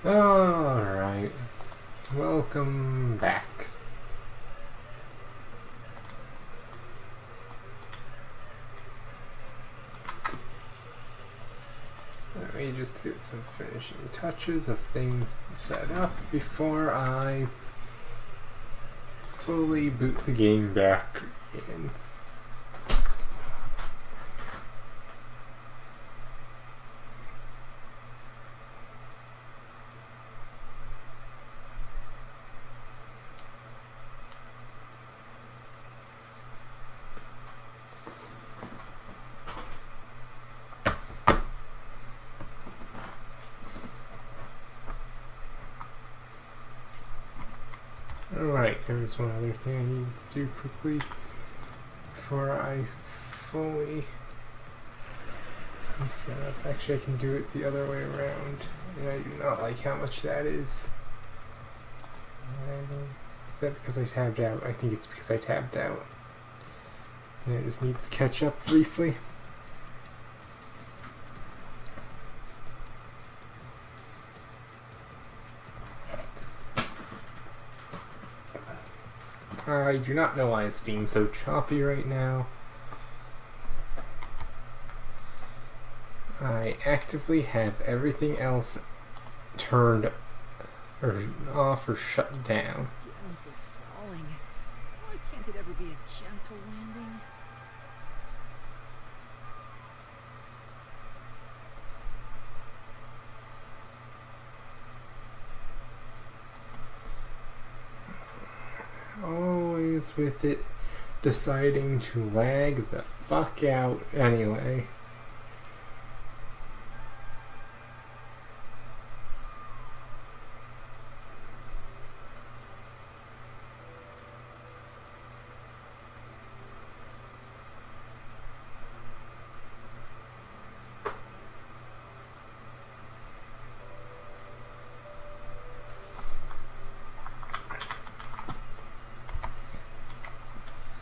Alright, welcome back. Let me just get some finishing touches of things set up before I fully boot the game back in. Alright, there's one other thing I need to do quickly before I fully am set up. Actually, I can do it the other way around, and I do not like how much that is. Is that because I tabbed out? I think it's because I tabbed out. And I just need to catch up briefly. I do not know why it's being so choppy right now. I actively have everything else turned or off or shut down. With the falling, why can't it ever be a gentle landing? Always with it deciding to lag the fuck out anyway.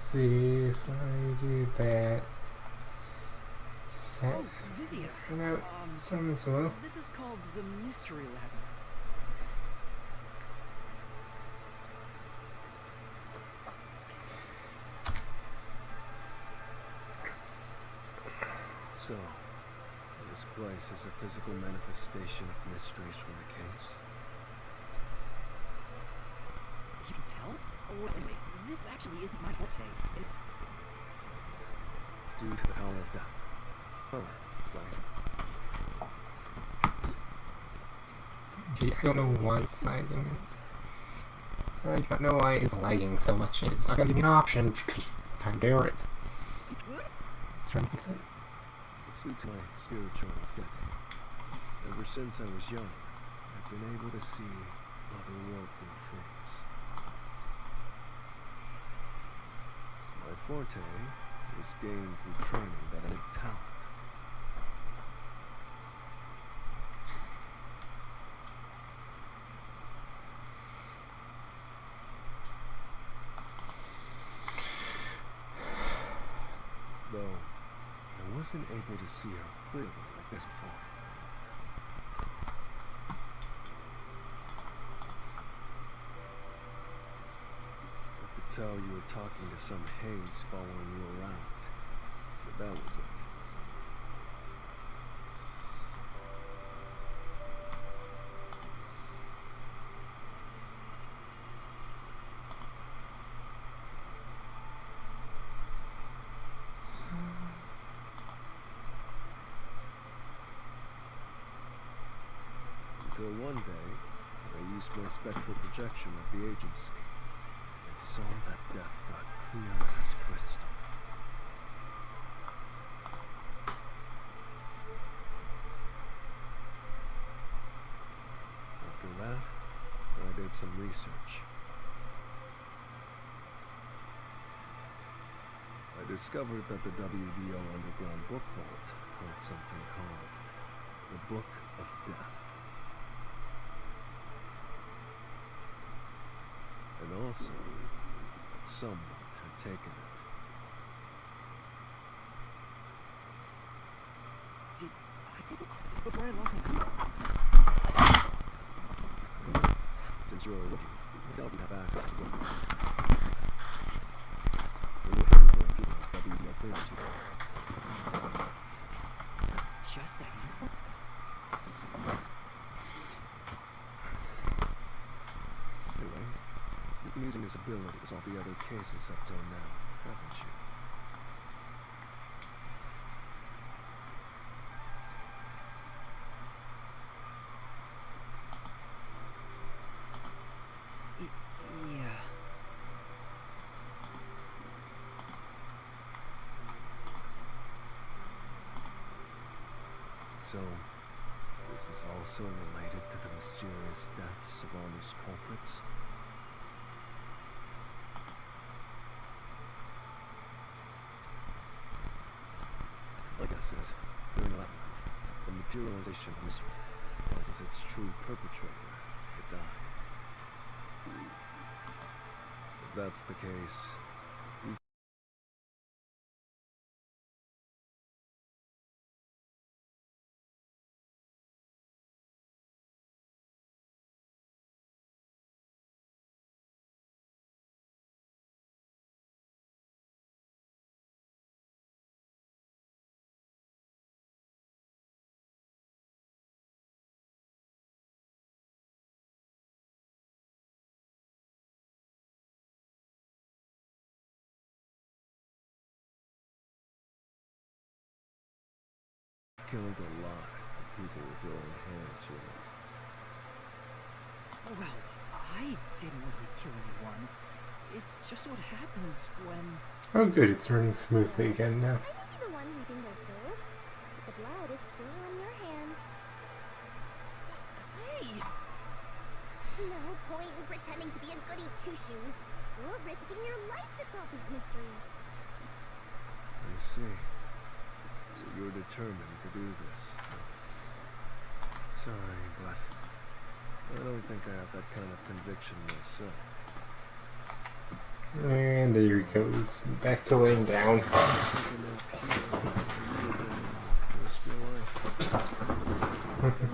See if I do that. Just that Vivian. come out some as well. This is called the Mystery Labyrinth. So, this place is a physical manifestation of mysteries from the case? You can tell? Oh, wait, this actually isn't my forte. It's... Due to the power of death. Oh, right. Gee, I don't know why it's lagging. I don't know why it's lagging so much. It's not gonna give me an option because how dare it. Trying to fix it. It suits my spiritual fit. Ever since I was young, I've been able to see otherworldly things. My forte is gained through training that innate talent. Though I wasn't able to see her clearly like this before. I could tell you were talking to some haze following you around, but that was it. Until one day, I used my spectral projection at the agency and saw that death got clear as crystal. After that, I did some research. I discovered that the WBO underground book vault held something called the Book of Death. And also, that someone had taken it. Did I take it before I lost my eyes? Since you're looking, maybe I'll have access to both of them. We're looking for people that we met there too. Just that info? Anyway, you've been using this ability to solve the other cases up till now, haven't you? Yeah. So, this is also related to the mysterious deaths of all those culprits? Like I said, during Labyrinth, the materialization of mystery causes its true perpetrator to die. If that's the case, you've killed a lot of people with your own hands, you know. Well, I didn't really kill anyone. It's just what happens when... Oh good, it's running smoothly again now. I may be the one reaping their souls, but the blood is still on your hands. Hey! No point in pretending to be a goody two-shoes. You're risking your life to solve these mysteries. I see. So you're determined to do this. Sorry, but I don't think I have that kind of conviction myself. And there he goes. Back to laying down. Taking up here, risk your life.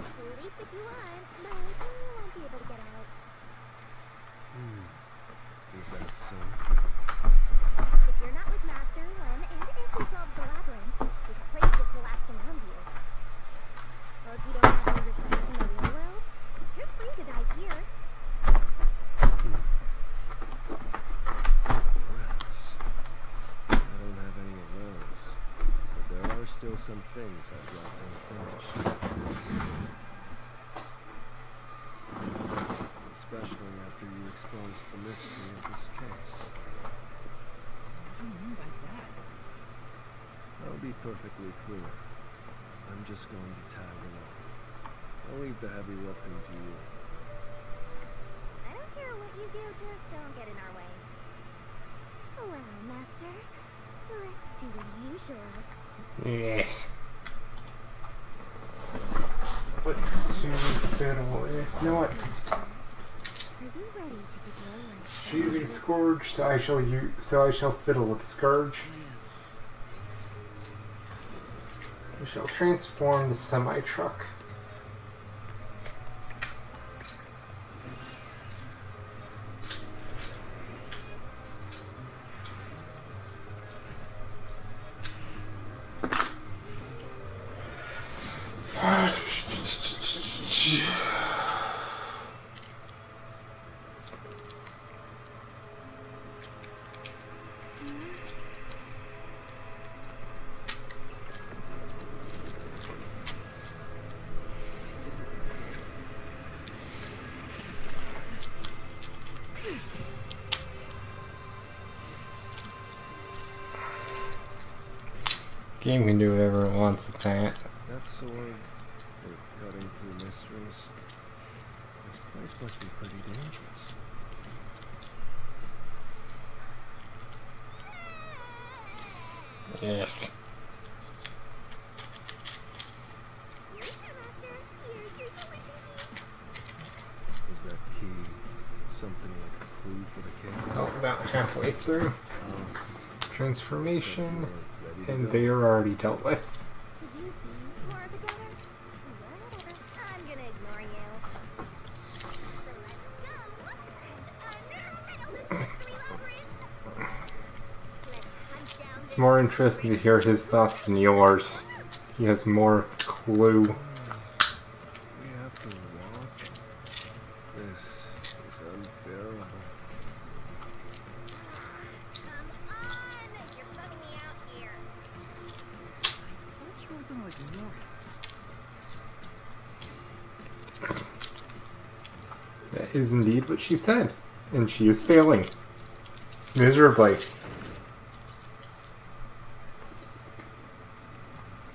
Sleep if you want, but you won't be able to get out. Is that so? If you're not with Master when and if he solves the labyrinth, this place will collapse around you. Or if you don't have any regrets in the real world, you're free to die here. Rats. I don't have any of those. But there are still some things I've left unfinished. Especially after you exposed the mystery of this case. What do you mean by that? I'll be perfectly clear. I'm just going to tag along. I'll leave the heavy lifting to you. I don't care what you do, just don't get in our way. Well, Master, let's do the usual. Yeah. What to fiddle with? You know what? Master, are you ready to give your life? Choosing Scourge, so I shall fiddle with Scourge. I shall transform the semi-truck. Game can do whatever it wants with that. Is that sword for cutting through mysteries? This place must be pretty dangerous. Yeah. Eureka, Master! Here's your solution key. Is that key something like a clue for the case? Oh, about halfway through. Transformation, and they are already dealt with. Could you be more of a doubter? Whatever. I'm gonna ignore you. So let's go. It's more interesting to hear his thoughts than yours. He has more clue. We have to walk. This is unbearable. Come on! You're bumming me out here. I thought you were gonna ignore him. That is indeed what she said. And she is failing. Miserably.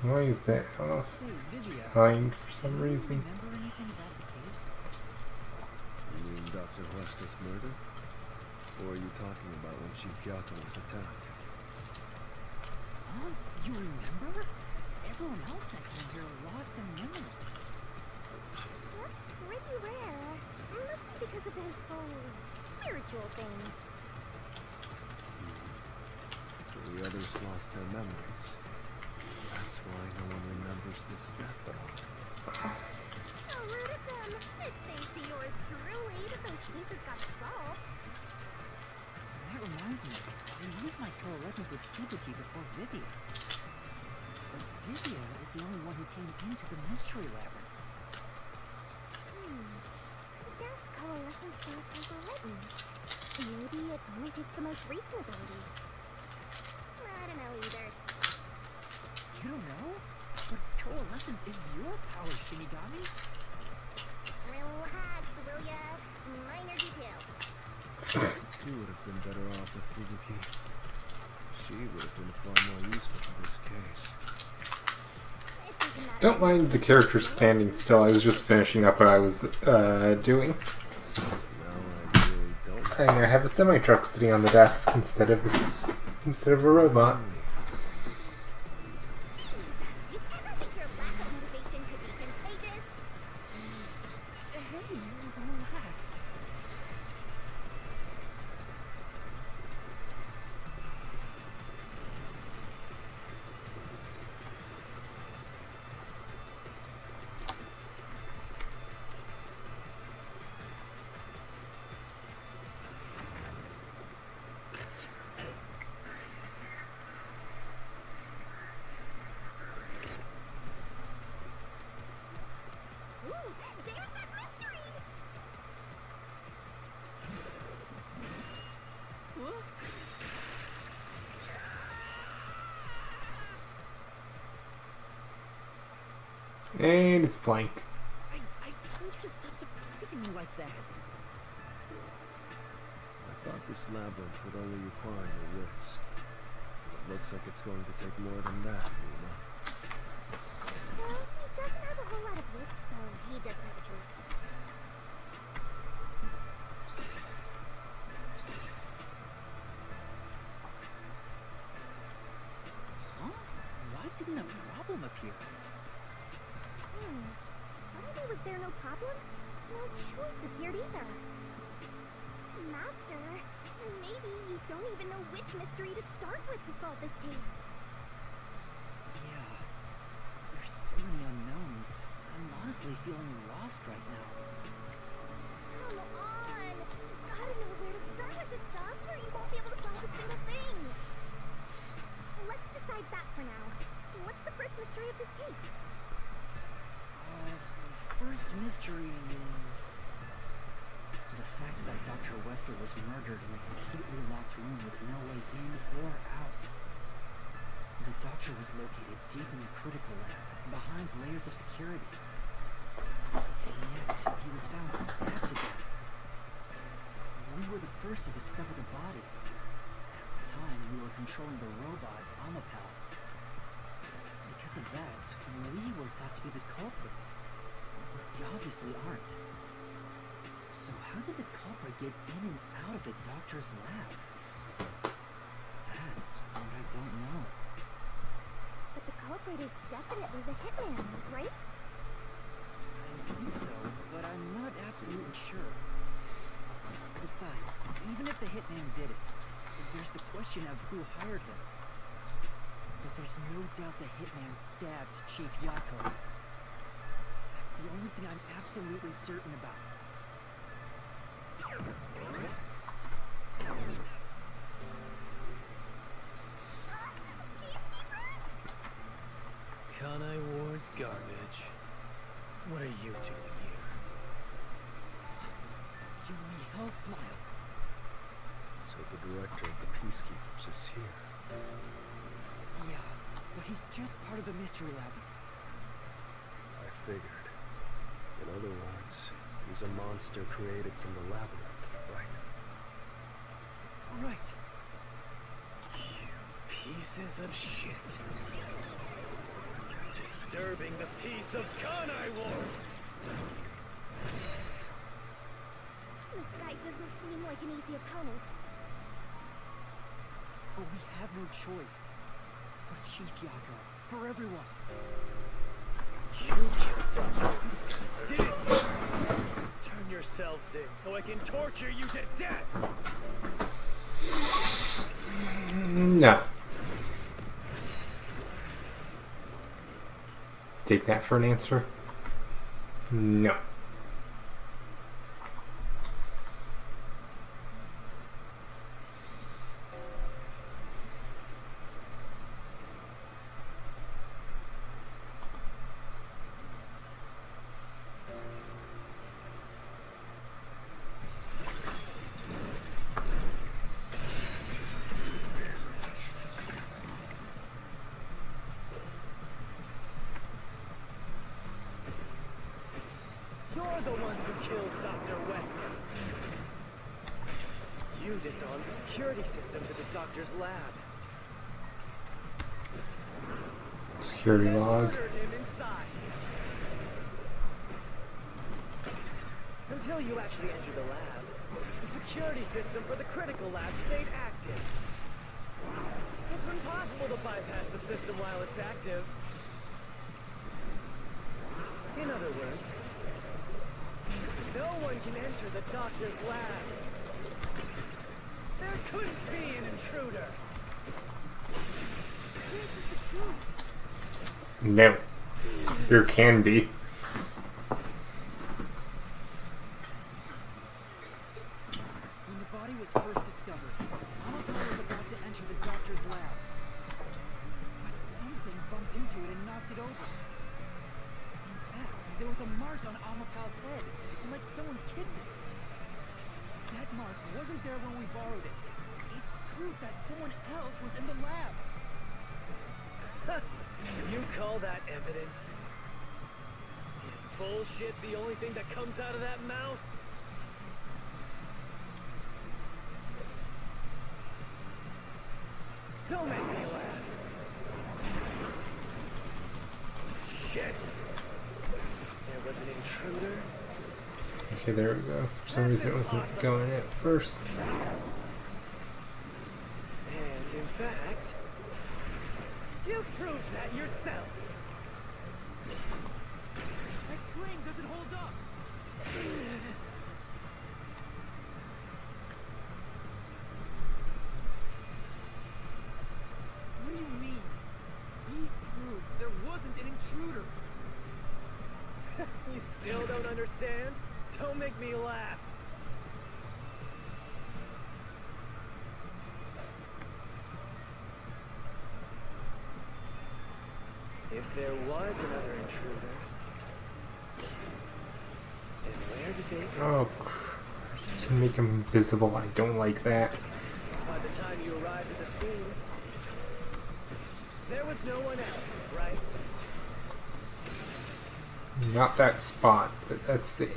Why is that? Oh, Say, it's Vivian, behind for do some you reason. remember anything about the case? You mean Dr. Huesca's murder? Or are you talking about when Chief Yako was attacked? Huh? You remember? Everyone else that came here lost their memories. That's pretty rare. It must be because of his whole spiritual thing. So the others lost their memories. That's why no one remembers this death at all. How rude of them. It's thanks to yours truly that those cases got solved. That reminds me, I used my coalescence with Fubuki before Vivia. But Vivia is the only one who came into the mystery labyrinth. I guess coalescence got overwritten. Maybe it only takes the most recent ability. I don't know either. You don't know? But coalescence is your power, Shinigami. Relax, will ya? Minor detail. You would have been better off with Fubuki. She would have been far more useful for this case. It doesn't matter. Don't mind the character standing still. I was just finishing up what I was doing. So now I really don't. And I have a semi-truck sitting on the desk instead of a robot. Jeez, you ever think your lack of motivation could be contagious? Hey, relax. Ooh, there's that mystery! What? And it's blank. I told you to stop surprising me like that. I thought this labyrinth would only require your wits. It looks like it's going to take more than that, Luna. Well, he doesn't have a whole lot of wits, so he doesn't have a choice. Huh? Why didn't a problem appear? Why was there no problem? No choice appeared either. Master, maybe you don't even know which mystery to start with to solve this case. Yeah. There's so many unknowns. I'm honestly feeling lost right now. Come on! You gotta know where to start with this stuff, or you won't be able to solve a single thing. Let's decide that for now. What's the first mystery of this case? The first mystery is the fact that Dr. Wesker was murdered in a completely locked room with no way in or out. The doctor was located deep in the critical lab, behind layers of security. And yet, he was found stabbed to death. We were the first to discover the body. At the time, we were controlling the robot, Amaterasu. Because of that, we were thought to be the culprits. But we obviously aren't. So how did the culprit get in and out of the doctor's lab? That's what I don't know. But the culprit is definitely the hitman, right? I think so, but I'm not absolutely sure. Besides, even if the hitman did it, there's the question of who hired him. But there's no doubt the hitman stabbed Chief Yako. That's the only thing I'm absolutely certain about. Kanai Ward's garbage. What are you doing here? You me hell smile. So the director of the Peacekeepers is here. Yeah, but he's just part of the mystery lab. I figured. In other words, he's a monster created from the labyrinth, right? Right. You pieces of shit. You're disturbing the peace of Kanai Ward! This guy doesn't seem like an easy opponent. But we have no choice. For Chief Yago. For everyone. You killed doctors, didn't you? Turn yourselves in so I can torture you to death! No. Take that for an answer? No. You're the ones who killed Dr. Wesker. You disarmed the security system to the doctor's lab. Security log. Murdered him inside. Until you actually entered the lab, the security system for the critical lab stayed active. It's impossible to bypass the system while it's active. In other words, no one can enter the doctor's lab. There couldn't be an intruder. This is the truth. No. There can be. When the body was first discovered, Amaterasu was about to enter the doctor's lab. But something bumped into it and knocked it over. In fact, there was a mark on Amapal's head, like someone kicked it. That mark wasn't there when we borrowed it. It's proof that someone else was in the lab. You call that evidence? Is bullshit the only thing that comes out of that mouth? Don't make me laugh. Shit. There was an intruder. Okay, there we go. For some reason it wasn't going at first. And in fact, you proved that yourself. That claim doesn't hold up. What do you mean? He proved there wasn't an intruder. You still don't understand? Don't make me laugh. If there was another intruder, then where did they go? Oh, you can make them invisible. I don't like that. By the time you arrived at the scene, there was no one else, right? Not that spot, but that's the...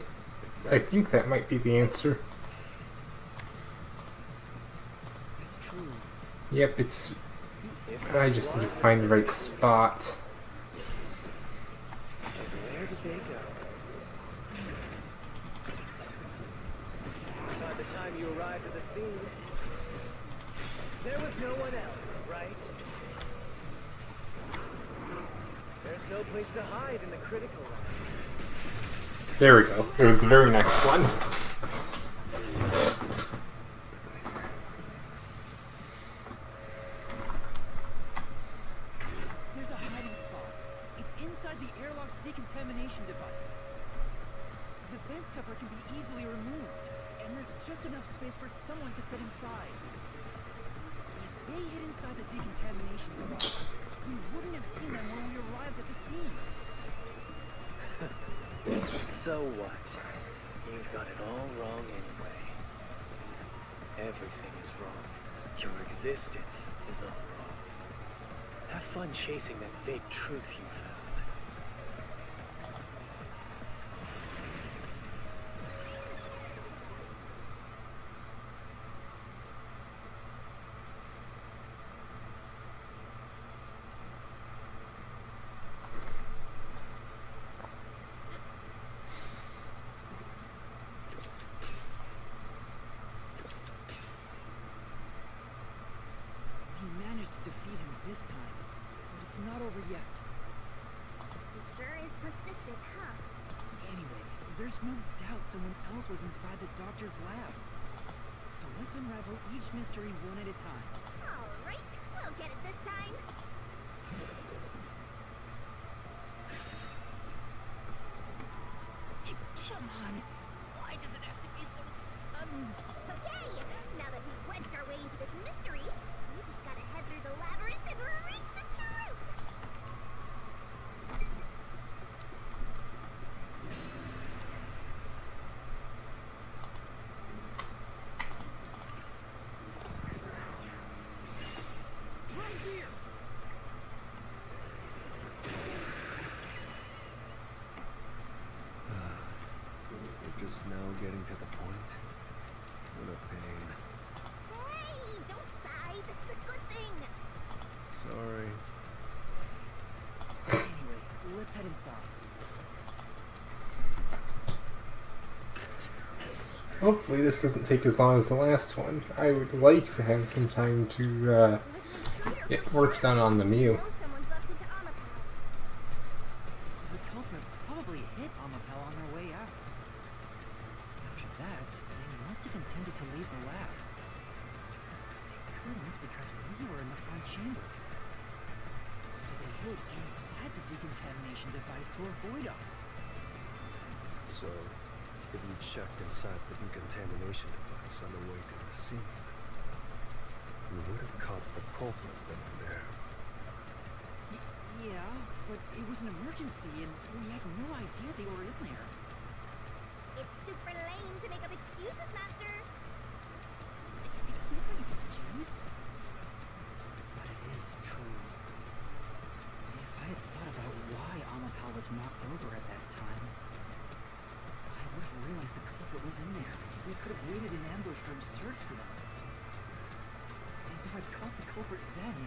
I think that might be the answer. That's true. Yep, it's... If I just need to find the right spot. Where did they go? By the time you arrived at the scene, there was no one else, right? There's no place to hide in the critical lab. There we go. It was the very next one. There's a hiding spot. It's inside the airlock's decontamination device. The vents cover can be easily removed, and there's just enough space for someone to fit inside. If they hid inside the decontamination device, we We wouldn't have seen them when we arrived at the scene. So what? You've got it all wrong anyway. Everything is wrong. Your existence is all wrong. Have fun chasing that fake truth you found. We managed to defeat him this time, but it's not over yet. It sure is persistent, huh? Anyway, there's no doubt someone else was inside the doctor's lab. So let's unravel each mystery one at a time. All right, we'll get it this time. Come on. Why does it have to be so sudden? Okay, now that we've wedged our way into this mystery, we just gotta head through the labyrinth and reach the truth. Right here! We're just now getting to the point. What a pain. Hey, don't sigh. This is a good thing. Sorry. Anyway, let's head inside. Hopefully this doesn't take as long as the last one. I would like to have some time to It was an intruder get for work done on the Mew. sure. Someone bumped into Amapau. The culprit probably hit Amapel on their way out. After that, they must have intended to leave the lab. They couldn't because we were in the front chamber. So they hid inside the decontamination device to avoid us. So, if you checked inside the decontamination device on the way to the scene, you would have caught the culprit then and there. Yeah, but it was an emergency and we had no idea they were in there. It's super lame to make up excuses, Master. It's not an excuse. But it is true. If I had thought about why Amapal was knocked over at that time, I would have realized the culprit was in there. We could have waited in ambush to search for them. And if I'd caught the culprit then,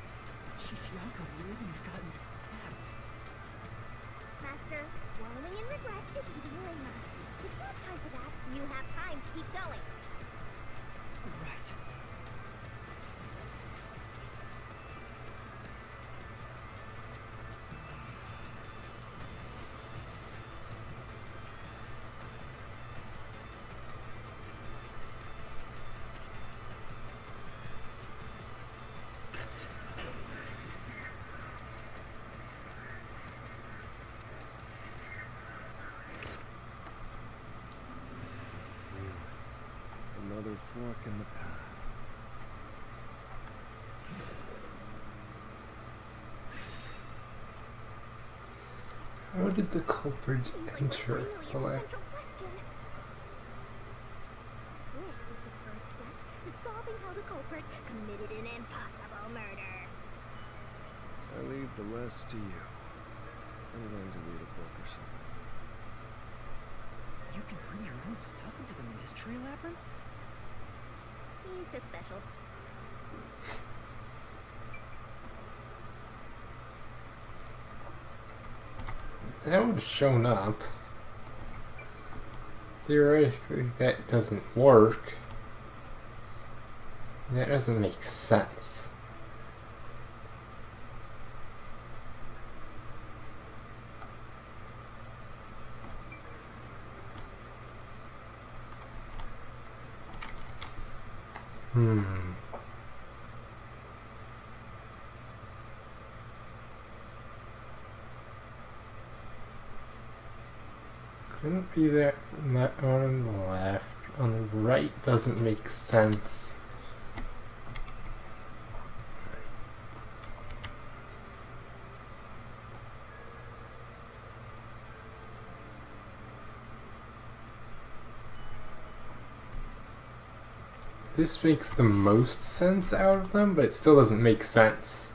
Chief Yako wouldn't have gotten stabbed. Master, wallowing in regret is even lamer. If you have time for that, you have time to keep going. Right. Another fork in the path. How did the culprit Seems like enter we're really the in the lab? central question. This is the first step to solving how the culprit committed an impossible murder. I leave the rest to you. I'm going to read a book or something. You can bring your own stuff into the mystery labyrinth? He's just special. That would have shown up. Theoretically, that doesn't work. That doesn't make sense. Couldn't be that on the left. On the right doesn't make sense. This makes the most sense out of them, but it still doesn't make sense.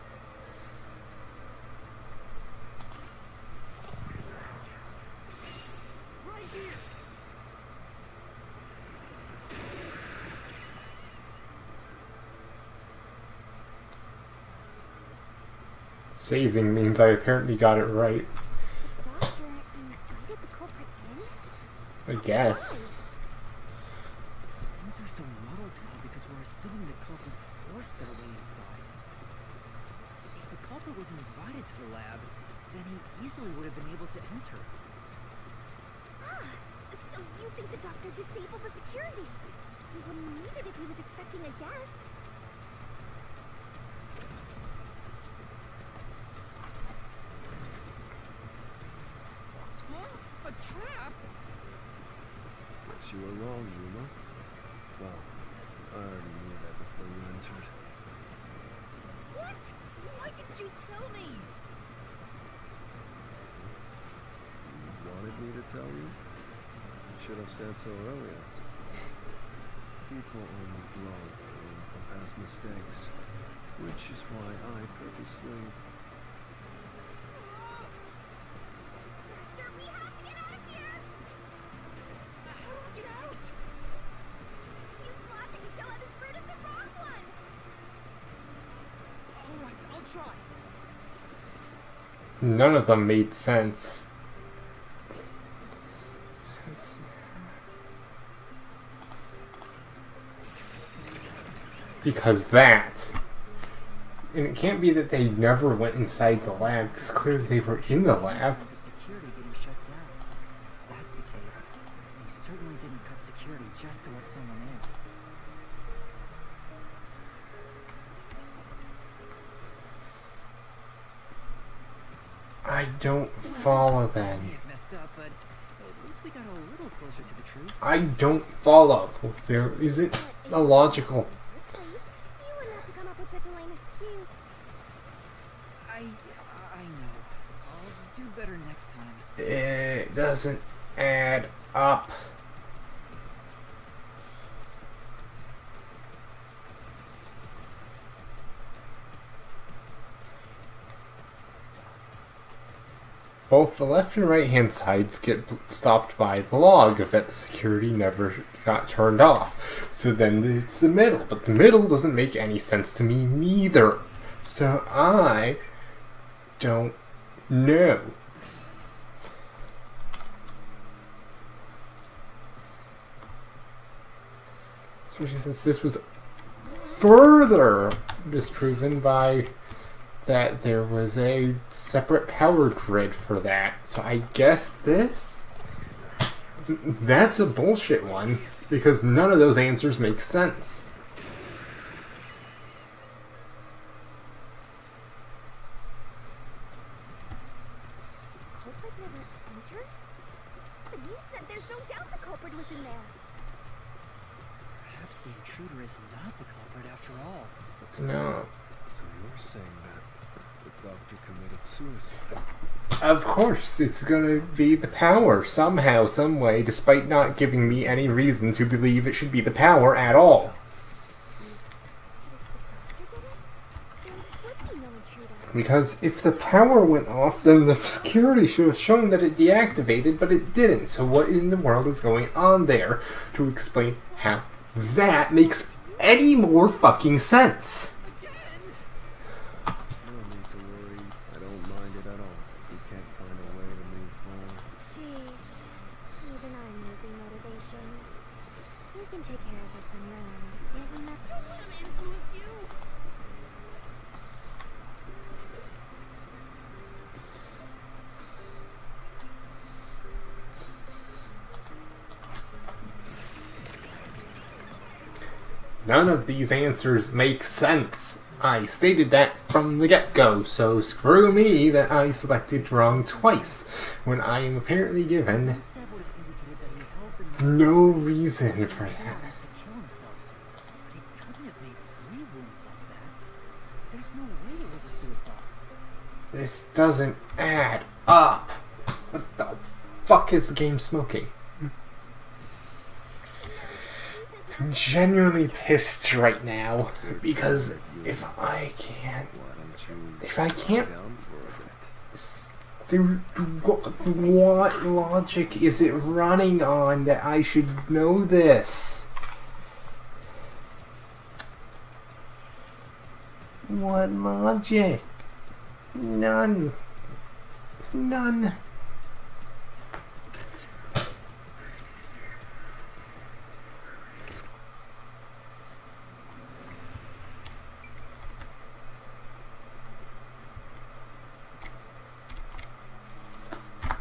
Saving means I apparently got it right. Doctor, invited the culprit in? I guess. Things are so muddled now because we're assuming the culprit forced their way inside. If the culprit was invited to the lab, then he easily would have been able to enter. Ah, so you think the doctor disabled the security? He wouldn't need it if he was expecting a guest. A trap? Guess you were wrong, Yuma. Well, I already knew that before you entered. What? Why didn't you tell me? You wanted me to tell you? Should have said so earlier. People only grow and learn from past mistakes, which is why I purposely... Master, we have to get out of here! How do I get out? Use logic to show how this route is the wrong one! Alright, I'll try. None of them made sense. Because that. And it can't be that they never went inside the lab, because clearly they were in the lab. Signs of security getting shut down. If that's the case, they certainly didn't cut security just to let someone in. I don't follow We then. may have messed up, but at least we got a little closer to the truth. I don't follow. There isn't a logical. This place, you wouldn't have to come up with such a lame excuse. I know. I'll do better next time. It doesn't add up. Both the left and right hand sides get stopped by the log of that the security never got turned off. So then it's the middle, but the middle doesn't make any sense to me neither. So I don't know. Especially since this was further disproven by that there was a separate power grid for that. So I guess that's a bullshit one, because none of those answers make sense. Culprit never entered? But you said there's no doubt the culprit was in there. Perhaps the intruder is not the culprit after all. No. So you're saying that the doctor committed suicide? Of course, it's gonna be the power somehow, some way, despite not giving me any reason to believe it should be the power at all. But if the doctor did it, there would be no intruder. Because if the power went off, then the security should have shown that it deactivated, but it didn't. So what in the world is going on there to explain how that makes any more fucking sense? No need to worry. I don't mind it at all if we can't find a way to move forward. Sheesh. Even I'm losing motivation. You can take care of this on your own. Can't we, Matt? Don't let him influence you! None of these answers make sense. I stated that from the get-go, so screw me that I selected wrong twice, when I am apparently given One stab would have indicated that he held the knife no in his reason hand for to that. kill himself. But he couldn't have made 3 wounds like that. There's no way it was a suicide. This doesn't add up. What the fuck is the game smoking? No excuses, I'm genuinely pissed right now because if I can't Why don't you if I can't down for a bit? what logic is it running on that I should know this? What logic? None. None.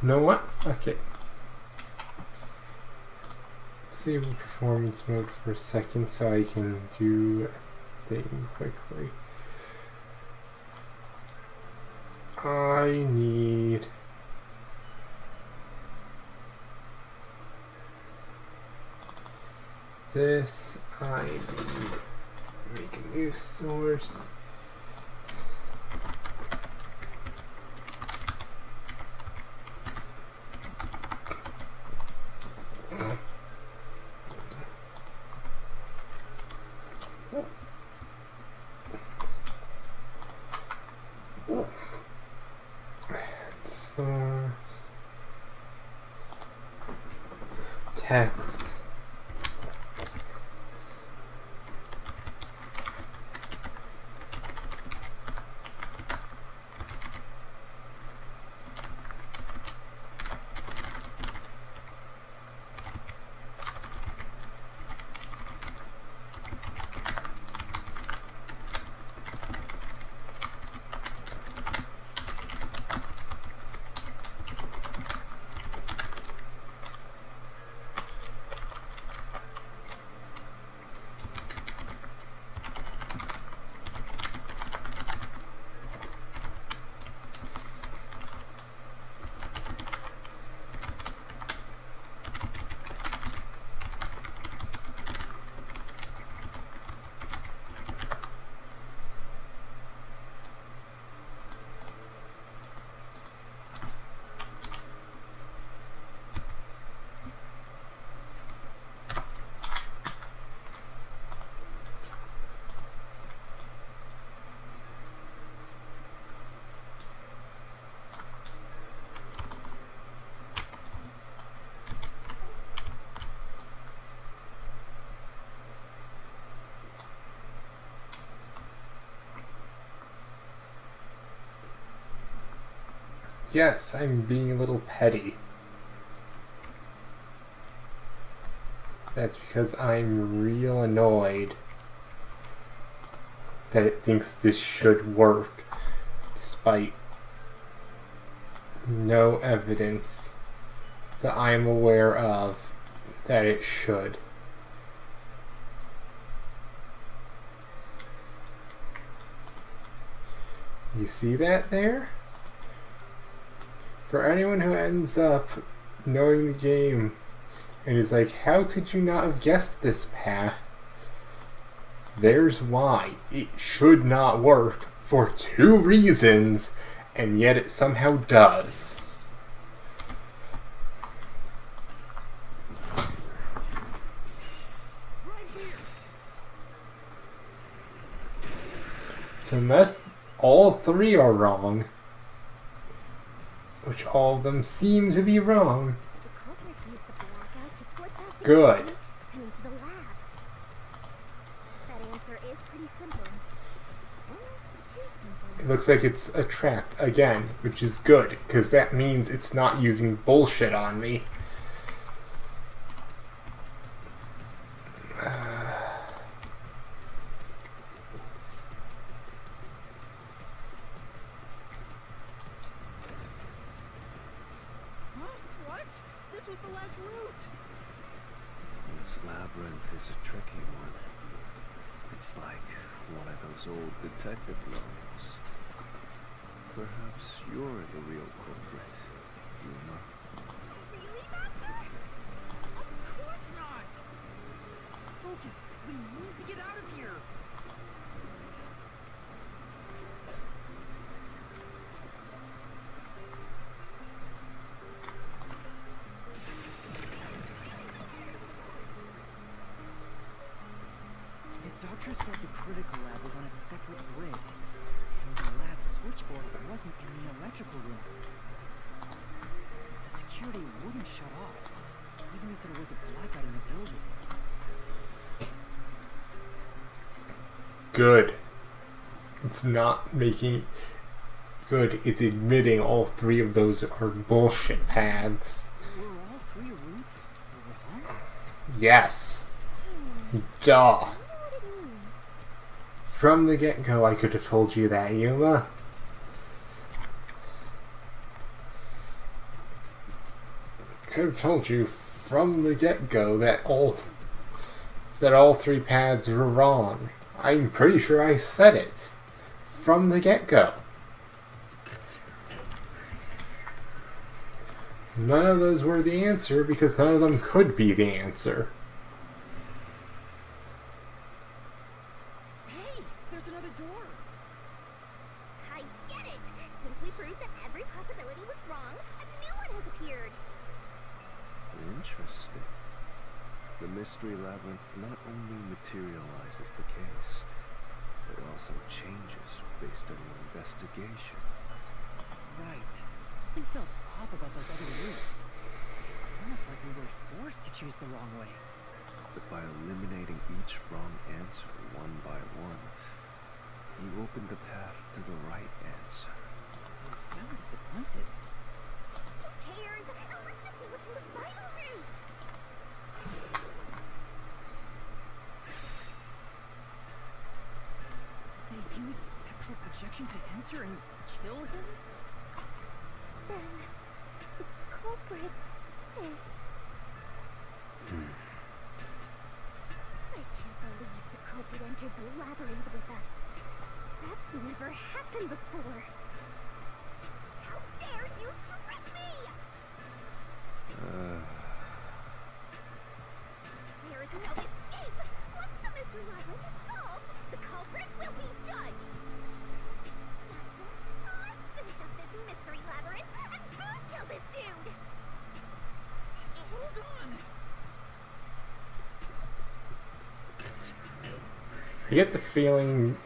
You know what? Fuck it. Disable performance mode for a second so I can do a thing quickly. I need this. I need make a new source. Source. Text. Yes, I'm being a little petty. That's because I'm real annoyed that it thinks this should work despite no evidence that I am aware of that it should. You see that there? For anyone who ends up knowing the game and is like, how could you not have guessed this path? There's why. It should not work for 2 reasons, and yet it somehow does. So unless all 3 are wrong, which all of them seem to be wrong. The culprit used the blackout to slip past Good. security and into the lab. That answer is pretty simple. Almost too simple. It looks like it's a trap again, which is good, because that means it's not using bullshit on me. What? This was the last route! This labyrinth is a tricky one. It's like one of those old detective novels. Perhaps you're the real culprit, Yuma. Really, Master? Of course not! Focus! We need to get out of here! critical lab was on a separate grid, and the lab switchboard wasn't in the electrical room. The security wouldn't shut off, even if there was a blackout in the building. Good. It's not making good. It's admitting all three of those are bullshit paths. Were all three routes wrong? Yes. Duh. I wonder what it means. From the get-go, I could have told you that, Yuma. Could have told you from the get-go that all three paths were wrong. I'm pretty sure I said it from the get-go. None of those were the answer because none of them could be the answer. Hey, there's another door. I get it! Since we proved that every possibility was wrong, a new one has appeared. Interesting. The mystery labyrinth not only materializes the case, but also changes based on your investigation. Right. Something felt off about those other routes. It's almost like we were forced to choose the wrong way. But by eliminating each wrong answer one by one, you opened the path to the right answer. You sound disappointed. Who cares? Let's just see what's in the final route! They use spectral projection to enter and kill him? Then, the culprit is... I can't believe the culprit entered the labyrinth with us. That's never happened before. How dare you trick me! There is no escape! Once the mystery labyrinth is solved, the culprit will be judged! Master, let's finish up this mystery labyrinth and both kill this dude! Hold on! I get the feeling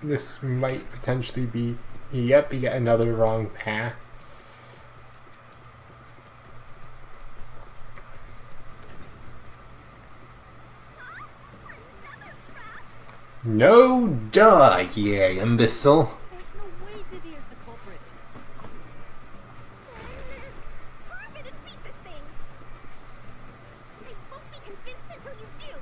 this might potentially be yet another wrong path. Another trap? No, duh, yeah, imbecile. There's no way Vivi is the culprit. Prove it and beat this thing! I won't be convinced until you do!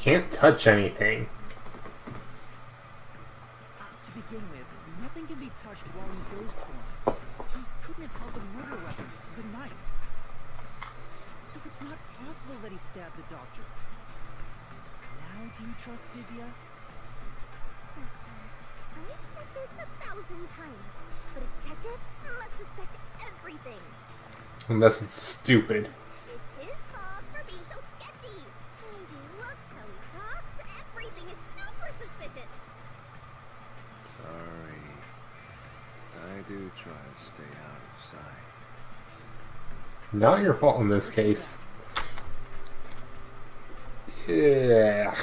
Can't touch anything. To begin with, nothing can be touched while in ghost form. He couldn't have held a murder weapon, the knife. So it's not possible that he stabbed the doctor. Now do you trust Vivia? Master, I've said this 1,000 times, but a detective must suspect everything. Unless it's stupid. It's his fault for being so sketchy. And he looks, how he talks, everything is super suspicious. Sorry. I do try to stay out of sight. Not your fault in this case. Yeah.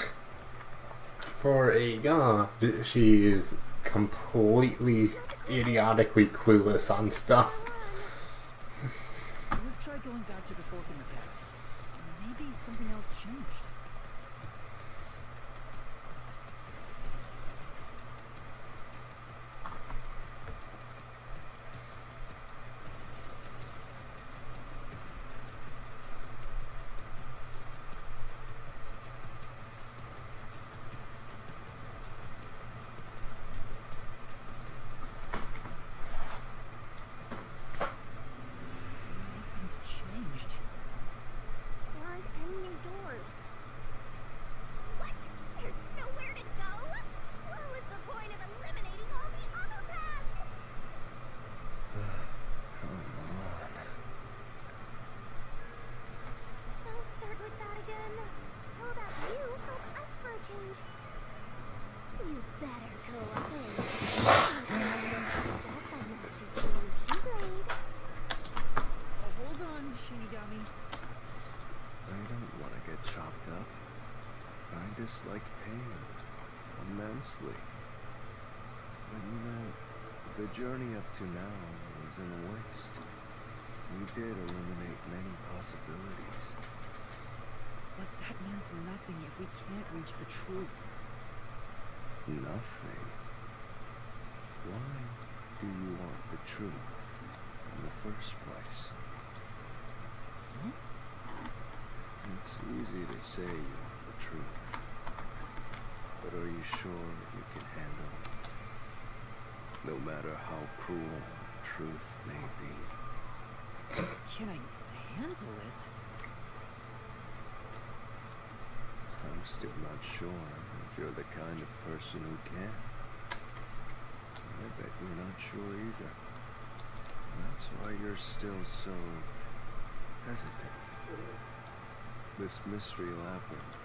For a god, she is completely idiotically clueless on stuff. Let's try going back to the fork in the path. Maybe something else changed. Nothing's changed. There aren't any new doors. dislike pain immensely. But you know, the journey up to now wasn't a waste. We did eliminate many possibilities. But that means nothing if we can't reach the truth. Nothing? Why do you want the truth in the first place? Huh? It's easy to say you want the truth, but are you sure you can handle it? No matter how cruel truth may be. Can I handle it? I'm still not sure if you're the kind of person who can. I bet you're not sure either. That's why you're still so hesitant. This mystery labyrinth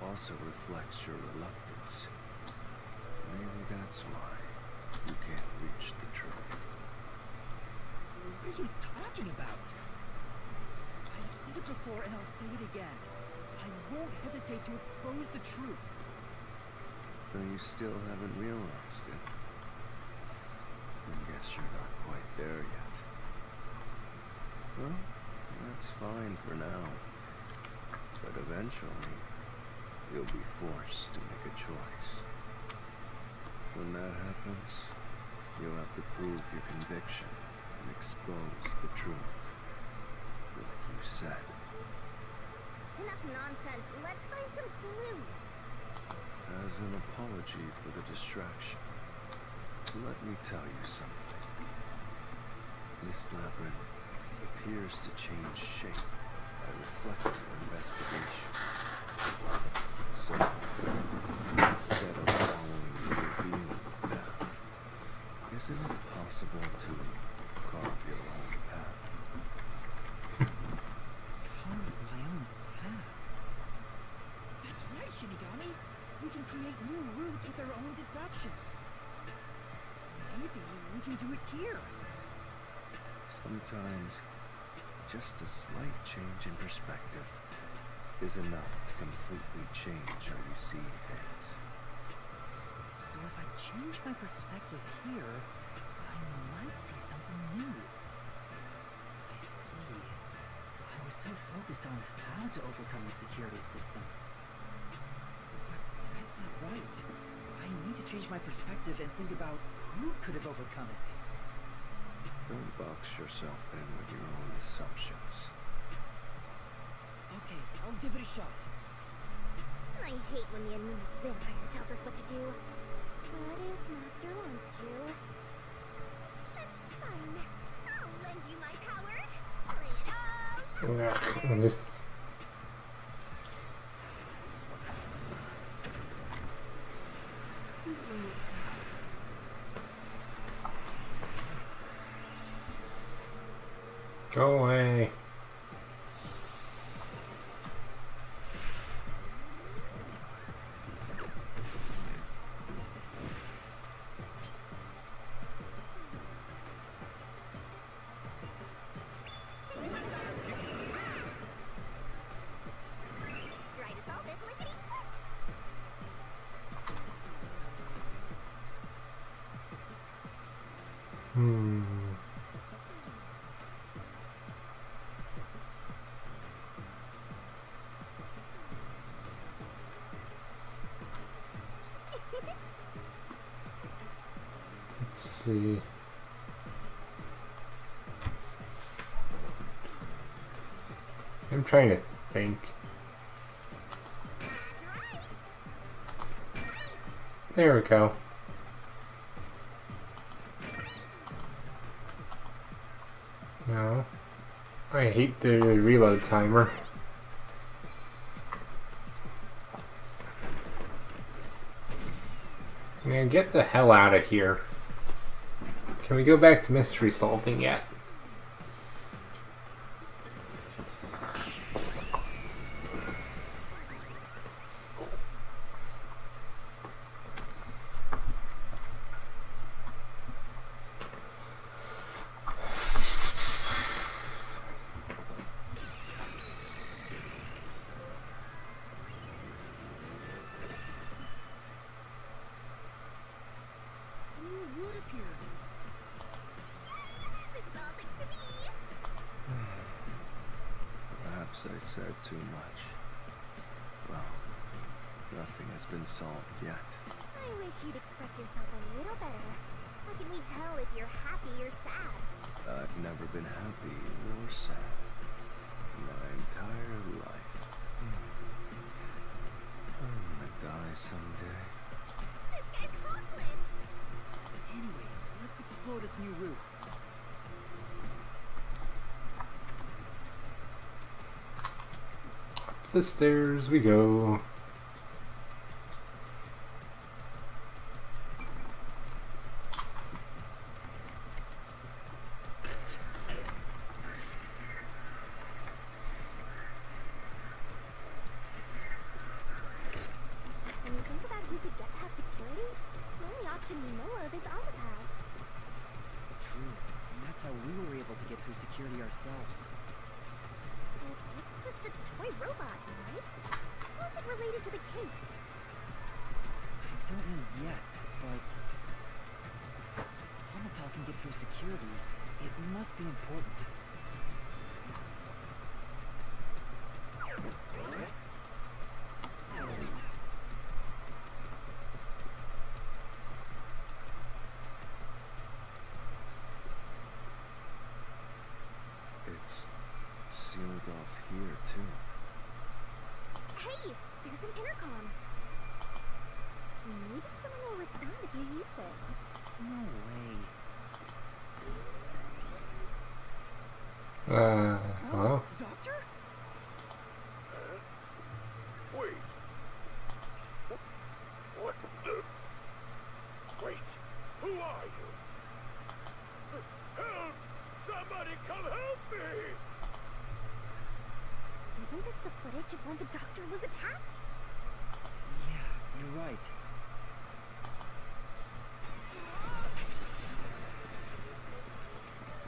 also reflects your reluctance. Maybe that's why you can't reach the truth. What are you talking about? I've said it before and I'll say it again. I won't hesitate to expose the truth. Though you still haven't realized it. I guess you're not quite there yet. Well, that's fine for now. But eventually, you'll be forced to make a choice. When that happens, you'll have to prove your conviction and expose the truth. Like you said. Enough nonsense. Let's find some clues. As an apology for the distraction, let me tell you something. This labyrinth appears to change shape by reflective investigation. So, instead of following the revealing path, isn't it possible to carve your own path? Carve my own path. That's right, Shinigami. We can create new routes with our own deductions. Maybe we can do it here. Sometimes, just a slight change in perspective is enough to completely change how you see things. So if I change my perspective here, I might see something new. I see. I was so focused on how to overcome the security system. But that's not right. I need to change my perspective and think about who could have overcome it. Don't box yourself in with your own assumptions. Okay, I'll give it a shot. I hate when the annoying vampire tells us what to do. But if Master wants to... then fine. I'll lend you my power. Play it all. Yeah, just go away. Try to solve it lickety-split. Let's see. I'm trying to think. That's right. There we go. No. I hate the reload timer. Man, get the hell out of here. Can we go back to mystery solving yet? Likes to be. Perhaps I said too much. Well, nothing has been solved yet. I wish you'd express yourself a little better. How can we tell if you're happy or sad? I've never been happy or sad in my entire life. I'm gonna die someday. This guy's hopeless. Anyway, let's explore this new route. Up the stairs we go. When you think about who could get past security, the only option we know of is Amaterasu. True, and that's how we were able to get through security ourselves. But it's just a toy robot, right? How is it related to the case? I don't know yet, but since Amapal can get through security, it must be important. It's sealed off here, too. Hey, there's an intercom. Maybe someone will respond if you use it. No way. Well, Doctor? Wait. What the? Wait. Who are you? Help! Somebody come help me! Isn't this the footage of when the doctor was attacked? Yeah, you're right.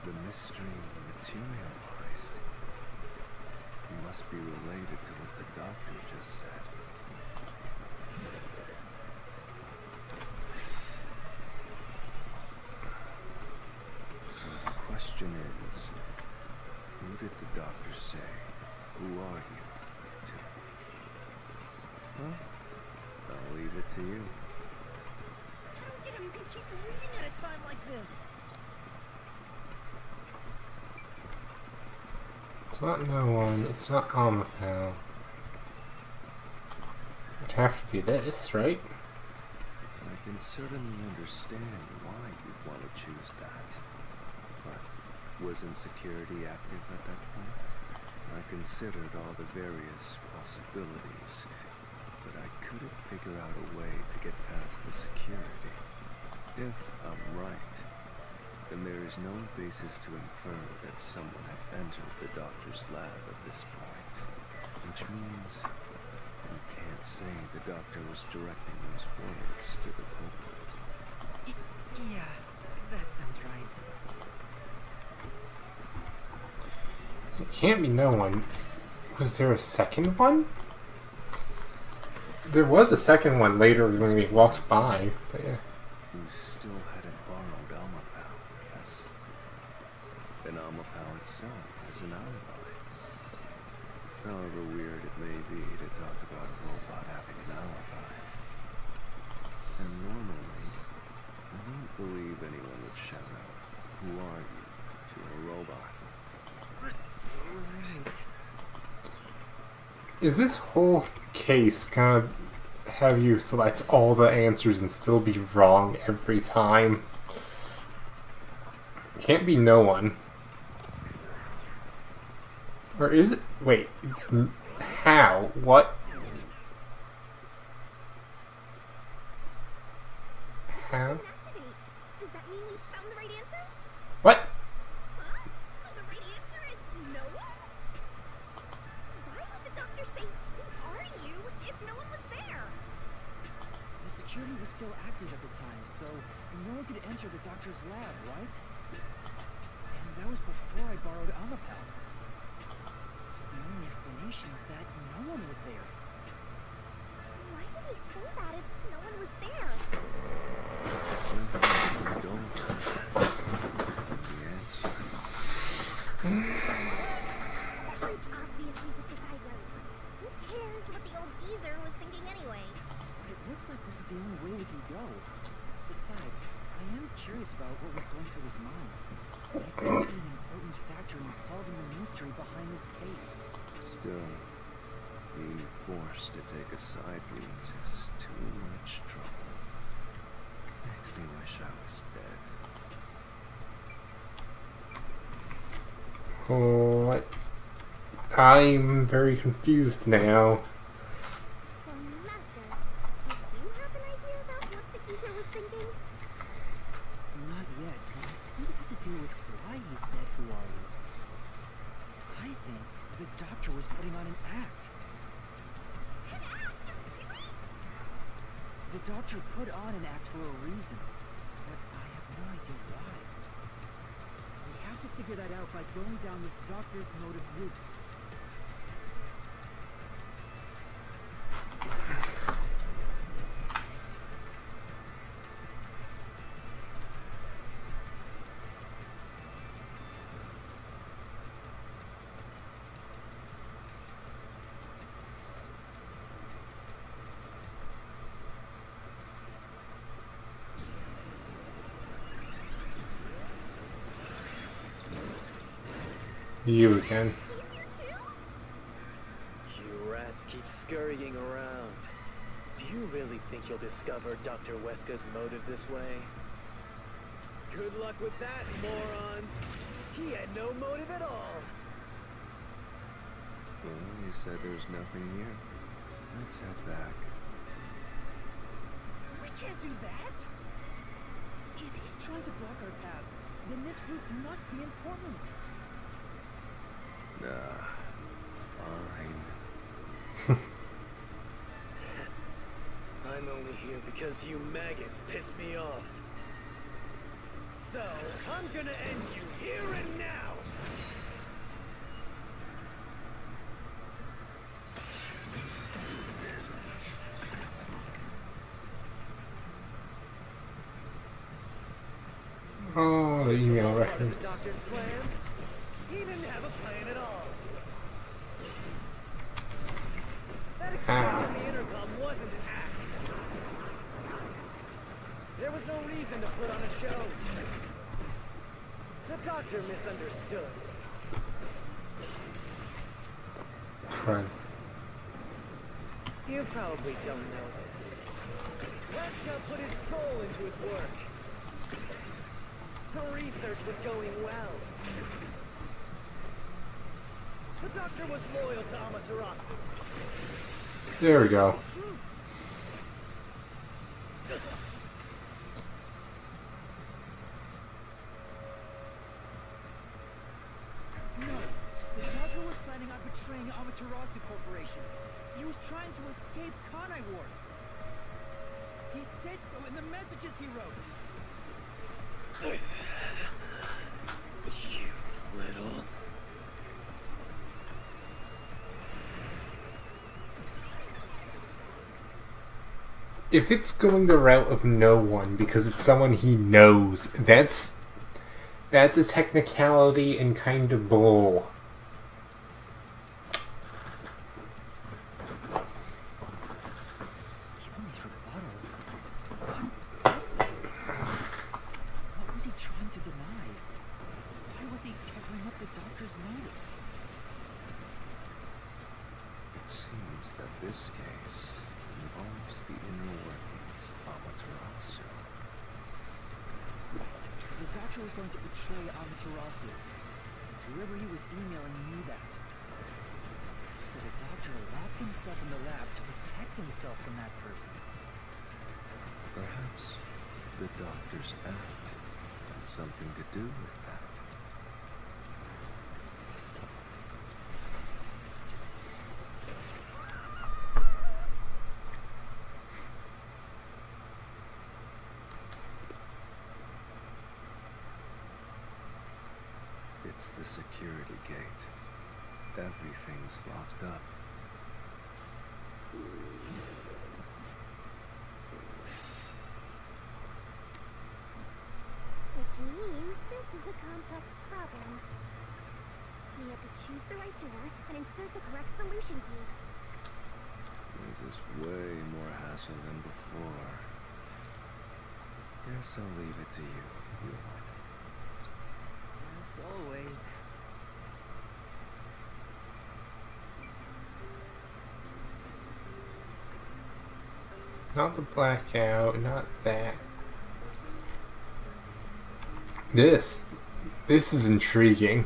The mystery materialized. It must be related to what the doctor just said. So the question is, who did the doctor say? Who are you? To? Well, I'll leave it to you. I don't get how you can keep reading at a time like this. it's not no one. It's not Amaterasu. It'd have to be this, right? I can certainly understand why you'd want to choose that. But wasn't security active at that point? I considered all the various possibilities, but I couldn't figure out a way to get past the security. If I'm right, then there is no basis to infer that someone had entered the doctor's lab at this point, which means you can't say the doctor was directing those words to the culprit. Yeah, that sounds right. It can't be no one. Was there a second one? There was a second one later when we walked by. But yeah. You still hadn't borrowed Amapal, yes? And Amapal itself has an alibi. However weird it may be to talk about a robot having an alibi. And normally, I don't believe anyone would shout out, "Who are you?" to a robot. Right. Is this whole case gonna have you select all the answers and still be wrong every time? Can't be no one. Or is it? Wait, it's how? What? How? Didn't activate. Does that mean we found the right answer? What? Huh? So the right answer is no one? Why would the doctor say, "Who are you?" if no one was there? The security was still active at the time, so no one could enter the doctor's lab, right? And that was before I borrowed Amapal. So the only explanation is that no one was there. Why would he say that if no one was there? Nothing can go there. The answer It's obviously just a side road. Who cares what the old geezer was thinking anyway? But it looks like this is the only way we can go. Besides, I am curious about what was going through his mind. It could be an important factor in solving the mystery behind this case. Still, being forced to take a side route is too much trouble. Makes me wish I was dead. Oh, I'm very confused now. So, Master, do you have an idea about what the geezer was thinking? Not yet, but I think it has to do with why he said, "Who are you?" I think the doctor was putting on an act. The doctor put on an act for a reason, but I have no idea why. We have to figure that out by going down this doctor's motive route. You again. You rats keep scurrying around. Do you really think you'll discover Dr. Weska's motive this way? Good luck with that, morons! He had no motive at all! Well, you said there's nothing here. Let's head back. We can't do that! If he's trying to block our path, then this route must be important. Fine. I'm only here because you maggots piss me off. So, I'm gonna end you here and now! Oh, the This was email all part of records. the doctor's plan. He didn't have a plan at all. That exchange on the intercom wasn't an act. There was no reason to put on a show. The doctor misunderstood. Crud. You probably don't know this. Weska put his soul into his work. The research was going well. The doctor was loyal to Amaterasu. There we go. No, the doctor was planning on betraying Amaterasu Corporation. He was trying to escape Kanai Ward. He said so in the messages he wrote. You little... If it's going the route of no one because it's someone he knows, that's a technicality and kind of bull. Yumi's rebuttal. What was that? What was he trying to deny? Why was he covering up the doctor's motives? It seems that this case involves the inner workings of Amaterasu. Right. The doctor was going to betray Amaterasu. And whoever he was emailing knew that. So the doctor locked himself in the lab to protect himself from that person. Perhaps the doctor's act had something to do with that. It's the security gate. Everything's locked up. Which means this is a complex problem. have to choose the right door and insert the correct solution key. This is way more hassle than before. Guess I'll leave it to you, Yuma. As always. Not the blackout, not that. This is intriguing.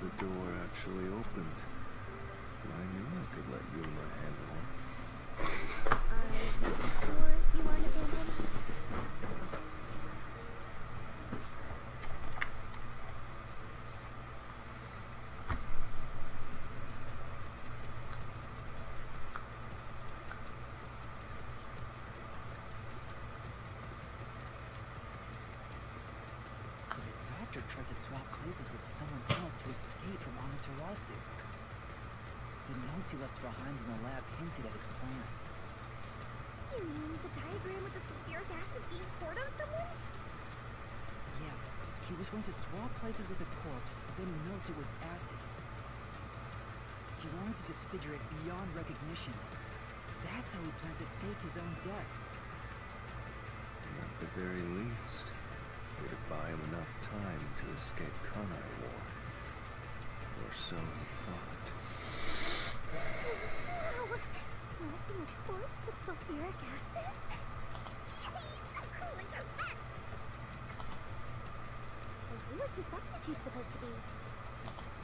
The door actually opened. I knew I could let Yuma handle it. Are you sure you aren't a phantom? So the doctor tried to swap places with someone else to escape from Amaterasu. The notes he left behind in the lab hinted at his plan. You mean the diagram with the sulfuric acid being poured on someone? Yeah, he was going to swap places with a corpse, then melt it with acid. He wanted to disfigure it beyond recognition. That's how he planned to fake his own death. At the very least, it'd buy him enough time to escape Kanai War. Or so he thought. Wow! Melting a corpse with sulfuric acid? Jeez, so cool and grotesque! So who was the substitute supposed to be?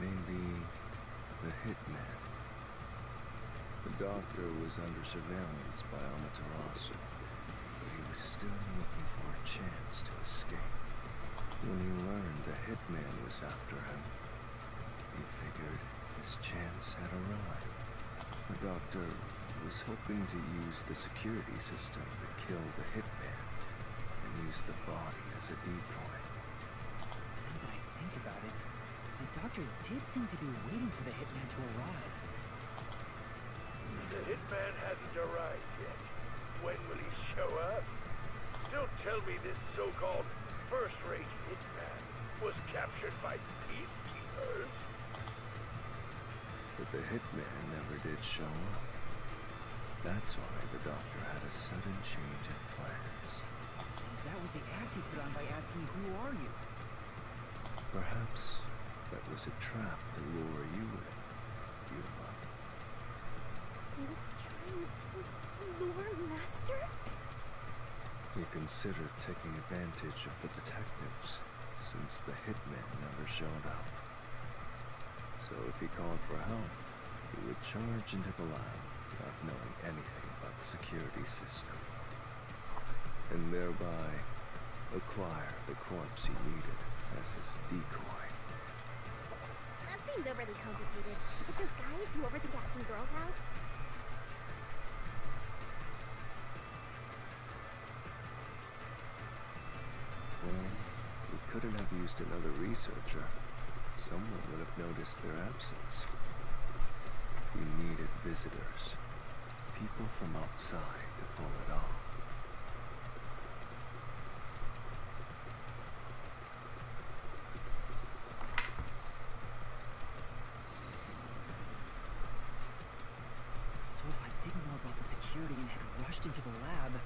Maybe the hitman. The doctor was under surveillance by Amaterasu, but he was still looking for a chance to escape. When he learned a hitman was after him, he figured his chance had arrived. The doctor was hoping to use the security system to kill the hitman and use the body as a decoy. Now that I think about it, the doctor did seem to be waiting for the hitman to arrive. The hitman hasn't arrived yet. When will he show up? Don't tell me this so-called first-rate hitman was captured by peacekeepers. But the hitman never did show up. That's why the doctor had a sudden change of plans. And that was the act he put on by asking me, "Who are you?" Perhaps that was a trap to lure you in, Yuma. He was trying to lure Master? He considered taking advantage of the detectives, since the hitman never showed up. So if he called for help, he would charge into the lab, not knowing anything about the security system, and thereby acquire the corpse he needed as his decoy. That seems overly complicated. Like those guys who overthink asking girls out? Well, he couldn't have used another researcher. Someone would have noticed their absence. He needed visitors, people from outside to pull it off. So if I didn't know about the security and had rushed into the lab,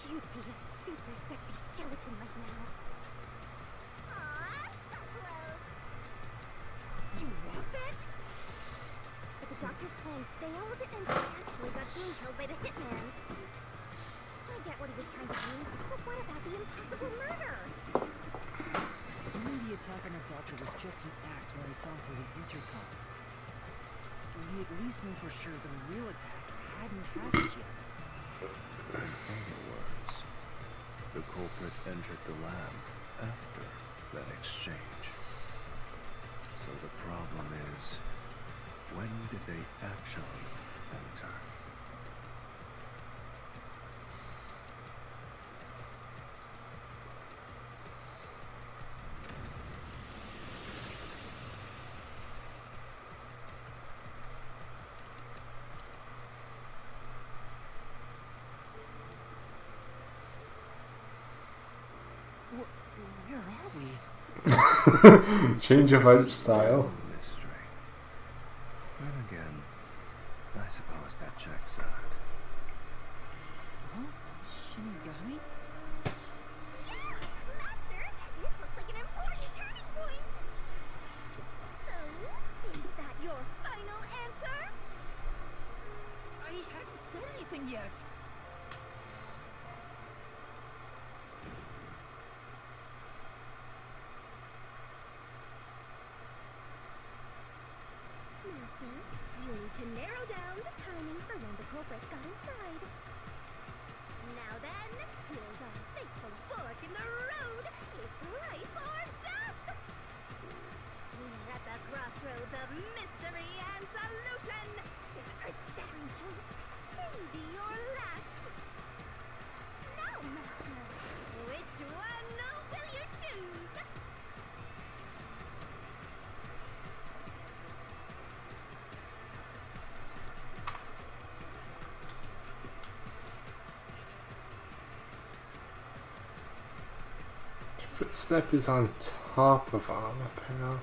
You'd be a super sexy skeleton right now. Aww, so close. you want that? But the doctor's plan failed and he actually got being killed by the hitman. I get what he was trying to do, but what about the impossible murder? Assuming the attack on the doctor was just an act when we saw him through the intercom, we at least know for sure the real attack hadn't happened yet. In other words, the culprit entered the lab after that exchange. So the problem is, when did they actually enter. Where are we? Change of lifestyle. Mystery. Then again, I suppose that checks out. Huh? Shinigami? Master, this looks like an important turning point. So, is that your final answer? I haven't said anything yet. Master, you need to narrow down the timing for when the culprit got inside. Now then, here's our fateful fork in the road. It's life or death. We're at the crossroads of mystery and solution. This earth-shattering choice may be your last. Now, Master, which one will you choose? Footstep is on top of Amapel.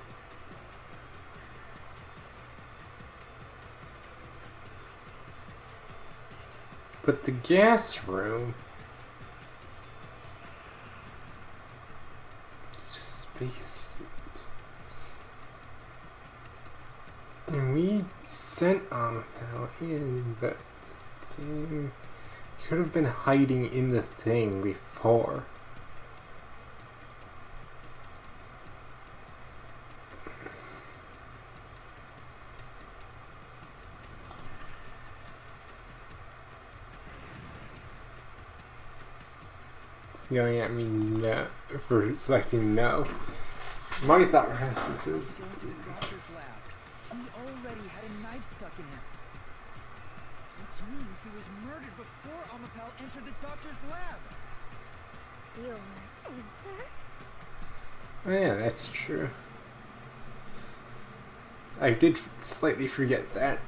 But the gas room... Space... And we sent Amapel in, but the thing... He could have been hiding in the thing before. Yelling at me no for selecting no. My thought process is Going to the doctor's lab. He already had a knife stuck in him. Which means he was murdered before Amapel entered the doctor's lab. Your answer? oh yeah, that's true. I did slightly forget that.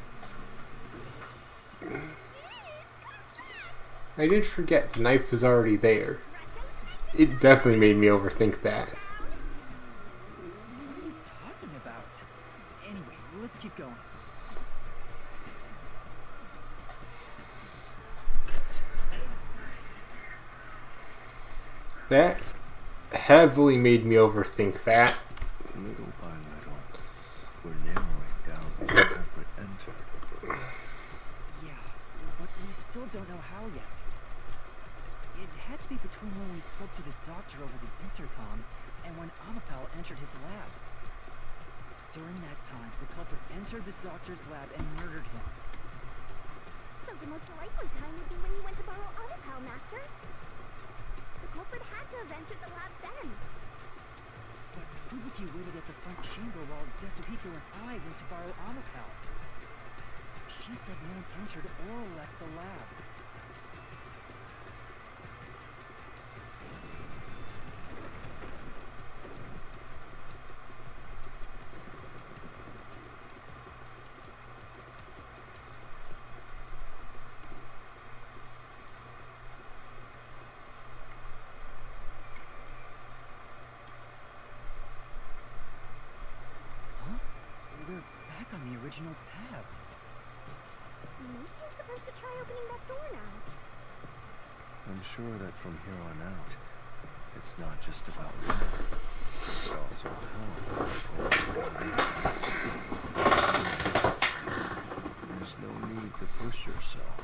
I did forget the knife was already there. It definitely made me overthink that. What are you talking about? Anyway, let's keep going. That heavily made me overthink that. Little by little, we're narrowing down where the culprit entered. Yeah, but we still don't know how yet. It had to be between when we spoke to the doctor over the intercom and when Amapel entered his lab. During that time, the culprit entered the doctor's lab and murdered him. So the most likely time would be when you went to borrow Amapel, Master. The culprit had to have entered the lab then. But Fubuki waited at the front chamber while Desuhiko and I went to borrow Amapel. She said no one entered or left the lab. We're back on the original path. Maybe you're supposed to try opening that door now. I'm sure that from here on out, it's not just about love, but also how. There's no need to push yourself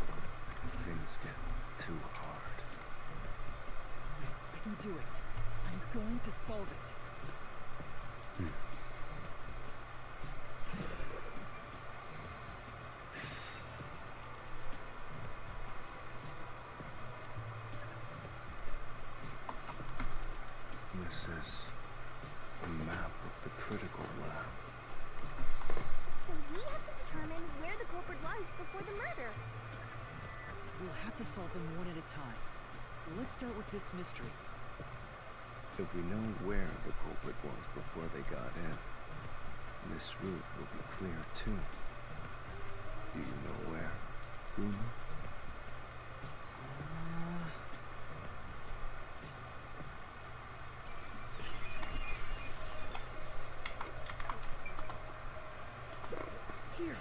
if things get too hard. I can do it. I'm going to solve it. This is a map of the critical lab. So we have to determine where the culprit was before the murder. murder? We'll have to solve them one at a time. Let's start with this mystery. If we know where the culprit was before they got in, this route will be clear too. Do you know where, Uma? Here.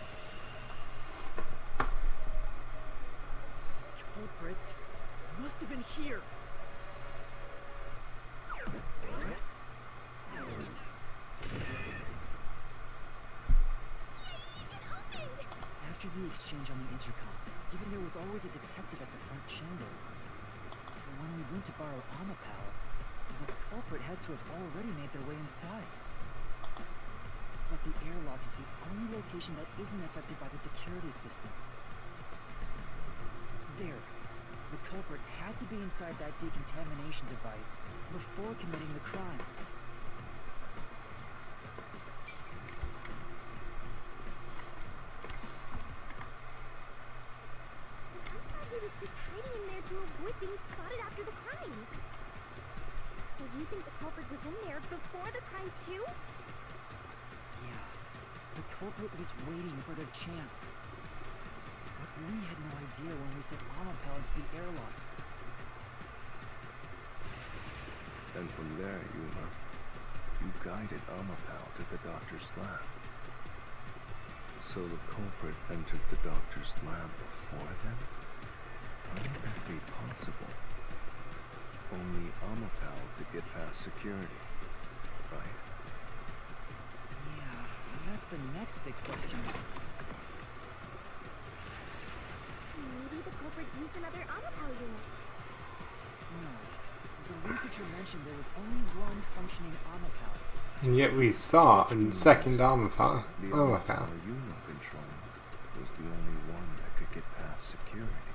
Culprit must have been here. After the exchange on the intercom, even there was always a detective at the front chamber. When we went to borrow Amapao, the culprit had to have already made their way inside. But the airlock is the only location that isn't affected by the security system. There. The culprit had to be inside that decontamination device before committing the crime. He was just hiding in there to avoid being spotted after the crime. So you think the culprit was in there before the crime too? Yeah. The culprit was waiting for their chance. But we had no idea when we set Amapao into the airlock. And from there, Uma, you guided Amapao to the doctor's lab. So the culprit entered the doctor's lab before then? How would that be possible? Only Amapao could get past security, right? Yeah, that's the next big question. Maybe the culprit used another Amapao unit. No. The researcher mentioned there was only one functioning Amapao. And yet we saw a second Amapao. The Amapao Uma controlled was the only one that could get past security.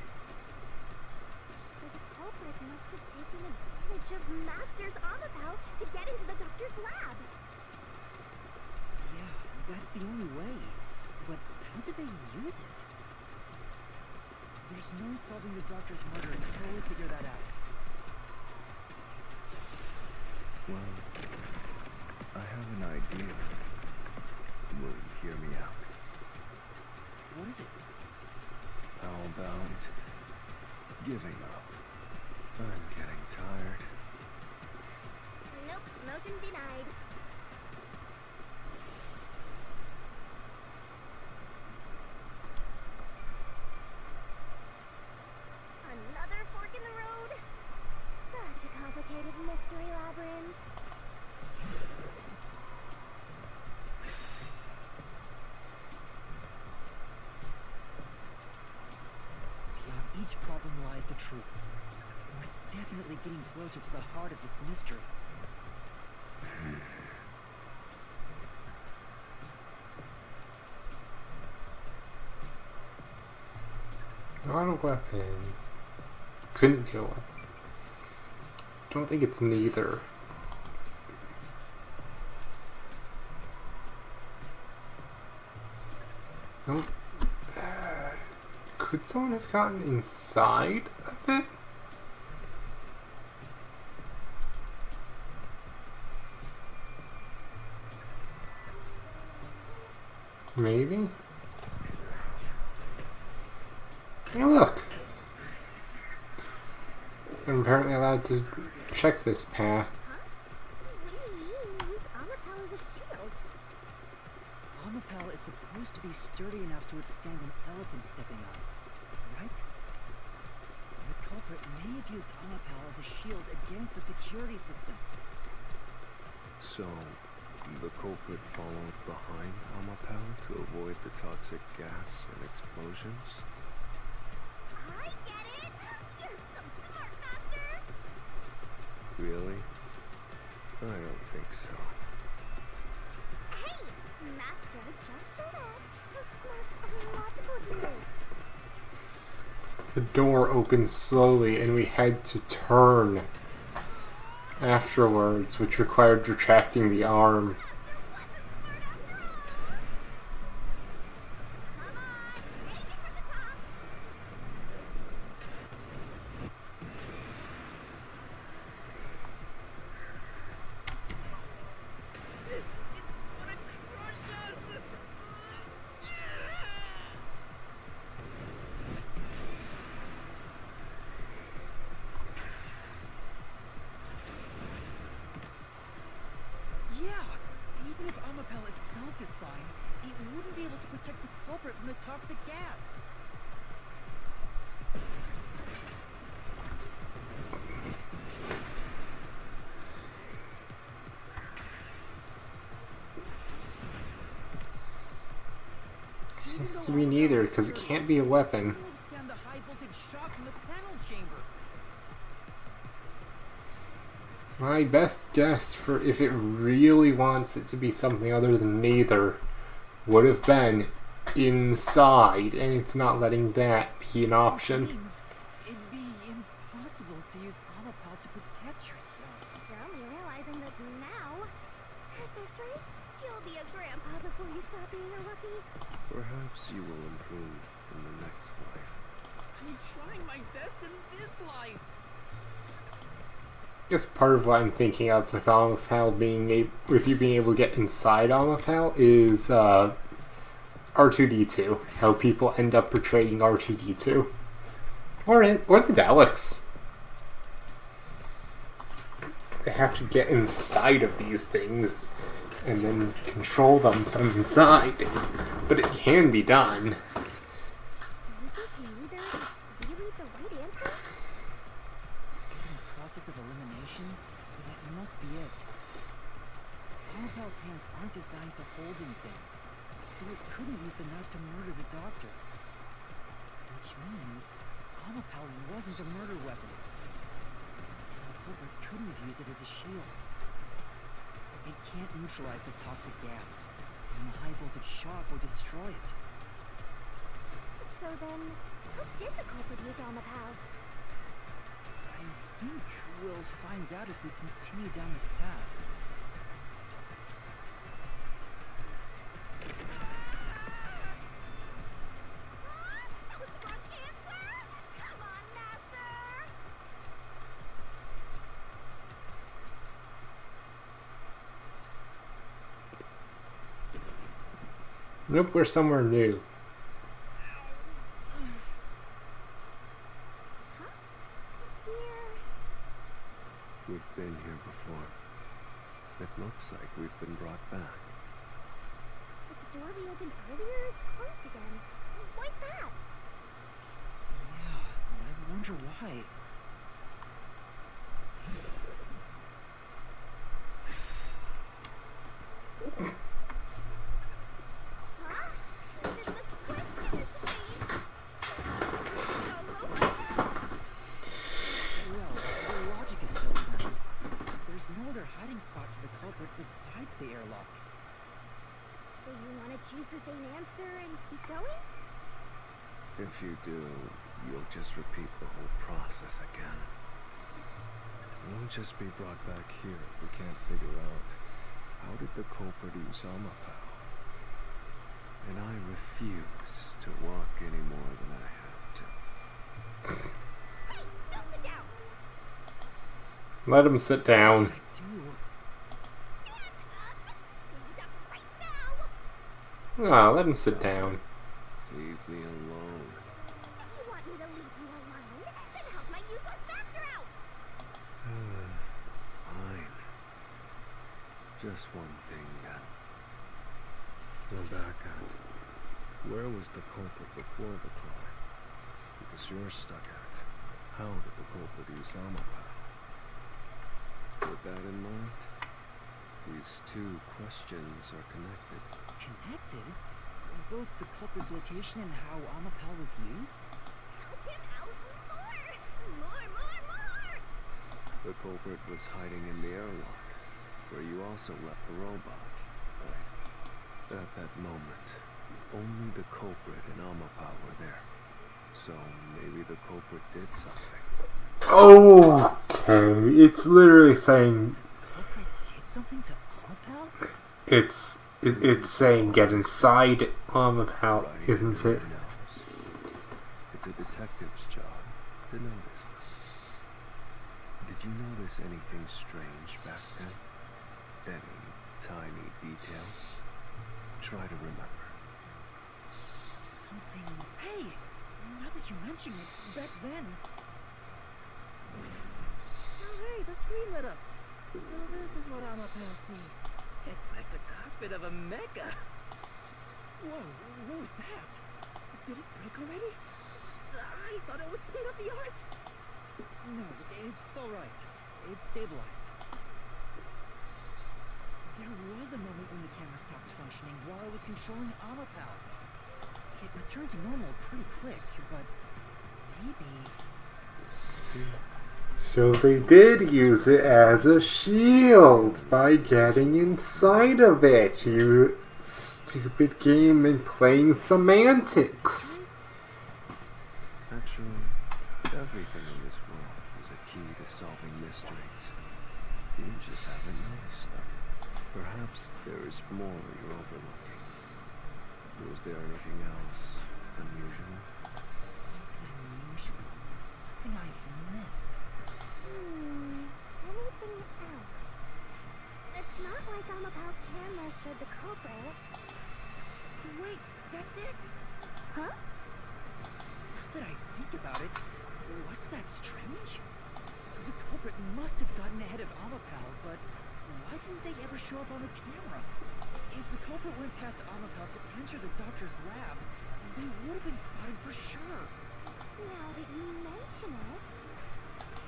So the culprit must have taken advantage of Master's Amapao to get into the doctor's lab. Yeah, that's the only way. But how did they use it? There's no solving the doctor's murder until we figure that out. Well, I have an idea. Will you hear me out? What is it? How about giving up? I'm getting tired. Nope, motion denied. Another fork in the road? Such a complicated mystery labyrinth. Beyond each problem lies the truth. We're definitely getting closer to the heart of this mystery. Not a weapon. Couldn't be a weapon. Don't think it's neither. Nope. Could someone have gotten inside of it? Maybe? Hey, look! I'm apparently allowed to check this path. Huh? What do you mean use Amapao as a shield? Amapao is supposed to be sturdy enough to withstand an elephant stepping on it, right? The culprit may have used Amapao as a shield against the security system. So, the culprit followed behind Amapao to avoid the toxic gas and explosions? I get it! You're so smart, Master! Really? I don't think so. Hey! Master just showed off how smart and logical he is. The door opened slowly and we had to turn afterwards, which required retracting the arm. Come on, take it from the top! fine, it wouldn't be able to protect the culprit from the toxic gas. Seems to me neither, because it can't be a weapon. Couldn't withstand the high voltage shock from the panel chamber. My best guess for if it really wants it to be something other than neither would have been inside, and it's not letting that be an option. Which means it'd be impossible to use Amapal to protect yourself. You're only realizing this now. At this rate, you'll be a grandpa before you stop being a rookie. Perhaps you will improve in the next life. I'm trying my best in this life. I guess part of what I'm thinking of with Amapal with you being able to get inside Amapal is R2-D2. How people end up portraying R2-D2. Or the Daleks. They have to get inside of these things and then control them from inside. But it can be done. Do you think neither is really the right answer? Given the process of elimination, that must be it. Amapal's hands aren't designed to hold anything, so it couldn't use the knife to murder the doctor. Which means Amapal wasn't a murder weapon. And the culprit couldn't have used it as a shield. It can't neutralize the toxic gas, and the high voltage shock will destroy it. So then, how did the culprit use Amapal? I think we'll find out if we continue down this path. That was the wrong answer! Come on, Master! Nope, we're somewhere new. Here. We've been here before. It looks like we've been brought back. But the door we opened earlier is closed again. Why's that? Yeah, I wonder why. Huh? The question is the same. So over here. Well, the logic is still sound. There's no other hiding spot for the culprit besides the airlock. So you want to choose the same answer and keep going? If you do, you'll just repeat the whole process again. We'll just be brought back here if we can't figure out how did the culprit use Amapal. And I refuse to walk any more than I have to. Hey, don't sit down! Let him sit down. I do. Stand up right now! Ah, let him sit down. Leave me alone. If you want me to leave you alone, then help my useless master out! Fine. Just one thing then. We're back at. Where was the culprit before the crime? Because you're stuck at. How did the culprit use Amapal? With that in mind, these two questions are connected. Connected? Both the culprit's location and how Amapal was used? Help him out more! More! The culprit was hiding in the airlock, where you also left the robot. Right. At that moment, only the culprit and Amapal were there. So maybe the culprit did something. Okay, it's literally saying The culprit did something to Amapal? it's saying get inside Amapal, Right isn't in it? your nose. It's a detective's job to notice them. Did you notice anything strange back then? Any tiny detail? Try to remember. Something. Hey! Now that you mention it, back then. Oh, hey, the screen lit up. So this is what Amapal sees. It's like the cockpit of a mecha. Whoa, what was that? Did it break already? I thought it was state of the art. No, it's alright. It's stabilized. There was a moment when the camera stopped functioning while I was controlling Amapal. It returned to normal pretty quick, but maybe... See? So they did use it as a shield by getting inside of it, you stupid game, and playing semantics. Actually, everything in this world is a key to solving mysteries. You just haven't noticed them. Perhaps there is more you're overlooking. Was there anything else unusual? Something unusual. Something I've missed. Anything else? It's not like Amapal's camera showed the culprit. Wait, that's it! Huh? Now that I think about it, wasn't that strange? The culprit must have gotten ahead of Amapal, but why didn't they ever show up on the camera? If the culprit went past Amapal to enter the doctor's lab, they would have been spotted for sure. Now that you mention it.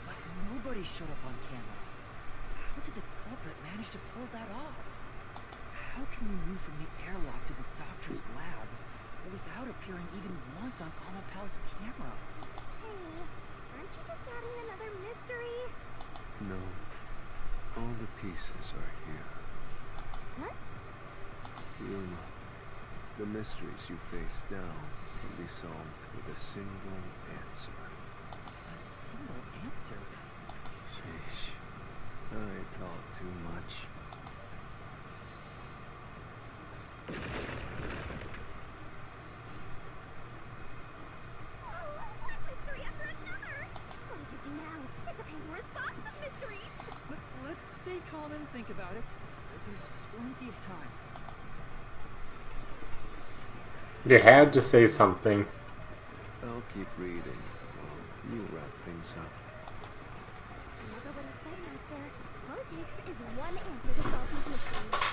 But nobody showed up on camera. How did the culprit manage to pull that off? How can we move from the airlock to the doctor's lab without appearing even once on Amapal's camera? Hey, aren't you just adding another mystery? No. All the pieces are here. What? Yuma, the mysteries you face now can be solved with a single answer. A single answer? Sheesh. I talk too much. One mystery after another! What do you do now? It's a Pandora's box of mysteries! But let's stay calm and think about it. There's plenty of time. You had to say something. I'll keep reading while you wrap things up. Remember what he said, Master. All it takes is one answer to solve these mysteries.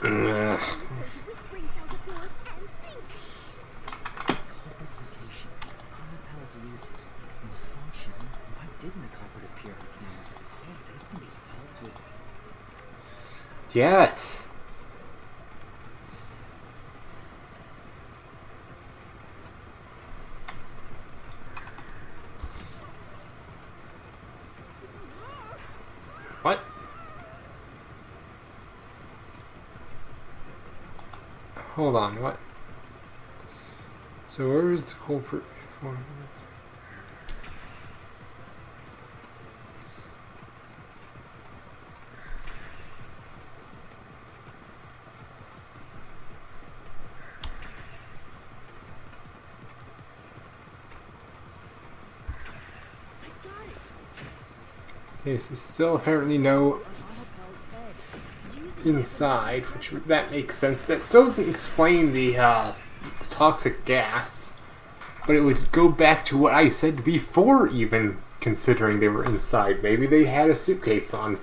Use those weak brain cells of yours and think! Culprit's location. Amapal's use. Its malfunction. Why didn't the culprit appear on camera? All of this can be solved with... Yes. What? Hold on, what? So where is the culprit before? I got it! Okay, so still apparently no Amapal's head. Using inside, which that makes sense. That still doesn't explain the toxic gas, but it would go back to what I said before, even considering they were inside. Maybe they had a suitcase on,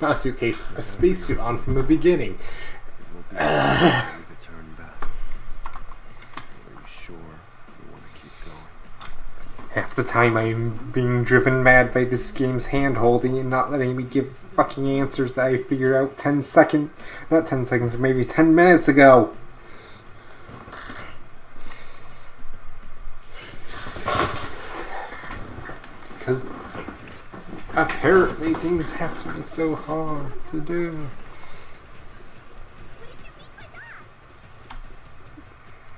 not a suitcase, a spacesuit on from the beginning. It will be easy to turn back. Are you sure you want to keep going? Half the time I'm being driven mad by this game's hand-holding and not letting me give fucking answers that I figured out 10 seconds, not 10 seconds, maybe 10 minutes ago. Because apparently things have to be so hard to do.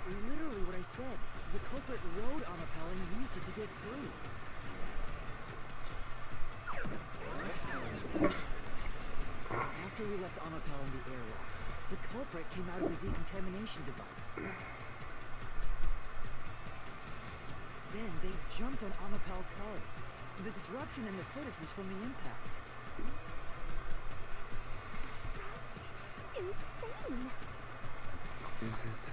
Literally what I said. The culprit rode Amapal and used it to get through. After we left Amapal in the airlock, the culprit came out of the decontamination device. Then they jumped on Amapal's head. The disruption in the footage was from the impact. That's insane. Is it?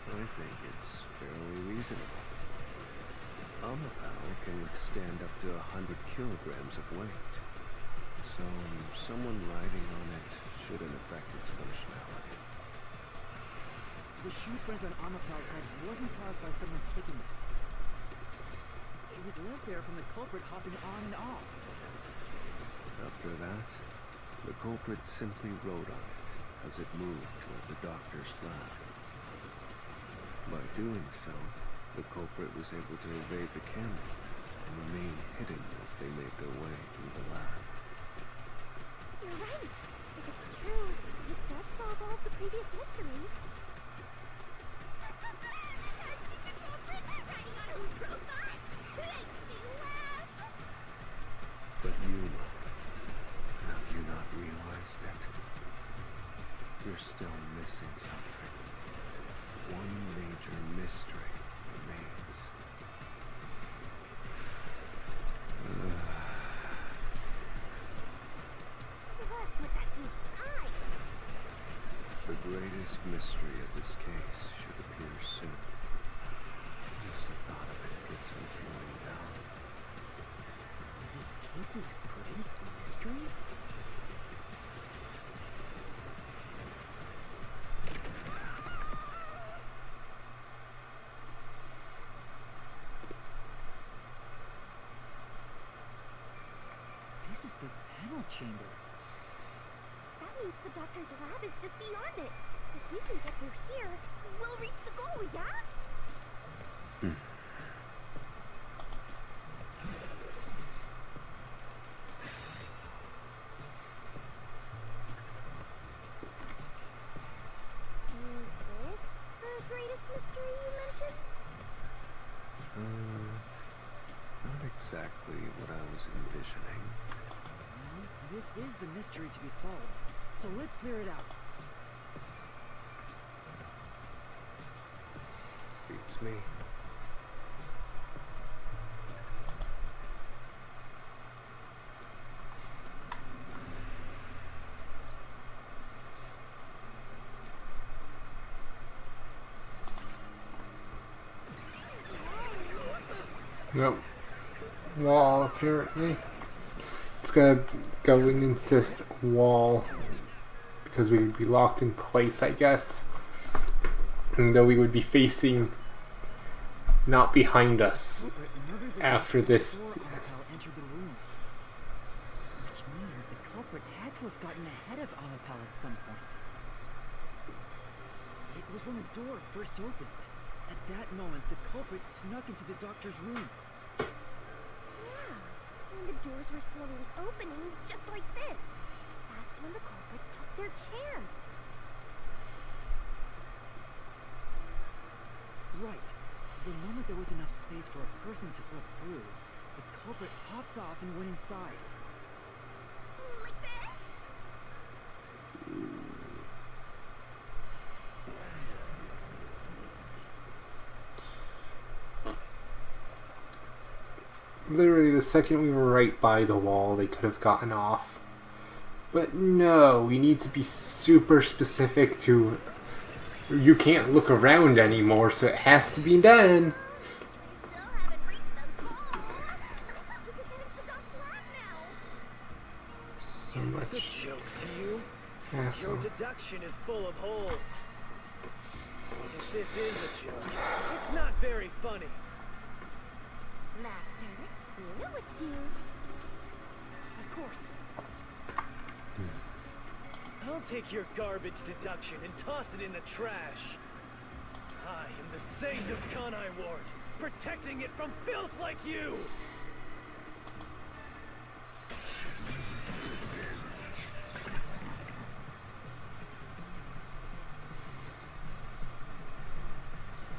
I think it's fairly reasonable. Amapal can withstand up to 100 kilograms of weight. So someone riding on it shouldn't affect its functionality. The shoe print on Amapal's head wasn't caused by someone kicking it. It was left there from the culprit hopping on and off. After that, the culprit simply rode on it as it moved toward the doctor's lab. By doing so, the culprit was able to evade the camera and remain hidden as they made their way through the lab. You're right. If it's true, it does solve all of the previous mysteries. But Yuma, have you not realized it? You're still missing something. One major mystery remains. What's with that huge sigh? The greatest mystery of this case should appear soon. Just the thought of it gets me feeling down. This case's greatest mystery? This is the panel chamber. That means the doctor's lab is just beyond it. If we can get through here, we'll reach the goal, yeah? Is this the greatest mystery you mentioned? Not exactly what I was envisioning. Well, this is the mystery to be solved. So let's clear it out. Beats me. Nope. Wall, apparently. It's gonna go and insist wall. Because we would be locked in place, I guess. And though we would be facing not behind us after this. Before Amapal entered the room. Which means the culprit had to have gotten ahead of Amapal at some point. It was when the door first opened. At that moment, the culprit snuck into the doctor's room. Yeah. When the doors were slowly opening, just like this. That's when the culprit took their chance. Right. The moment there was enough space for a person to slip through, the culprit hopped off and went inside. Like this? Literally, the second we were right by the wall, they could have gotten off. But no, we need to be super specific to. You can't look around anymore, so it has to be done. We still haven't reached the goal. We could get into the doc's lab now. So Is this a much joke to you? Your hassle. deduction is full of holes. If this is a joke, it's not very funny. Master, you know what to do. Of course. I'll take your garbage deduction and toss it in the trash. I am the Saint of Kanai Ward, protecting it from filth like you!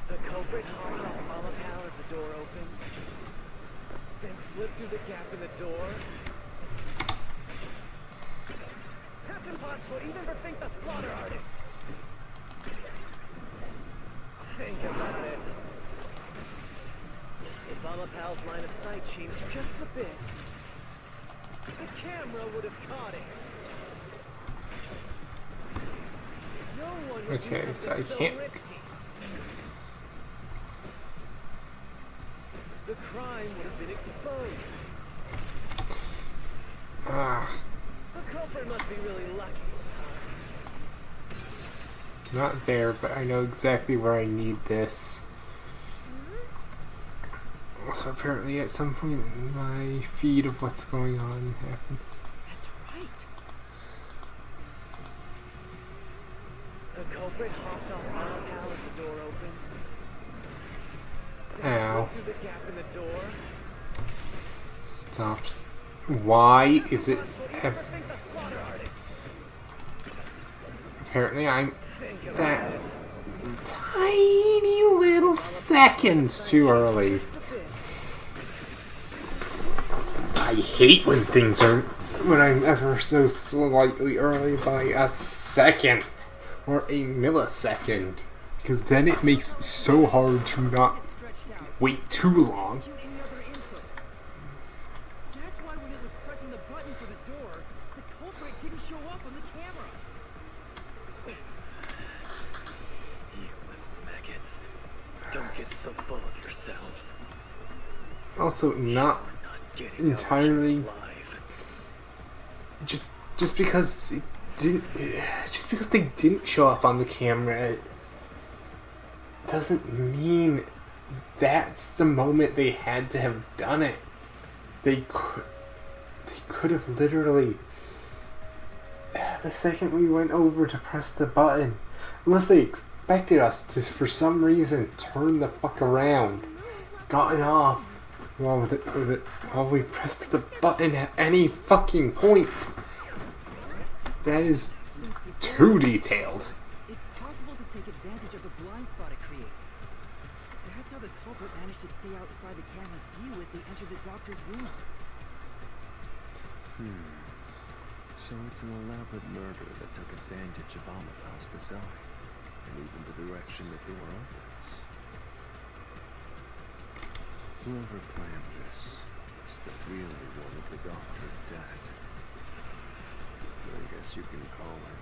The culprit hopped off Amapal as the door opened, then slipped through the gap in the door. That's impossible, even for Think the Slaughter Artist. Think about it. If Amapal's line of sight changed just a bit, the camera would have caught it. No one would do Okay, so something I can't. risky. The crime would have been exposed. Ah, The culprit must be really lucky. Not there, but I know exactly where I need this. So apparently at some point my feed of what's going on happened. That's right. The culprit hopped off Malakal as the door opened. Then Ow. slipped through the gap in the door. Stops. Why is it... Possible you never think the slaughter artist. Apparently I'm Think about that it. tiny little seconds too early. Just a bit. I hate when I'm ever so slightly early by a second or a millisecond, because then it makes it so hard to not Stretched out. wait too long. Execute any other inputs. That's why when it was pressing the button for the door, the culprit didn't show up on the camera. You little maggots. Don't get so full of yourselves. Also, not You're not getting entirely out alive. just because it didn't, just because they didn't show up on the camera doesn't mean that's the moment they had to have done it. They could have literally, the second we went over to press the button, unless they expected us to for some reason turn the fuck around, gotten off while while we pressed the button at any fucking point. That is Since the too detailed. It's possible to take advantage of the blind spot it creates. That's how the culprit managed to stay outside the camera's view as they entered the doctor's room. So it's an elaborate murder that took advantage of Amaterasu design, and even the direction the door opens. Whoever planned this must have really wanted the doctor dead. I guess you can call it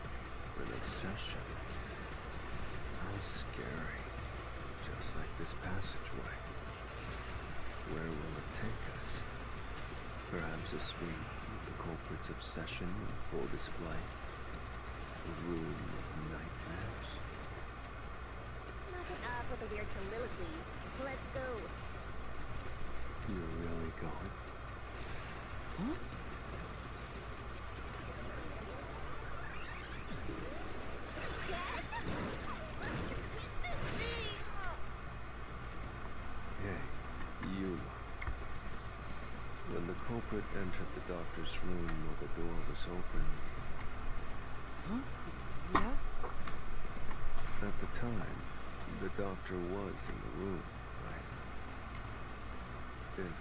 an obsession. How scary. Just like this passageway. Where will it take us? Perhaps a suite with the culprit's obsession on full display. A room of nightmares. Knock it off with the weird soliloquies. Let's go. You're really going? Huh? Hey, you. When the culprit entered the doctor's room while the door was open, Huh? Yeah? at the time, the doctor was in the room, right? If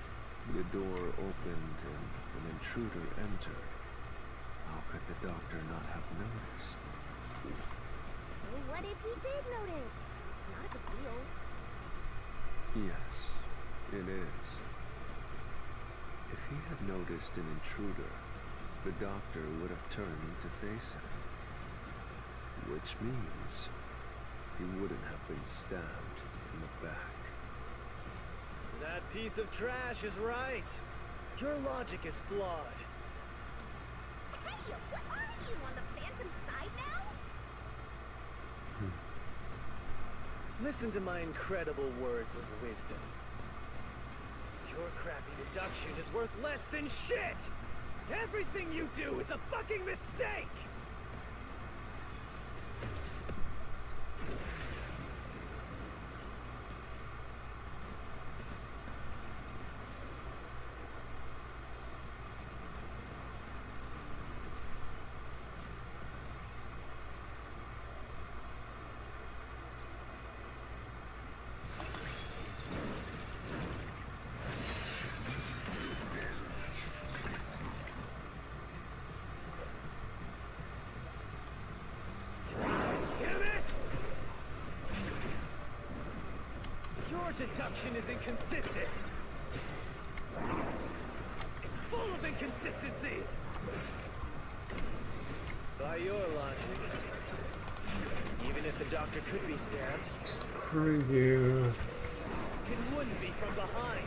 the door opened and an intruder entered, how could the doctor not have noticed? So what if he did notice? It's not a big deal. Yes, it is. If he had noticed an intruder, the doctor would have turned to face him. Which means he wouldn't have been stabbed in the back. That piece of trash is right. Your logic is flawed. Hey, what are you, on the Phantom side now? Listen to my incredible words of wisdom. Your crappy deduction is worth less than shit! Everything you do is a fucking mistake! Damn it! Your deduction is inconsistent. It's full of inconsistencies. By your logic, even if the doctor could be stabbed, Screw you. it wouldn't be from behind.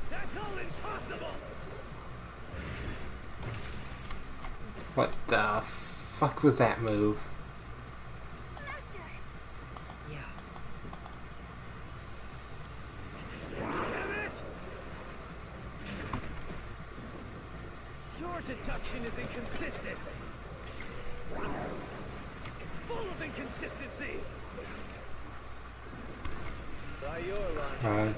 That's all impossible! What the fuck was that move? Master! Yeah. Damn it! Your deduction is inconsistent. It's full of inconsistencies. By your logic,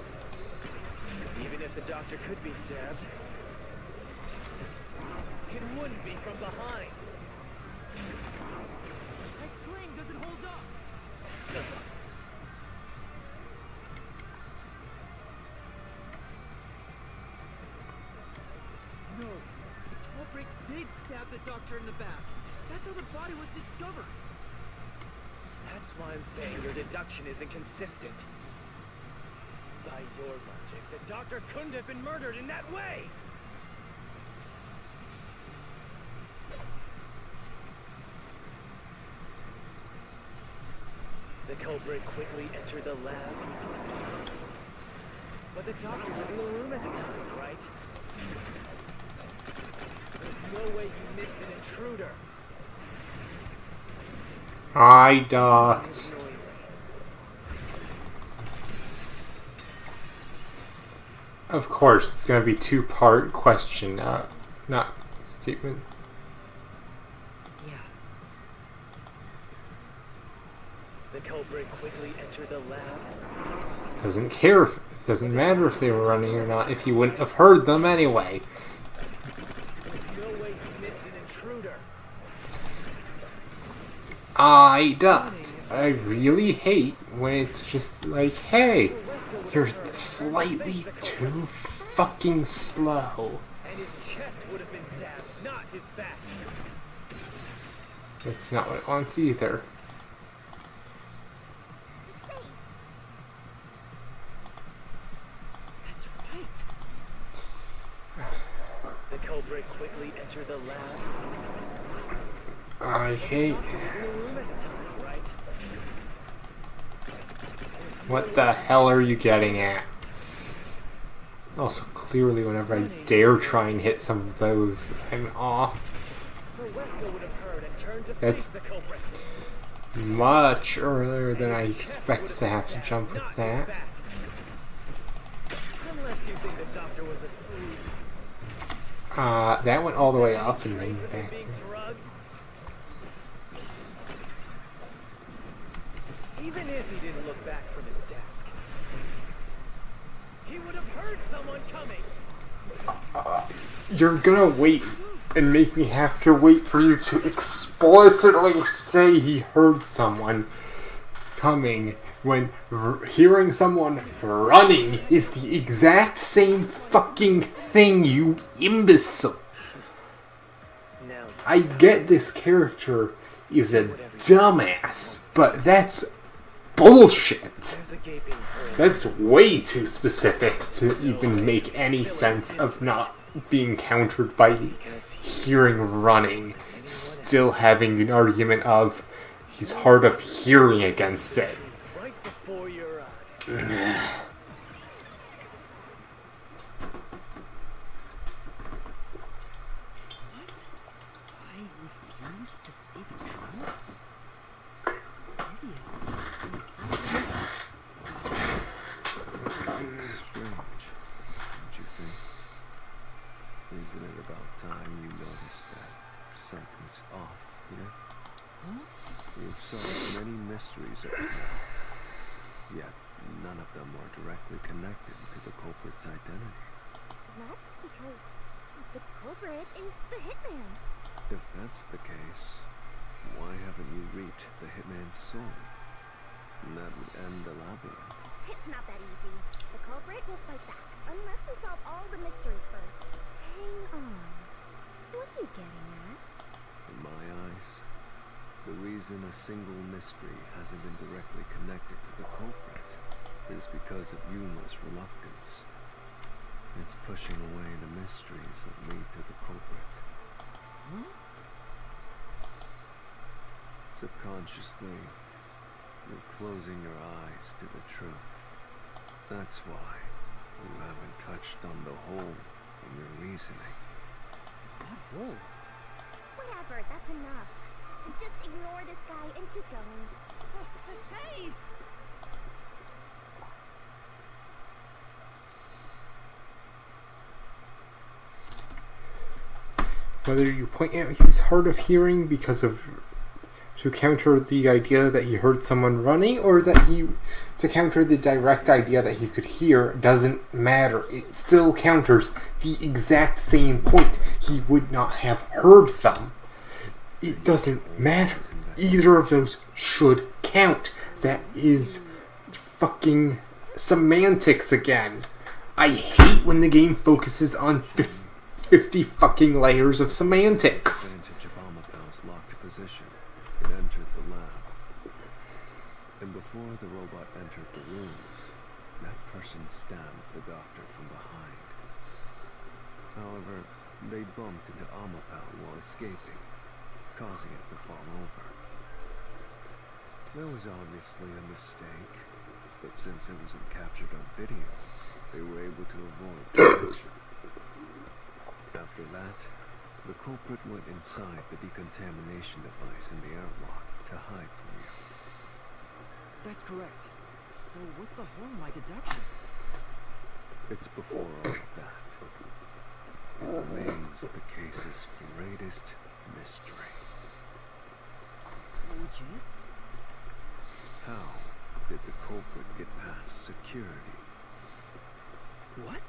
even if the doctor could be stabbed, it wouldn't be from behind. That cling doesn't hold up. No, the culprit did stab the doctor in the back. That's how the body was discovered. That's why I'm saying your deduction is inconsistent. By your logic, the doctor couldn't have been murdered in that way! The culprit quickly entered the lab. But the doctor was in the room at the time, right? There's no way you missed an intruder. I It's docked. noisy. Of course, it's gonna be two-part question, not statement. Yeah. The culprit quickly entered the lab. Doesn't matter if they were running or not, if he wouldn't have heard them anyway. There's no way you missed an intruder. I docked. I really hate when it's just like, hey, you're slightly too fucking slow. And his chest would have been stabbed, not his back. That's not what it wants either. Say, That's right. The culprit quickly entered the lab. I hate. Doctor was in the room at the time, right? There's no What way the you hell are missed you an getting at? Also, clearly, whenever I dare try and hit some of those, I'm off. So Wesker would have heard and turned to That's face the culprit. much earlier than And I his chest would expected to been have to stabbed, jump not with his that. back. Unless you think the doctor was asleep. That went all the way up and then Trace of him back. being drugged. Even if he didn't look back from his desk, he would have heard someone coming. You're gonna wait and make me have to wait for you to explicitly say he heard someone coming when hearing someone running is the exact same fucking thing, you imbecile. Now, I get this character is a dumbass, but that's bullshit. there's a gaping hole. That's way too specific to even make any sense of not being countered by hearing running, still having an argument of he's hard of hearing against it. Right before your eyes. What? I refuse to see the truth? Vivius seems so friendly. It's strange, don't you think? Isn't it about time you noticed that something's off here? Huh? You've solved many mysteries up to now, yet none of them are directly connected to the culprit's identity. that's because the culprit is the hitman. If that's the case, why haven't you reached the hitman's soul? And that would end the labyrinth. It's not that easy. The culprit will fight back, unless we solve all the mysteries first. Hang on. What are you getting at? In my eyes, the reason a single mystery hasn't been directly connected to the culprit is because of Yuma's reluctance. It's pushing away the mysteries that lead to the culprit. Huh? Subconsciously, you're closing your eyes to the truth. That's why you haven't touched on the hole in your reasoning. What hole? Whatever, that's enough. Just ignore this guy and keep going. Hey! Whether you point out he's hard of hearing because of to counter the idea that he heard someone running, or that he to counter the direct idea that he could hear, doesn't matter. It still counters the exact same point. He would not have heard them. It doesn't matter. Either of those should count. That is fucking semantics again. I hate when the game focuses on 50 fucking layers of semantics. Advantage of Amapau's locked position and entered the lab. And before the robot entered the room, that person stabbed the doctor from behind. However, they bumped into Amapau while escaping, causing it to fall over. That was obviously a mistake, but since it wasn't captured on video, they were able to avoid detection. After that, the culprit went inside the decontamination device in the airlock to hide from you. That's correct. So what's the harm in my deduction? It's before all of that. It remains the case's greatest mystery. Which is? How did the culprit get past security? What?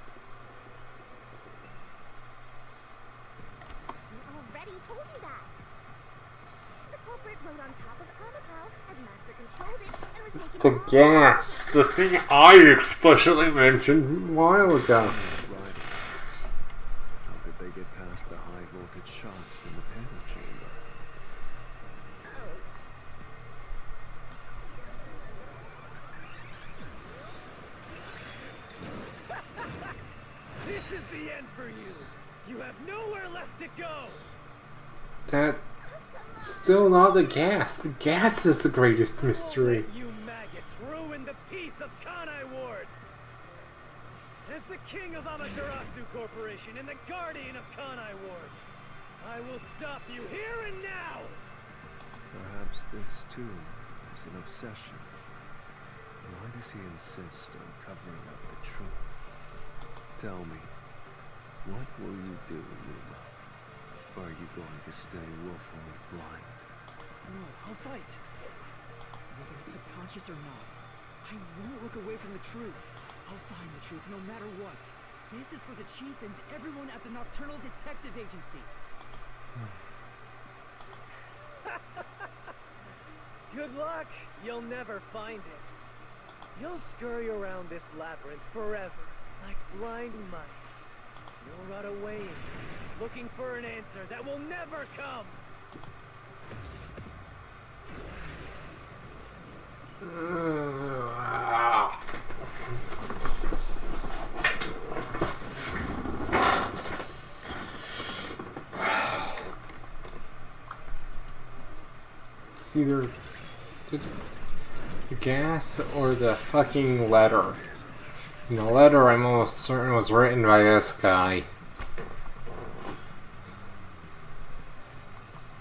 I already told you that. The culprit rode on top of Amaterasu as Master controlled it and was taken The all gas, the thing I explicitly mentioned a while ago. Right. How did they get past the high voltage shocks in the panel chamber? This is the end for you. You have nowhere left to go. That's still not the gas. The gas is the greatest mystery. Don't let you maggots ruin the peace of Kanai Ward. As the king of Amaterasu Corporation and the guardian of Kanai Ward, I will stop you here and now. Perhaps this, too, is an obsession. Why does he insist on covering up the truth? Tell me, what will you do, Yuma? Are you going to stay willfully blind? No, I'll fight. Whether it's subconscious or not, I won't look away from the truth. I'll find the truth no matter what. This is for the chief and everyone at the Nocturnal Detective Agency. Good luck. You'll never find it. You'll scurry around this labyrinth forever, like blind mice. You'll rot away, looking for an answer that will never come. It's either the gas or the fucking letter. And the letter, I'm almost certain, was written by this guy.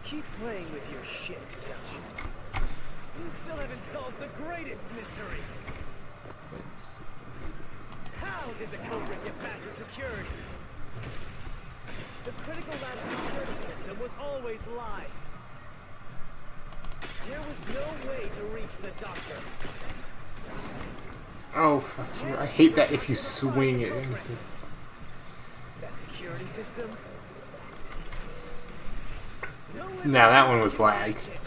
Keep playing with your shit, Deductions. You still haven't solved the greatest mystery. It's, How did the culprit get back to security? The critical lab security system was always live. There was no way to reach the doctor. oh, fuck you. I hate that if you swing it. That security system? Now that one was lag. I'll slash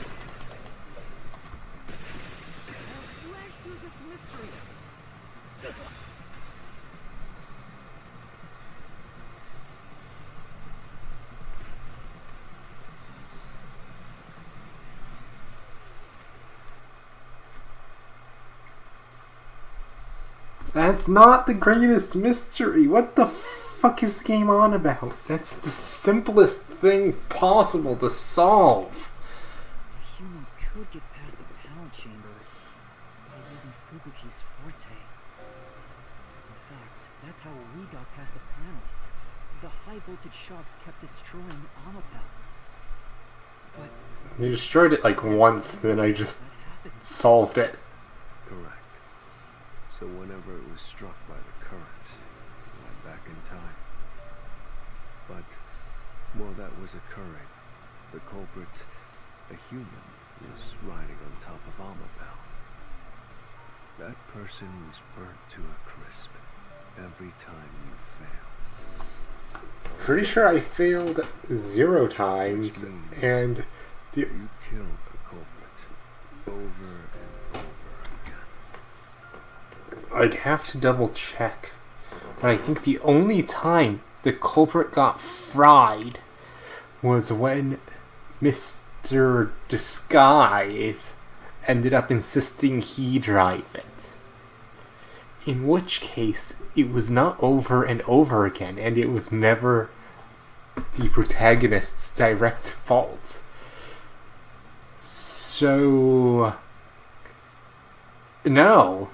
through this mystery. That's not the greatest mystery. What the fuck is the game on about? That's the simplest thing possible to solve. A human could get past the panel chamber by using Fubuki's forte. In fact, that's how we got past the panels. The high voltage shocks kept destroying Amapau. But You destroyed it like once, then I just what happened? solved it. Correct. So whenever it was struck by the current, it went back in time. But while that was occurring, the culprit, a human, was riding on top of Amabel. That person was burnt to a crisp every time you failed. Pretty sure I failed 0 times, and the You killed the culprit over and over again. I'd have to double check, but I think the only time the culprit got fried was when Mr. Disguise ended up insisting he drive it. In which case, it was not over and over again, and it was never the protagonist's direct fault. So, no,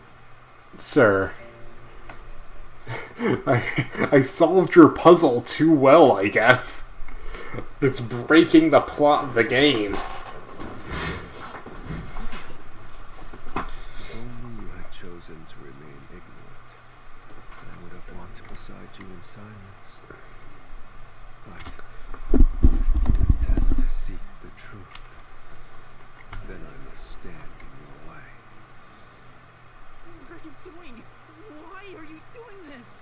sir. I solved your puzzle too well, I guess. It's breaking the plot of the game. If only you had chosen to remain ignorant, I would have walked beside you in silence. But if you intend to seek the truth, then I must stand in your way. What are you doing? Why are you doing this?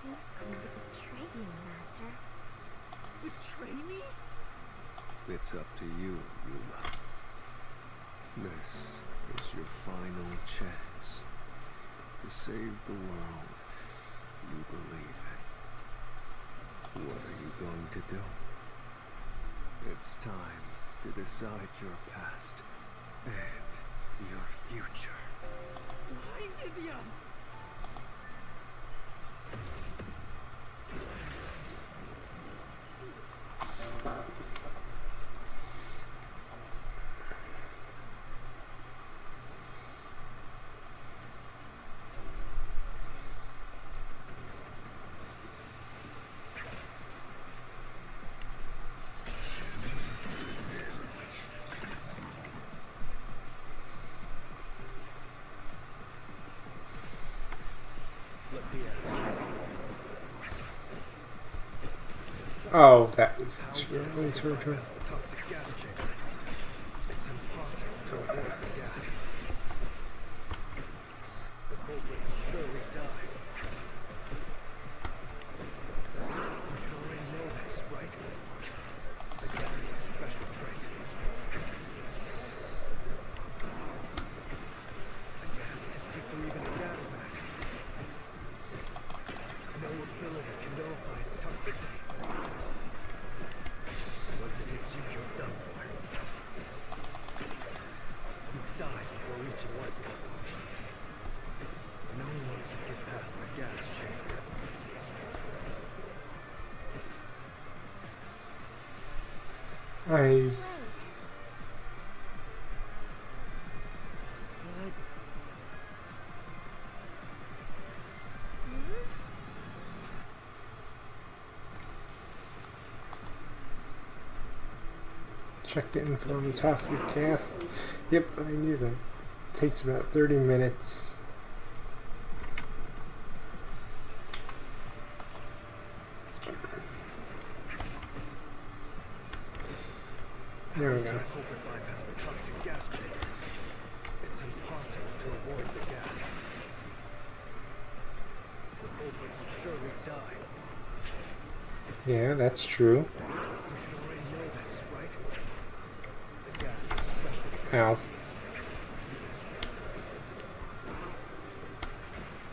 Who's going to betray you, Master? Betray me? It's up to you, Yuma. This is your final chance to save the world you believe in. What are you going to do? It's time to decide your past and your future. Why, Vivian? Let me ask you, Oh, that was how did you bypass the toxic gas chamber? It's impossible to avoid the gas. The culprit will surely die. You should already know this, right? The gas is a special trait. The gas can see through even a gas mask. No ability can nullify its toxicity. Once it hits you, you're done for. You die before reaching Wesker. No one can get past the gas chamber. I But checked the info on the toxic gas. Yep, I knew that. Takes about 30 minutes. There we go. The culprit bypassed the toxic gas chamber. It's impossible to avoid the gas. The culprit would surely die. Yeah, that's true. You should already know this, right? The gas is a special trait. Ow.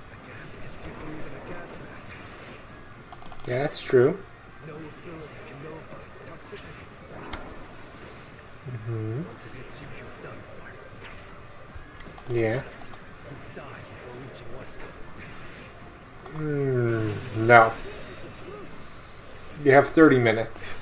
The gas can see through even a gas mask. Yeah, that's true. No ability can nullify its toxicity. Mm-hmm. Once it hits you, you're done for. Yeah. You die before reaching Wesker. No. You have 30 minutes.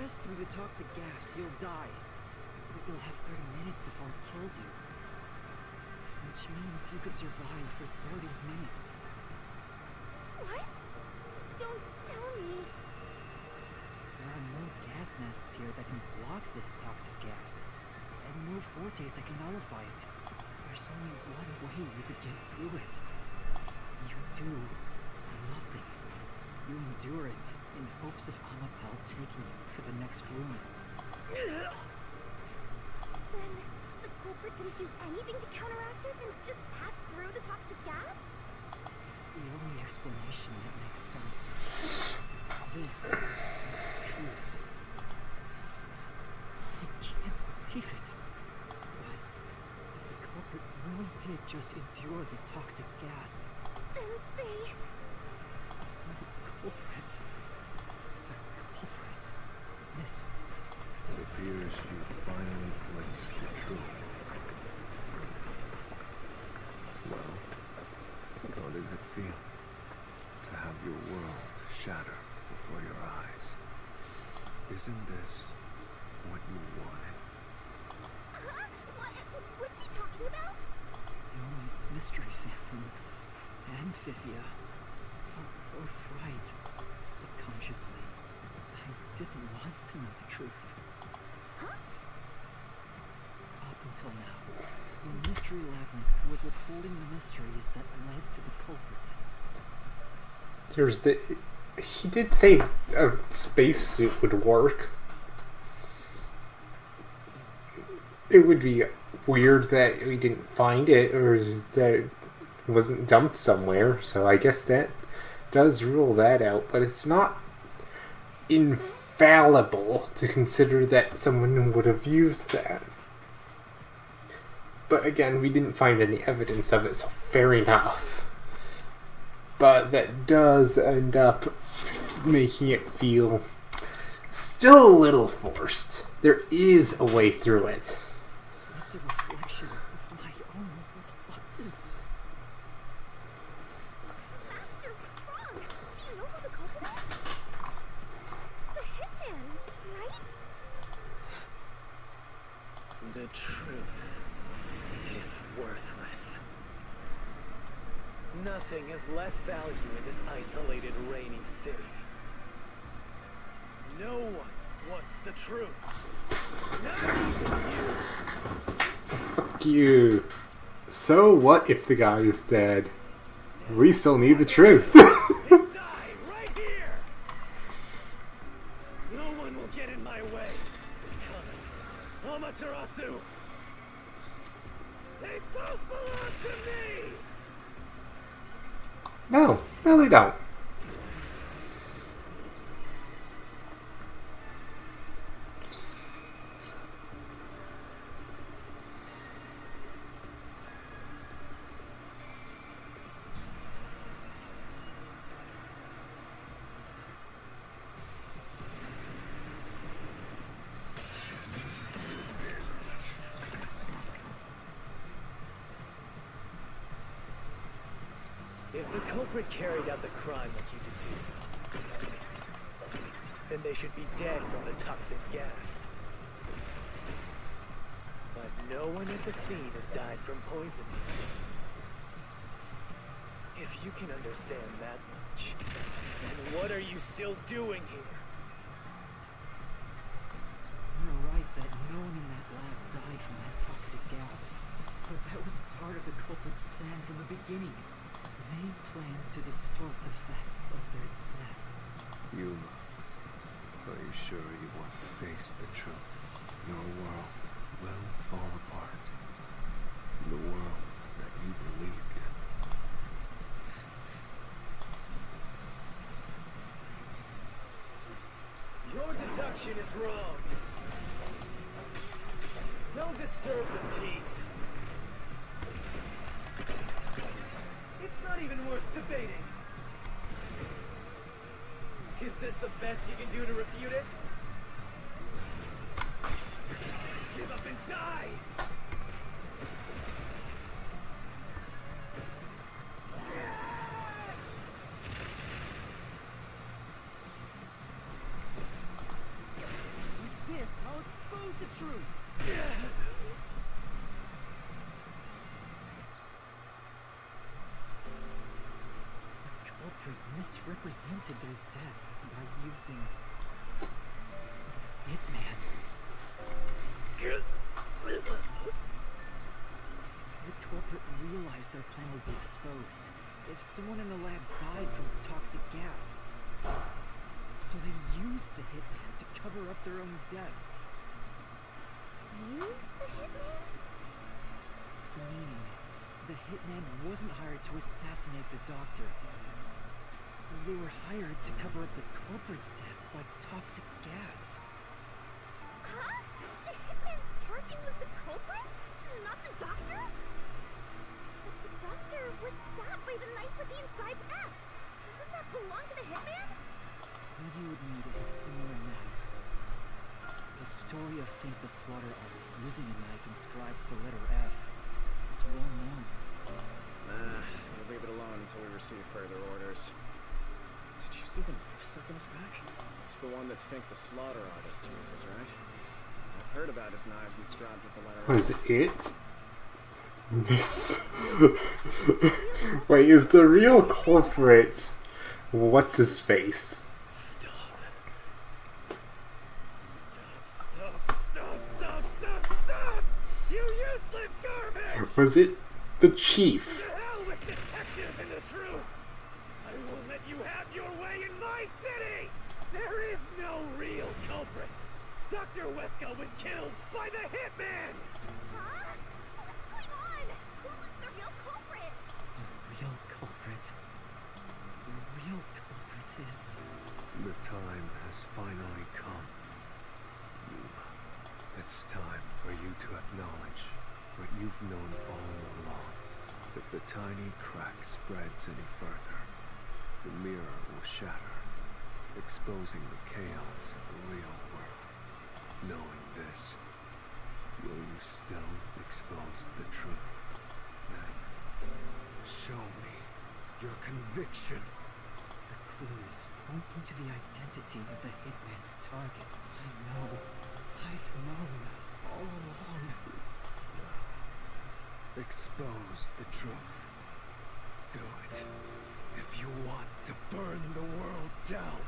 pass through the toxic gas, you'll die. But you'll have 30 minutes before it kills you. Which means you could survive for 30 minutes. What? Don't tell me. There are no gas masks here that can block this toxic gas. And no fortes that can nullify it. There's only one way you could get through it. You do nothing. You endure it in hopes of Amapal taking you to the next room. Then the culprit didn't do anything to counteract it and just passed through the toxic gas? It's the only explanation that makes sense. This is the truth. I can't believe it. But if the culprit really did just endure the toxic gas, Then they... the culprit is... It appears you finally placed the truth. Well, how does it feel to have your world shatter before your eyes? Isn't this what you wanted? Huh? What's he talking about? Yomi's mystery phantom and Fifia are both right, subconsciously. I didn't want to know the truth. Huh? Up until now, the mystery labyrinth was withholding the mysteries that led to the culprit. There's the... He did say a spacesuit would work. It would be weird that we didn't find it, or that it wasn't dumped somewhere, so I guess that does rule that out, but it's not infallible to consider that someone would have used that. But again, we didn't find any evidence of it, so fair enough. But that does end up making it feel still a little forced. There is a way through it. It's a reflection of my own reluctance. Master, what's wrong? Do you know who the culprit is? It's the hitman, right? The truth is worthless. Nothing has less value in this isolated, rainy city. No one wants the truth. Not even you. Fuck you. So what if the guy is dead? We still need the truth. Die right here. No one will get in my way. Amaterasu. They both belong to me. No, they don't. If the culprit carried out the crime like you deduced, then they should be dead from the toxic gas. But no one at the scene has died from poisoning. If you can understand that much, then what are you still doing here? You're right that no one in that lab died from that toxic gas. But that was part of the culprit's plan from the beginning. They planned to distort the facts of their death. Yuma, are you sure you want to face the truth? Your world will fall apart. The world that you believed in. Your deduction is wrong. Don't disturb the peace. It's not even worth debating. Is this the best you can do to refute it? Just give up and die! expose the truth. The culprit misrepresented their death by using the hitman. The culprit realized their plan would be exposed if someone in the lab died from toxic gas. So they used the hitman to cover up their own death. Use the hitman? Meaning, the hitman wasn't hired to assassinate the doctor. They were hired to cover up the culprit's death by toxic gas. Huh? The hitman's target was the culprit? Not the doctor? But the doctor was stabbed by the knife with the inscribed F. Doesn't that belong to the hitman? What you would need is a similar knife. The story of Fink the Slaughter Artist using a knife inscribed with the letter F is well known. Nah, we'll leave it alone until we receive further orders. Did you see the knife stuck in his back? It's the one that Fink the Slaughter Artist uses, right? I've heard about his knives inscribed with the letter F. Was it? Miss. Wait, is the real culprit? What's his face? Stop. Stop! You useless garbage! Was it the chief? To hell with detectives and the truth! I won't let you have your way in my city! There is no real culprit! Dr. Wesker was killed by the hitman! Huh? What's going on? Who's the real culprit? The real culprit. The real culprit is... The time has finally come. It's time for you to acknowledge what you've known all along. If the tiny crack spreads any further, the mirror will shatter, exposing the chaos of the real world. Knowing this, will you still expose the truth? Then, show me your conviction. The clues pointing to the identity of the hitman's target. I know. I've known all along. Expose the truth. Do it if you want to burn the world down.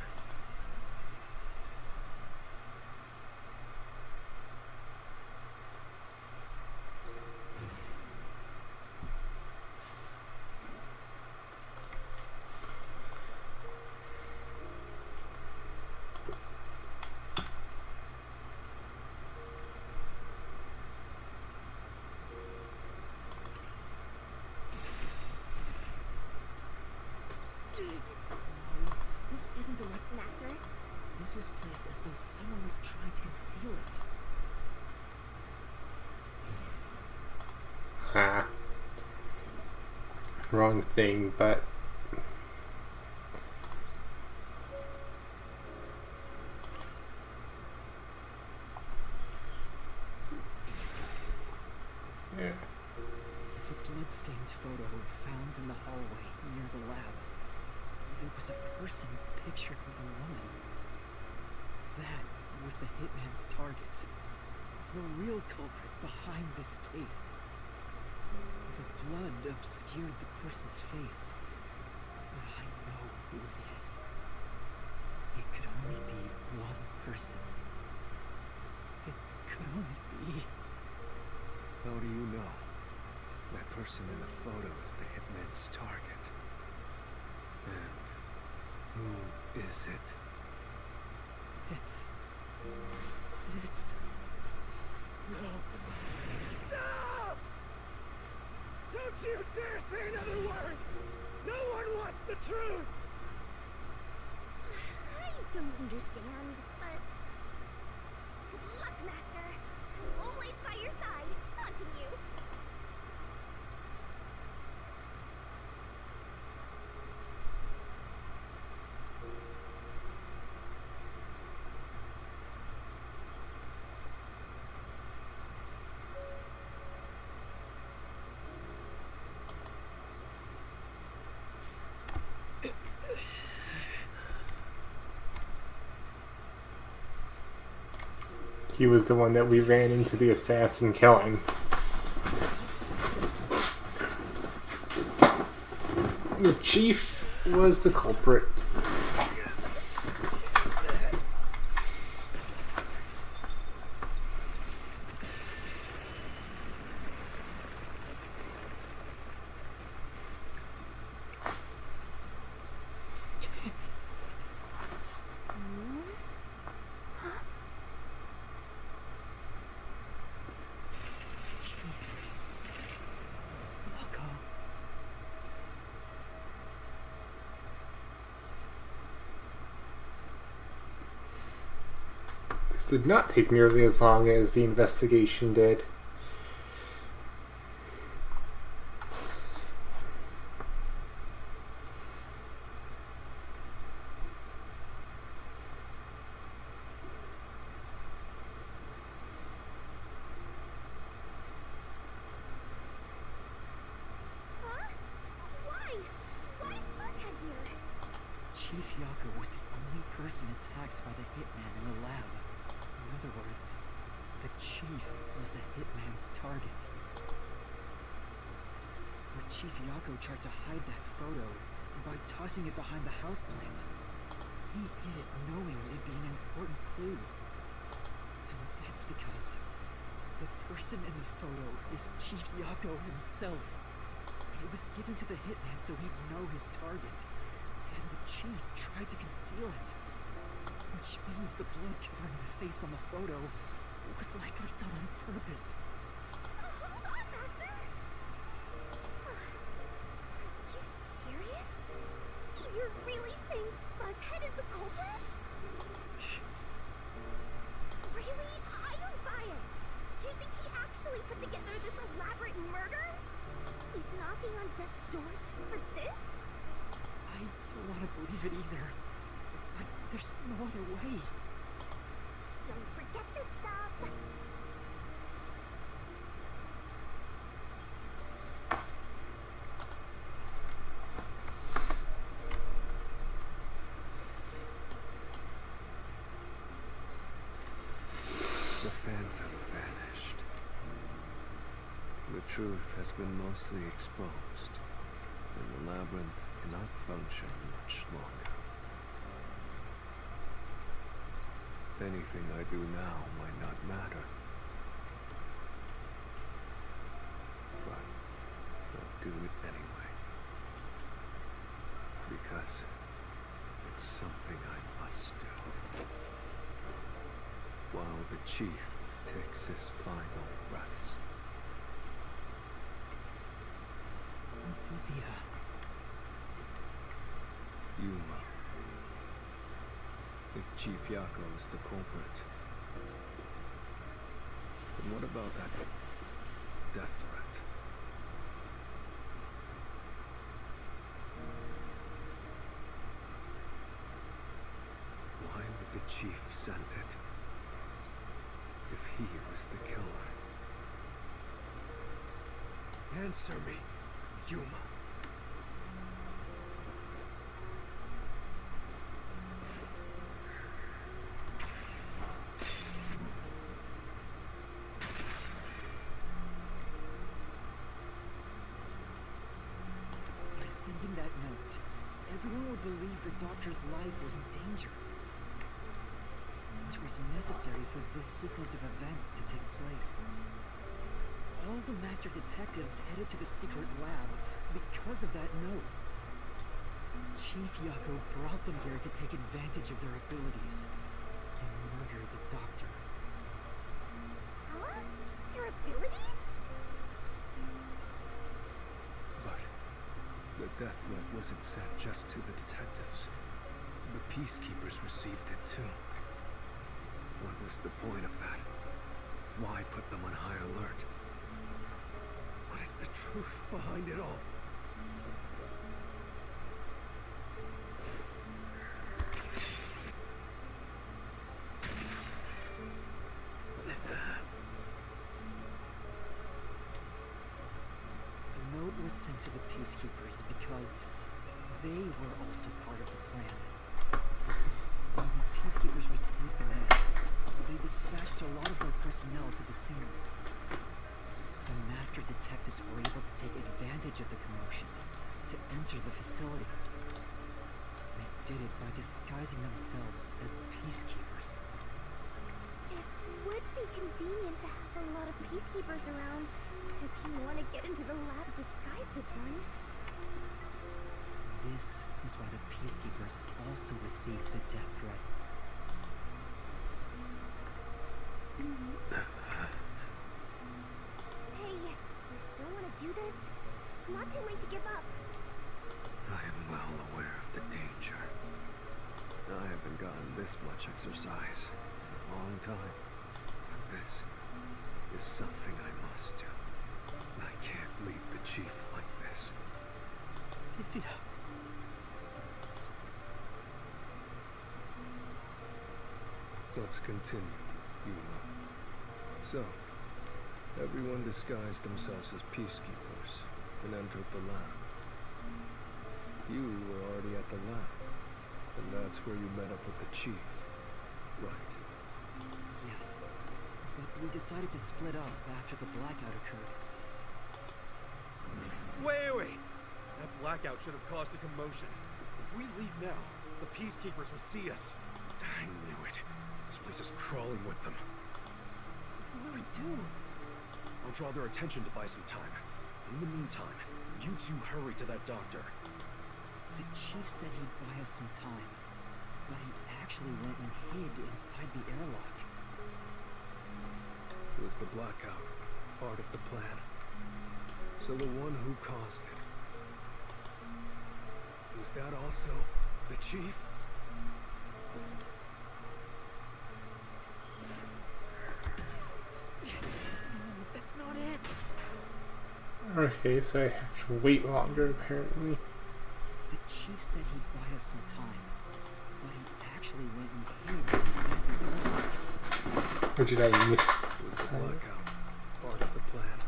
This isn't the right... Master? This was placed as though someone was trying to conceal it. Ha. Wrong thing, but... Yeah. The bloodstains photo found in the hallway near the lab. There was a person pictured with a woman. That was the hitman's target. The real culprit behind this case. The blood obscured the person's face. But I know who it is. It could only be one person. It could only be... How do you know? That person in the photo is the hitman's target. And who is it? It's... No. Stop! Don't you dare say another word! No one wants the truth! I don't understand, but... Good luck, Master. I'm always by your side, haunting you. He was the one that we ran into the assassin killing. The chief was the culprit. This did not take nearly as long as the investigation did. Huh? Why? Why is Fuzzhead here? Chief Yako was the only person attacked by the hitman in the lab. In other words, the chief was the hitman's target. But Chief Yako tried to hide that photo by tossing it behind the houseplant. He hid it knowing it'd be an important clue. And that's because the person in the photo is Chief Yako himself. It was given to the hitman so he'd know his target. And the chief tried to conceal it. Which means the blood covering the face on the photo was likely done on purpose. Hold on, Master! Are you serious? You're really saying Fuzzhead is the culprit? Really? I don't buy it. You think he actually put together this elaborate murder? He's knocking on death's door just for this? I don't want to believe it either. But there's no other way. Don't forget this stuff. The phantom vanished. The truth has been mostly exposed, and the labyrinth cannot function much longer. Anything I do now might not matter. But I'll do it anyway. Because it's something I must do. While the chief takes his final breaths. Amphibia. Yuma. If Chief Yako is the culprit, then what about that death threat? Why would the chief send it if he was the killer? Answer me, Yuma. By sending that note, everyone would believe the doctor's life was in danger. Which was necessary for this sequence of events to take place. All the master detectives headed to the secret lab because of that note. Chief Yako brought them here to take advantage of their abilities and murder the doctor. Huh? Your abilities? But the death threat wasn't sent just to the detectives. The peacekeepers received it too. What was the point of that? Why put them on high alert? What is the truth behind it all? The note was sent to the peacekeepers because they were also part of the plan. When the peacekeepers received the note, They dispatched a lot of their personnel to the scene. The master detectives were able to take advantage of the commotion to enter the facility. They did it by disguising themselves as peacekeepers. It would be convenient to have a lot of peacekeepers around if you want to get into the lab disguised as one. This is why the peacekeepers also received the death threat. Hey, you still want to do this? It's not too late to give up. I am well aware of the danger. I haven't gotten this much exercise in a long time. But this is something I must do. I can't leave the chief like this. Vivia. Let's continue, Yuma. So, everyone disguised themselves as peacekeepers and entered the lab. You were already at the lab, and that's where you met up with the chief, right? Yes. But we decided to split up after the blackout occurred. Wait! That blackout should have caused a commotion. If we leave now, the peacekeepers will see us. I knew it. This place is crawling with them. What do we do? I'll draw their attention to buy some time. In the meantime, you two hurry to that doctor. The chief said he'd buy us some time, but he actually went and hid inside the airlock. Was the blackout part of the plan? So the one who caused it, was that also the chief? No, that's not it. Okay, so I have to wait longer apparently. The chief said he'd buy us some time, but he actually went and hid inside the airlock. Or did I miss? Was the blackout part of the plan?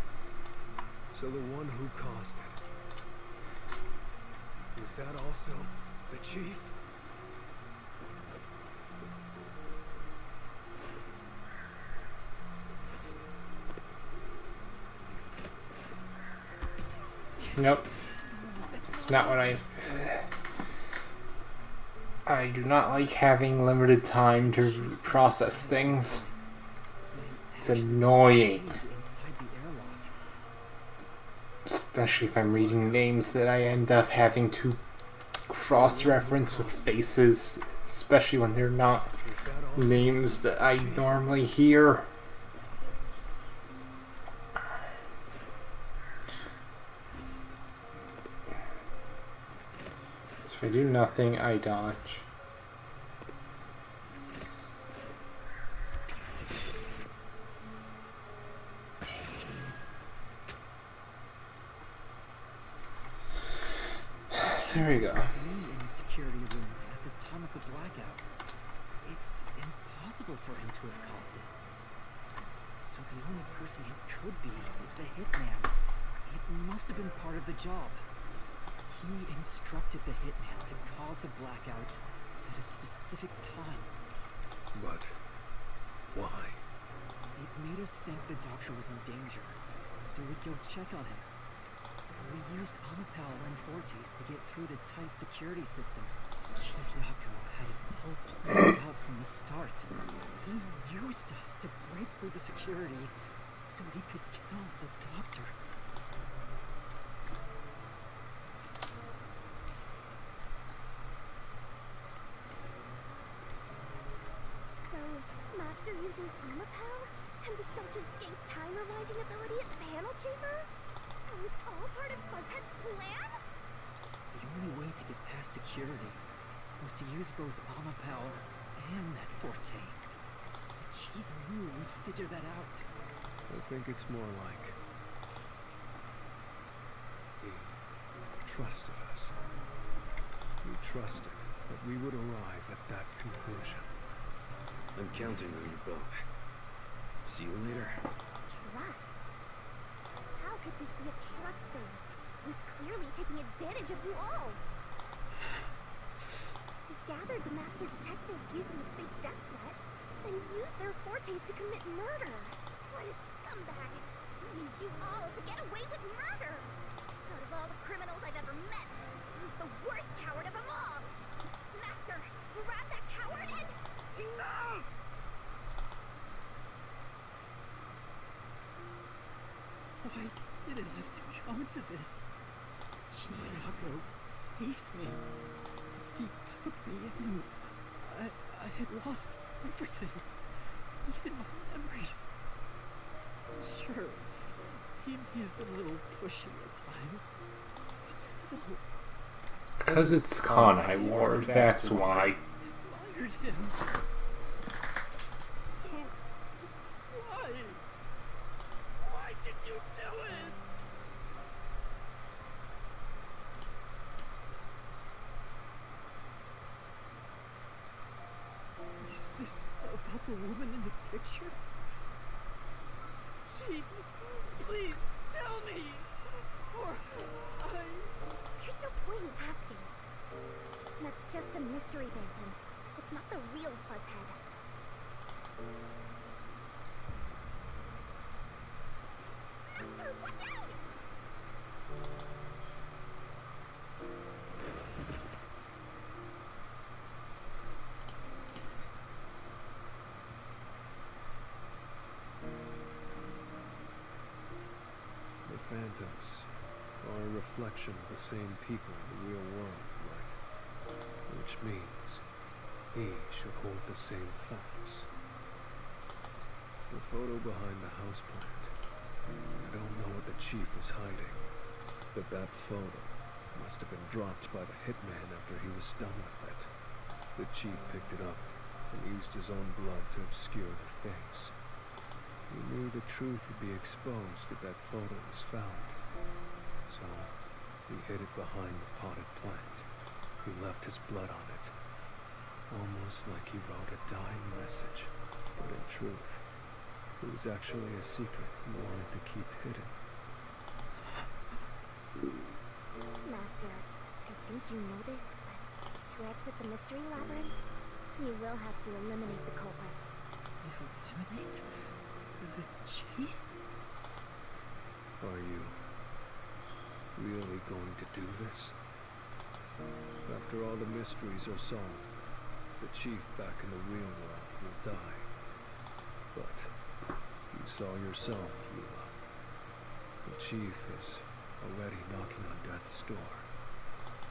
So the one who caused it, was that also the chief? Nope. It's not what I do not like having limited time to process things. It's annoying. Inside the airlock. Especially if I'm reading names that I end up having to cross-reference with faces. Especially when they're not Was that also names that I the chief? normally hear. So if I do nothing, I dodge. There we go. Me in the security room at the time of the blackout. It's impossible for him to have caused it. So the only person it could be is the hitman. It must have been part of the job. He instructed the hitman to cause a blackout at a specific time. But why? It made us think the doctor was in danger, so we'd go check on him. We used Amapal and Fortes to get through the tight security system. Chief Yako had it all planned out from the start. He used us to break through the security so he could kill the doctor. So, Master using Amapal and the sheltered skank's time rewinding ability at the panel chamber? It was all part of Buzzhead's plan? The only way to get past security was to use both Amapal and that Forte. The chief knew we'd figure that out. I think it's more like he trusted us. We trusted that we would arrive at that conclusion. I'm counting on you both. See you later. Trust? How could this be a trust thing? He's clearly taking advantage of you all. We gathered the master detectives using the big death threat, and used their fortes to commit murder. What a scumbag! He used you all to get away with murder! Out of all the criminals I've ever met, he's the worst coward of them all! Master, grab that coward and... Enough! Why did it have to come to this? Chief Yago saved me. He took me in. I had lost everything, even my memories. Sure, he may have been a little pushy at times, but still, Because it's Kanai Ward, that's why. admired him. So, why? Why did you do it? Is this about the woman in the picture? Chief, please tell me, or There's no point in asking. That's just a mystery, Bantam. It's not the real Fuzzhead. Master, watch out! The phantoms are a reflection of the same people in the real world, right? Which means he should hold the same thoughts. The photo behind the houseplant. I don't know what the chief was hiding, but that photo must have been dropped by the hitman after he was done with it. The chief picked it up and used his own blood to obscure the face. He knew the truth would be exposed if that photo was found. So, he hid it behind the potted plant. He left his blood on it. Almost like he wrote a dying message. But in truth, it was actually a secret he wanted to keep hidden. Master, I think you know this, but to exit the mystery labyrinth, you will have to eliminate the culprit. eliminate the chief? Are you really going to do this? After all the mysteries are solved, the chief back in the real world will die. But you saw yourself, Yuma. The chief is already knocking on death's door.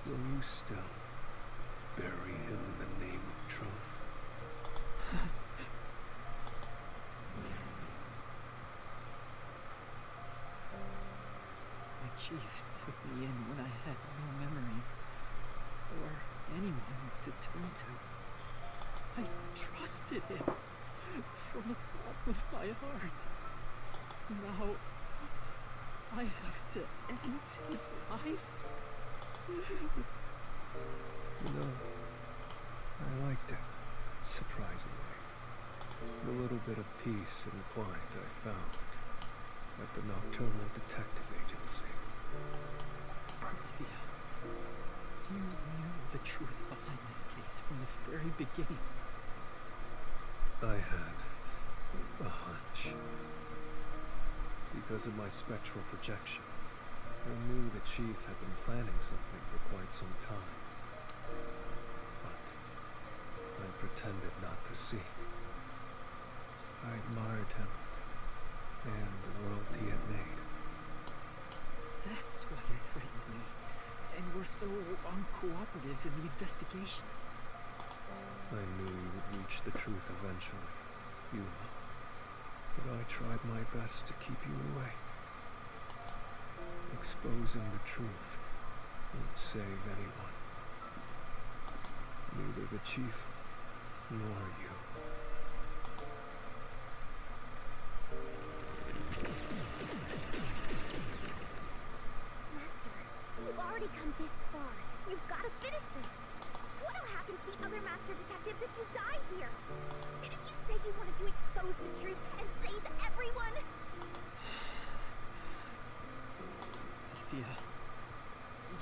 Will you still bury him in the name of truth? The chief took me in when I had no memories, or anyone to turn to. I trusted him from the bottom of my heart. Now, I have to end his life? You know, I liked it, surprisingly. The little bit of peace and quiet I found at the Nocturnal Detective Agency. Olivia, you knew the truth behind this case from the very beginning. I had a hunch. Because of my spectral projection, I knew the chief had been planning something for quite some time. But I pretended not to see. I admired him and the world he had made. That's why you threatened me, and were so uncooperative in the investigation. I knew you would reach the truth eventually, Yuma. But I tried my best to keep you away. Exposing the truth won't save anyone. Neither the chief nor you. Master, you've already come this far. You've got to finish this. What'll happen to the other master detectives if you die here? Didn't you say you wanted to expose the truth and save everyone? Thea,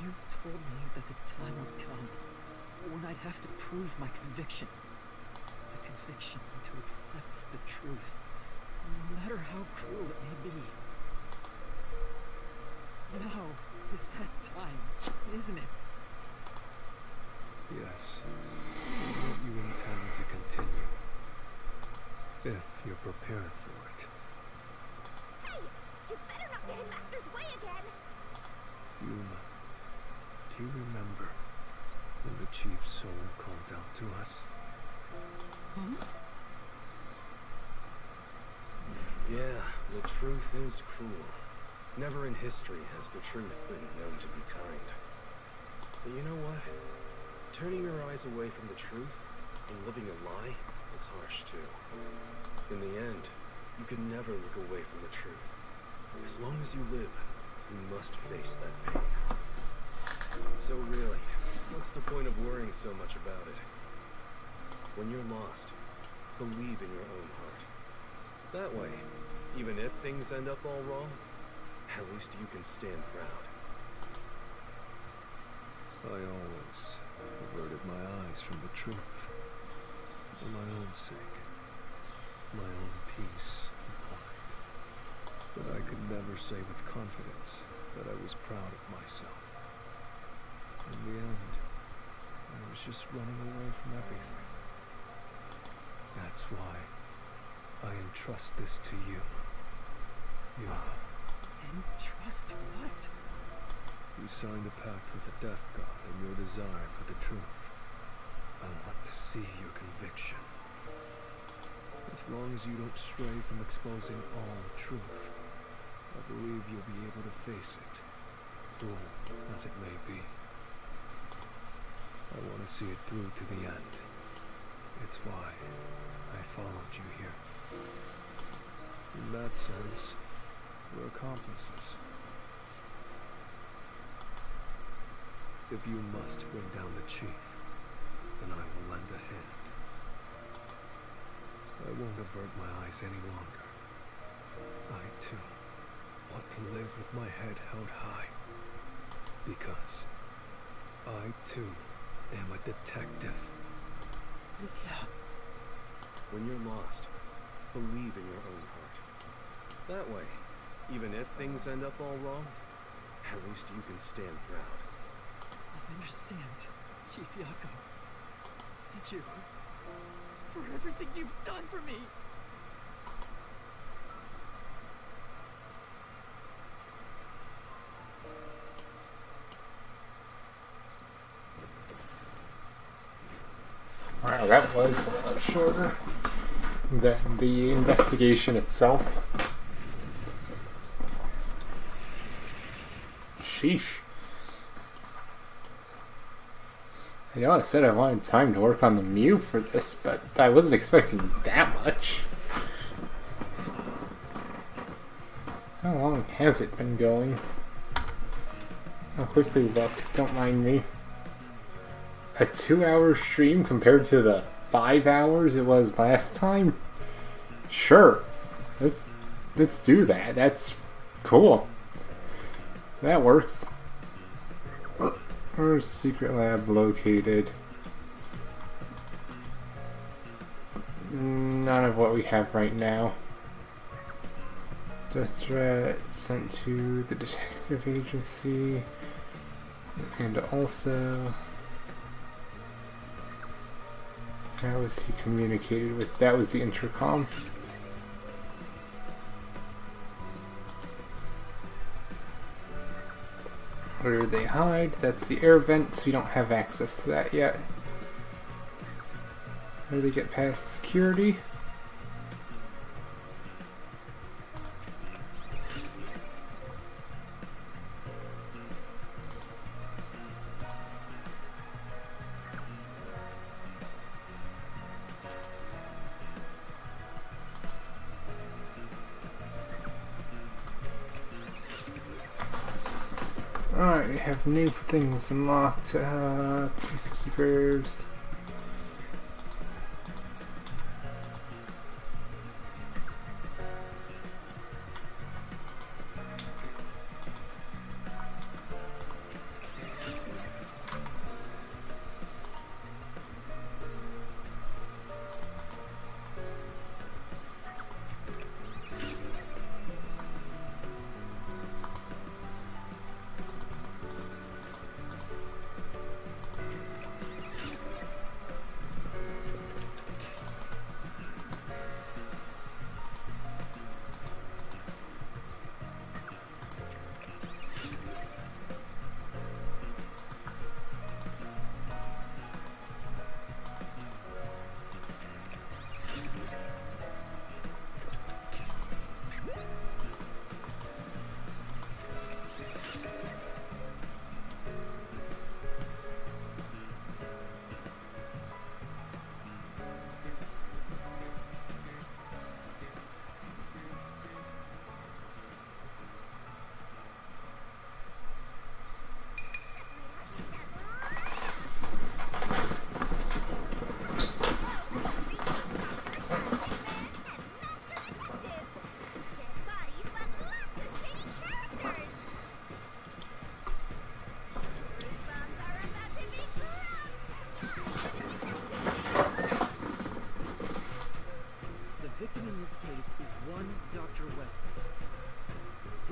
you told me that the time would come when I'd have to prove my conviction. The conviction to accept the truth, no matter how cruel it may be. Now is that time, isn't it? Yes. What you intend to continue. If you're prepared for it. Hey! You better not get in Master's way again! Yuma, do you remember when the Chief's soul called out to us? Huh? Yeah, the truth is cruel. Never in history has the truth been known to be kind. But you know what? Turning your eyes away from the truth and living a lie is harsh too. In the end, you can never look away from the truth. As long as you live, you must face that pain. So really, what's the point of worrying so much about it? When you're lost, believe in your own heart. That way, even if things end up all wrong, at least you can stand proud. I always averted my eyes from the truth. For my own sake. My own peace and quiet. But I could never say with confidence that I was proud of myself. In the end, I was just running away from everything. That's why I entrust this to you. Entrust what? You signed a pact with the Death God in your desire for the truth. I want to see your conviction. As long as you don't stray from exposing all truth, I believe you'll be able to face it, cruel as it may be. I want to see it through to the end. It's why I followed you here. In that sense, we're accomplices. If you must bring down the Chief, then I will lend a hand. I won't avert my eyes any longer. I, too, want to live with my head held high. Because I, too, am a detective. Vivia. When you're lost, believe in your own heart. That way, even if things end up all wrong, at least you can stand proud. I understand, Chief Yako. Thank you for everything you've done for me. Wow, that was a lot shorter than the investigation itself. Sheesh. I know I said I wanted time to work on the Mew for this, but I wasn't expecting that much. How long has it been going? I'll quickly look, don't mind me. A 2-hour stream compared to the 5 hours it was last time? Sure. Let's do that. That's cool. That works. Where's the secret lab located? None of what we have right now. Death threat sent to the detective agency. And also... how was he communicated with? That was the intercom. Where do they hide? That's the air vents. We don't have access to that yet. How do they get past security? Alright, we have new things unlocked. Peacekeepers.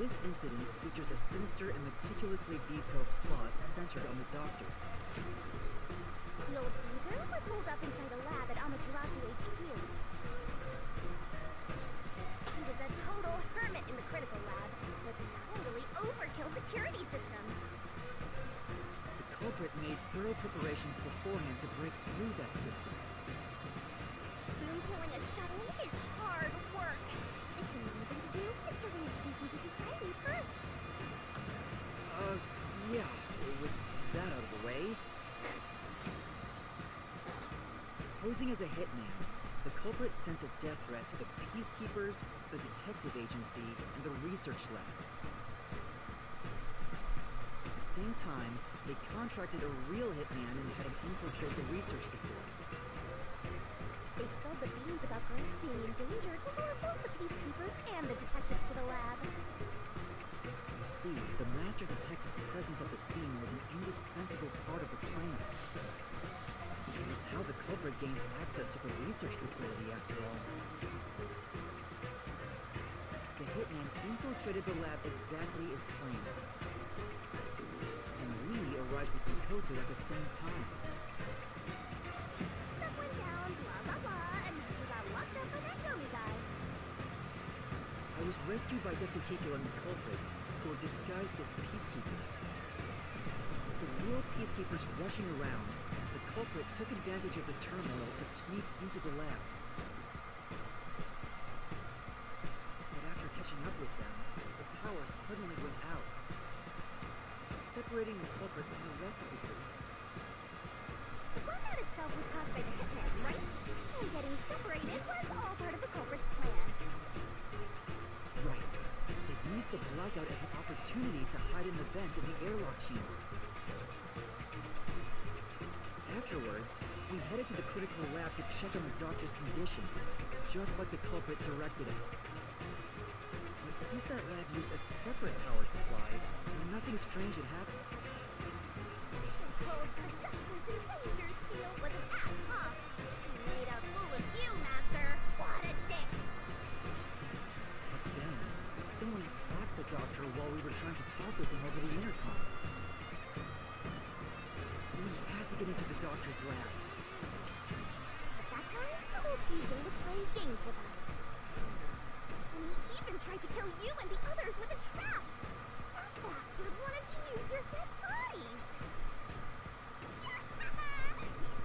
This incident features a sinister and meticulously detailed plot centered on the Doctor. The old geezer was holed up inside a lab at Amaterasu HQ. He was a total hermit in the critical lab with a totally overkill security system. The culprit made thorough preparations beforehand to break through that system. Boom pulling a shuttle is hard work. The human thing to do is to reintroduce him to society first. Yeah, with that out of the way. Posing as a hitman, the culprit sent a death threat to the Peacekeepers, the Detective Agency, and the Research Lab. At the same time, they contracted a real hitman and had him infiltrate the research facility. They spilled the beans about Gramps being in danger to lure both the Peacekeepers and the detectives to the lab. You see, the Master Detective's presence at the scene was an indispensable part of the plan. It was how the culprit gained access to the research facility, after all. The hitman infiltrated the lab exactly as planned. And we arrived with Mikoto at the same time. Stuff went down, blah blah blah, and Master got locked up by that Yomi guy. I was rescued by Desukiko and the culprit, who were disguised as peacekeepers. With the real peacekeepers rushing around, the culprit took advantage of the turmoil to sneak into the lab. But after catching up with them, the power suddenly went out, separating the culprit from the rest of the group. The blackout itself was caused by the hitman, right? And getting separated was all part of the culprit's plan. Right. They used the blackout as an opportunity to hide in the vents in the airlock chamber. Afterwards, we headed to the critical lab to check on the Doctor's condition, just like the culprit directed us. But since that lab used a separate power supply, nothing strange had happened. His whole "the Doctor's in danger" spiel was an act, huh? He made a fool of you, Master. What a dick! But then, someone attacked the Doctor while we were trying to talk with him over the intercom. We had to get into the Doctor's lab. At that time, the old geezer was playing games with us. And he even tried to kill you and the others with a trap. That bastard wanted to use your dead bodies.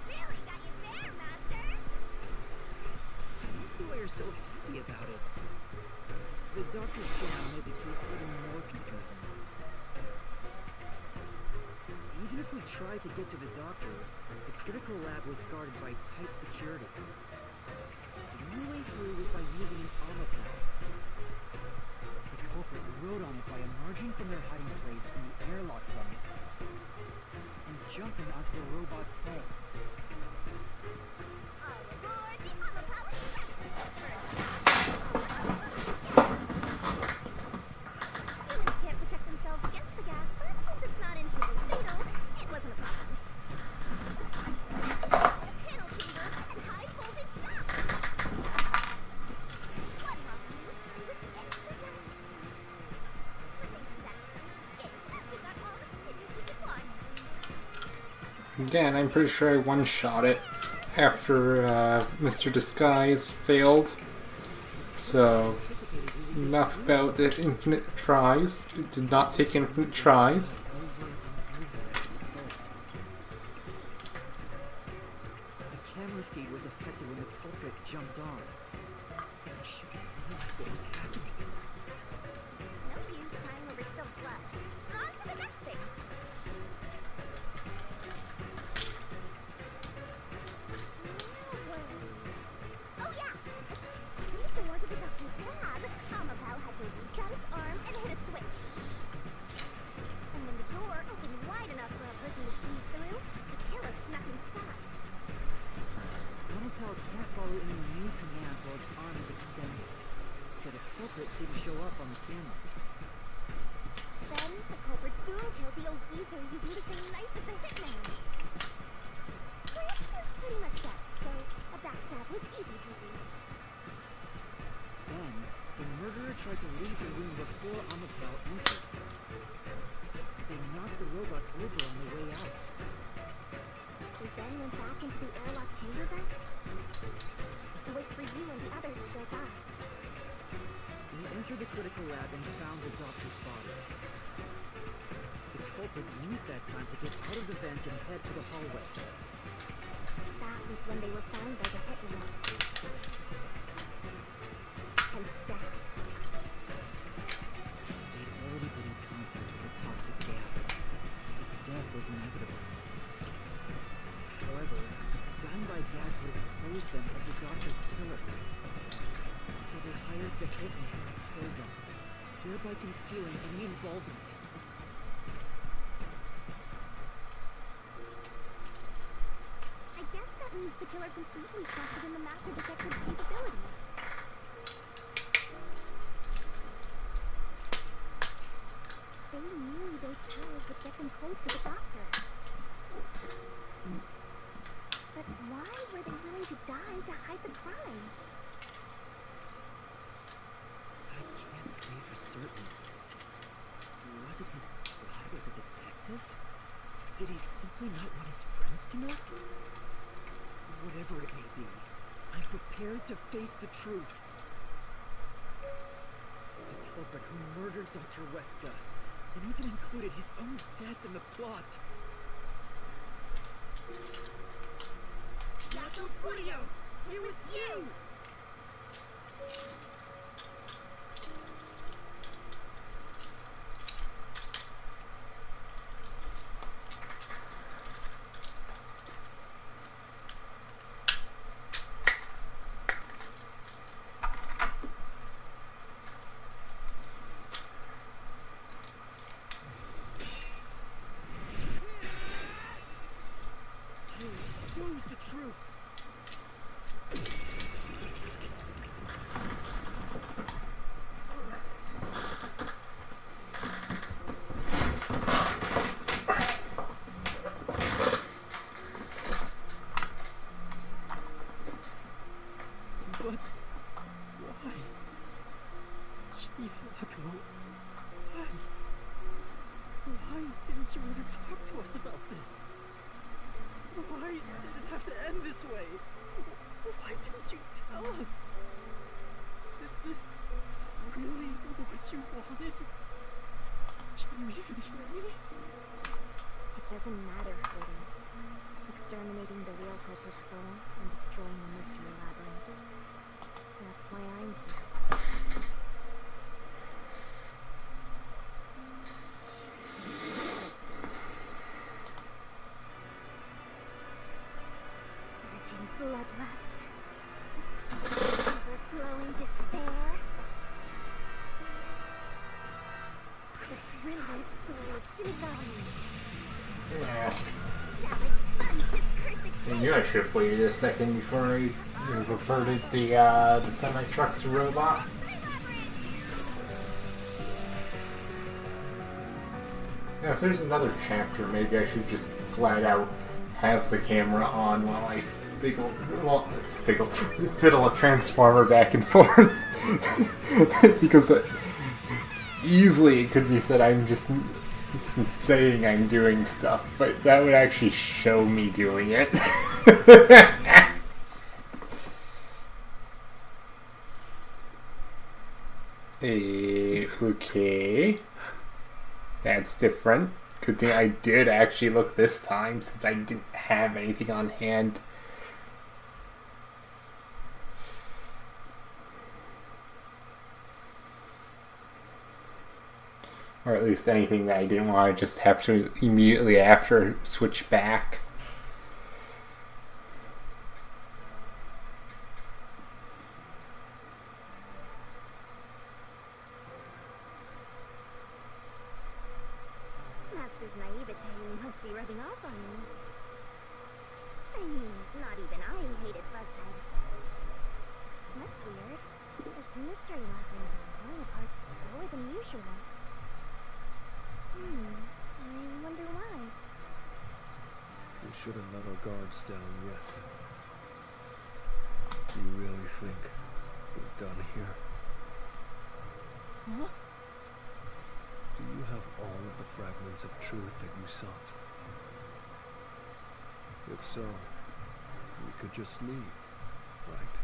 Really got you there, Master. That's why you're so happy about it. The Doctor's sham made the case even more confusing. Even if we tried to get to the Doctor, the critical lab was guarded by tight security. The only way through was by using an Amaterasu. The culprit rode on it by emerging from their hiding place in the airlock vent and jumping onto the robot's head. All aboard the Amaterasu Express. First stop, humans can't protect themselves against the gas, but since it's not instantly fatal, it wasn't a problem. The panel chamber and high voltage shocks. What wrong with you? I was extra delicate. But thanks to that shiny escape, we got all the continues we could want. Again, I'm pretty sure I one-shot it after Mr. Disguise failed. So, enough about the infinite tries. It did not take infinite tries. Over and over as a result. The camera feed was affected when the culprit jumped on. I should have realized what was happening. No use crying over spilled blood. On to the next thing. Oh yeah! To open the door to the Doctor's lab, Amapal had to reach out its arm and hit a switch. And when the door opened wide enough for a person to squeeze through, the killer snuck inside. Amaterasu can't follow any new commands while its arm is extended, so the culprit didn't show up on the camera. Then the culprit boom killed the old geezer using the same knife as the hitman. Gramps is pretty much deaf, so a backstab was easy peasy. Then, The murderer tried to leave the room before Amaterasu entered. They knocked the robot over on the way out. They then went back into the airlock chamber vent to wait for you and the others to go by. We entered the critical lab and found the doctor's body. The culprit used that time to get out of the vent and head for the hallway. That was when they were found by the hitman and stabbed. They'd already been in contact with a toxic gas, so death was inevitable. However, dying by gas would expose them as the doctor's killer. So they hired the hitman to kill them, thereby concealing any involvement. I guess that means the killer completely trusted in the master detective's capabilities. They knew those powers would get them close to the doctor. But why were they willing to die to hide the crime? I can't say for certain. Was it his pride as a detective? Did he simply not want his friends to know? Whatever it may be, I'm prepared to face the truth. The culprit who murdered Dr. Weska, and even included his own death in the plot. Yato Furio! It was you! Expose the truth. But why? Chief Yaku, why? Why didn't you ever talk to us about this? Why did it have to end this way? Why didn't you tell us? Is this really what you wanted? Can you even hear me? It doesn't matter who it is. Exterminating the real culprit's soul and destroying the mystery labyrinth. That's why I'm here. Surging bloodlust. Overflowing despair. The brilliant soul of Shinigami Yeah. shall expunge his cursed I knew I should have waited a second before I reverted the semi-truck to robot. Yeah, if there's another chapter, maybe I should just flat out have the camera on while I fiddle a transformer back and forth. Because easily it could be said I'm just saying I'm doing stuff, but that would actually show me doing it. Okay. That's different. Good thing I did actually look this time, since I didn't have anything on hand. Or at least anything that I didn't want to just have to immediately after switch back. Master's naivete must be rubbing off on you. I mean, not even I hated Buzzhead. That's weird. This mystery labyrinth is falling apart slower than usual. I wonder why. We shouldn't let our guards down yet. Do you really think we're done here? Huh? Do you have all of the fragments of truth that you sought? If so, we could just leave, right?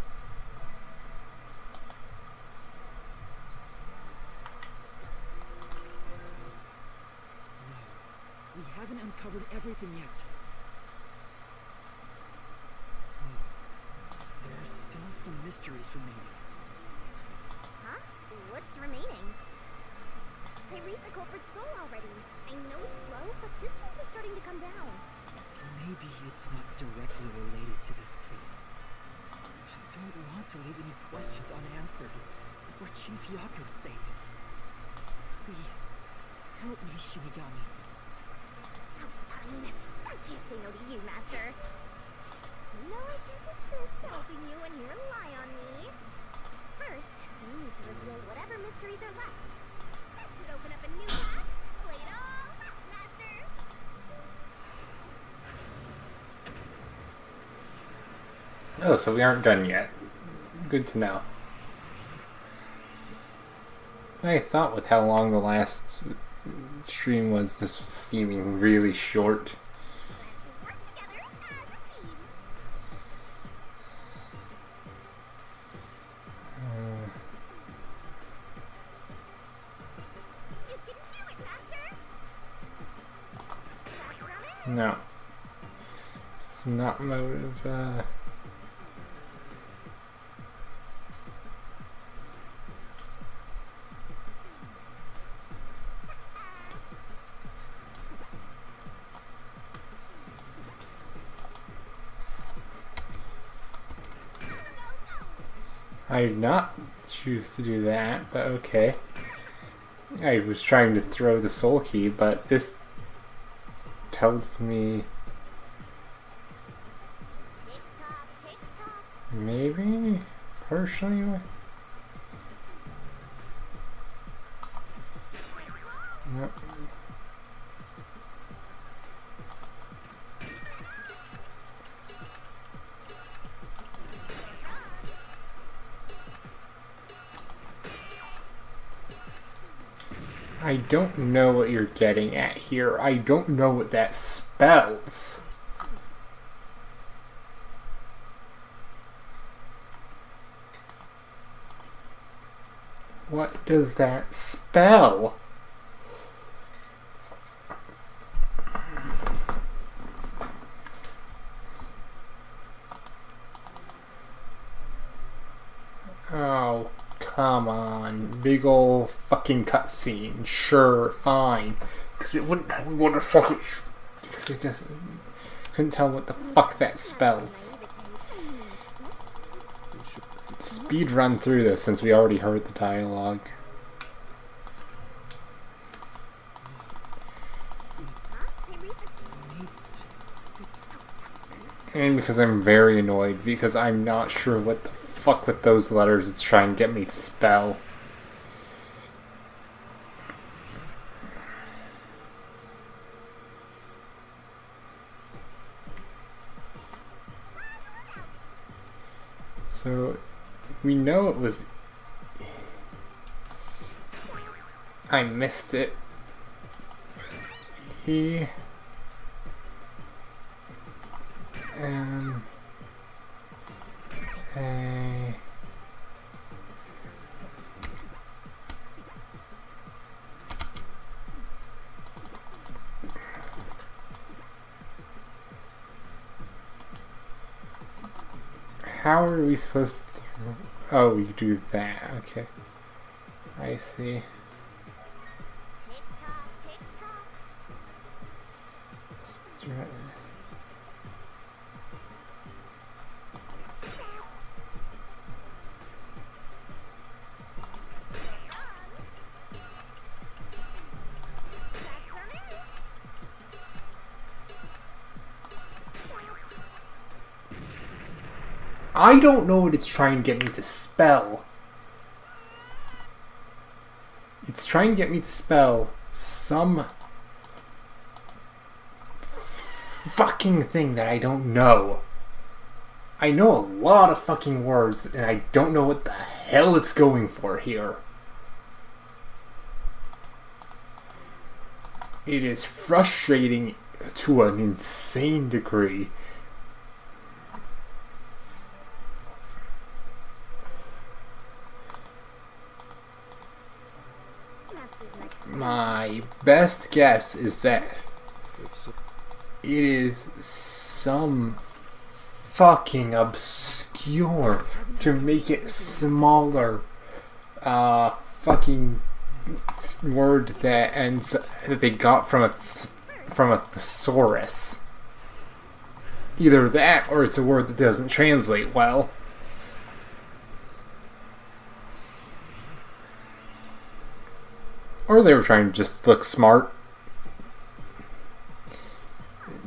No. We haven't uncovered everything yet. No. There are still some mysteries remaining. Huh? What's remaining? I read the culprit's soul already. I know it's slow, but this place is starting to come down. Maybe it's not directly related to this case. I don't want to leave any questions unanswered for Chief Yako's sake. Please, help me, Shinigami. Oh, fine. I can't say no to you, Master. No, I can resist helping you when you rely on me. First, we need to reveal whatever mysteries are left. That should open up a new path. Lay it all out, Master. Oh, so we aren't done yet. Good to know. I thought with how long the last stream was, this was seeming really short. Let's work together as a team. You can do it, Master. That's not it. No. It's not motive, I did not choose to do that, but okay. I was trying to throw the soul key, but this tells me Tick tock, tick tock. maybe partially. Yep. I don't know what you're getting at here. I don't know what that spells. This is What does that spell? Oh, come on. Big ol' fucking cutscene. Sure, fine. Because it wouldn't tell me what the fuck it... Because it doesn't... Couldn't tell what the fuck that spells. What's We should Speed run through this since we already heard the dialogue. huh? I read the And because I'm very annoyed because I'm not sure what the fuck with those letters it's trying to get me to spell. So we know it was... I missed it. He... A... How are we supposed to... Oh, you do that. Okay. I see. tick tock, tick tock. That's not it. I don't know what it's trying to get me to spell. It's trying to get me to spell some fucking thing that I don't know. I know a lot of fucking words, and I don't know what the hell it's going for here. It is frustrating to an insane degree. Master's like My best guess is that If so, it is some fucking obscure to make it smaller fucking word that they got from a thesaurus. Either that or it's a word that doesn't translate well. Or they were trying to just look smart.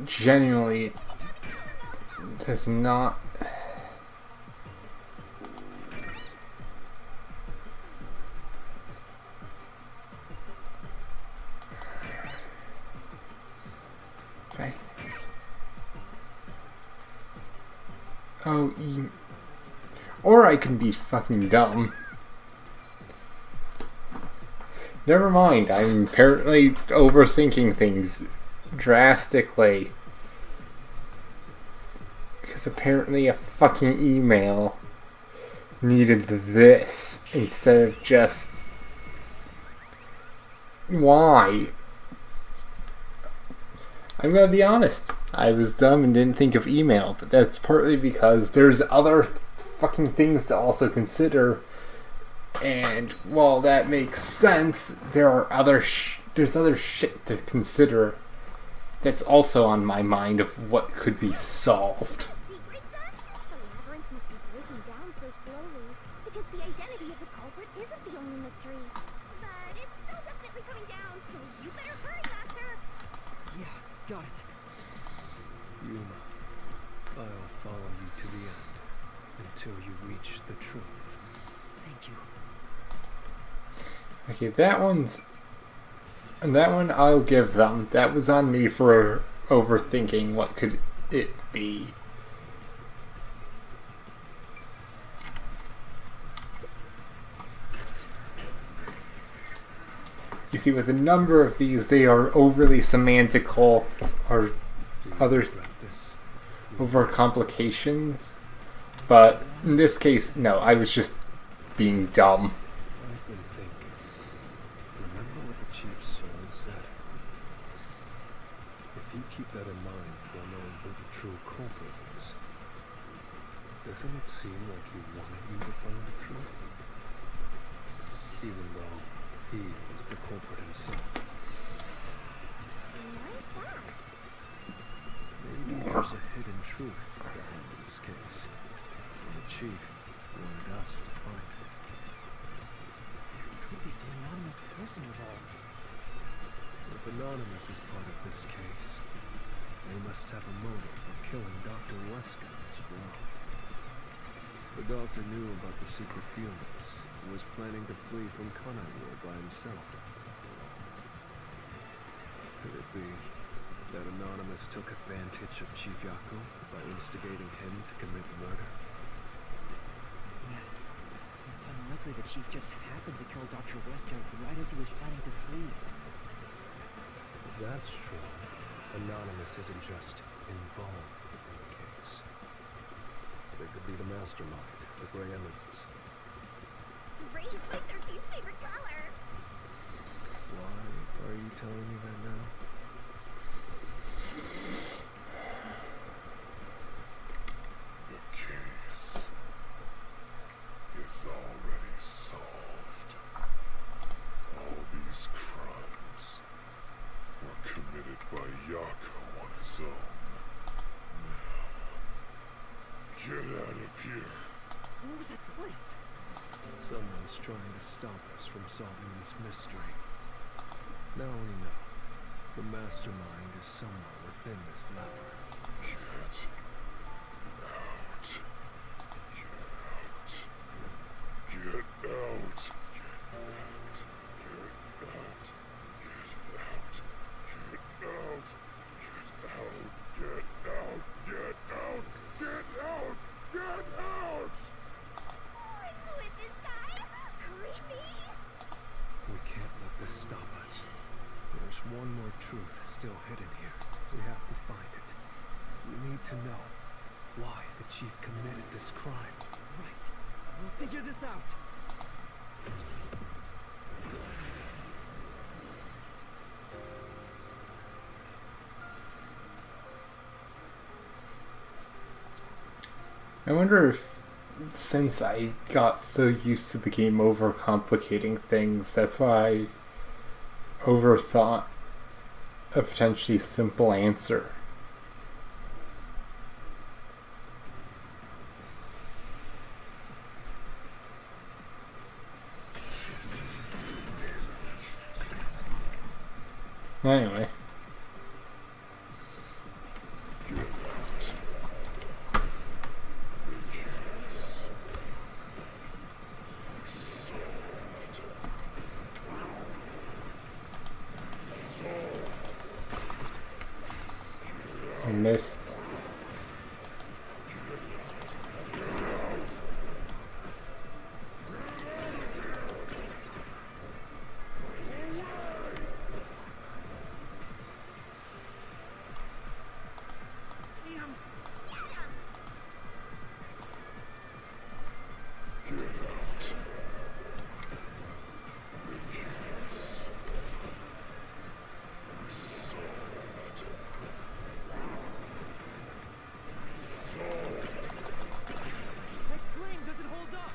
Genuinely does not. Okay. Oh, or I can be fucking dumb. Never mind, I'm apparently overthinking things drastically. Because apparently a fucking email needed this instead of just... Why? I'm gonna be honest. I was dumb and didn't think of email, but that's partly because there's other fucking things to also consider. And while that makes sense, there's other shit to consider that's also on my mind of what could be solved. secret, Dutch? The labyrinth must be breaking down so slowly because the identity of the culprit isn't the only mystery. But it's still definitely coming down, so you better hurry, Master. Yeah, got it. Yuma, I'll follow you to the end until you reach the truth. Thank you. Okay, that one I'll give them. That was on me for overthinking what could it be. You see, with a number of these, they are overly semantical or Do you other regret this? over complications. But in this case, no, I was just being dumb. I've been thinking. Remember what the chief's soul said? If you keep that in mind while knowing who the true culprit is, doesn't it seem like he wanted you to find the truth? Even though he was the culprit himself. Why is that? Maybe there's a hidden truth behind this case. And the chief wanted us to find it. There could be some anonymous person involved. If Anonymous is part of this case, they must have a motive for killing Dr. Wesker as well. The doctor knew about the secret dealings and was planning to flee from Kanagura by himself. Could it be that Anonymous took advantage of Chief Yaku by instigating him to commit murder? Yes. It's unlikely the chief just happened to kill Dr. Wesker right as he was planning to flee. If that's true, Anonymous isn't just involved in the case. They could be the mastermind, the Grey Eminence. Gray's my 13th favorite color. Why are you telling me that now? The case is already solved. All these crimes were committed by Yako on his own. Now, get out of here. What was that voice? Someone's trying to stop us from solving this mystery. Now we know. The mastermind is somewhere within this labyrinth. Get out. Get out. Get out. What's with this guy? Creepy. We can't let this stop us. There's There's one more truth still hidden here. We have to find it. We need to know why the chief committed this crime. Right. We'll figure this out. I wonder if, since I got so used to the game overcomplicating things, that's why I overthought a potentially simple answer. Anyway. I missed. That claim doesn't hold up.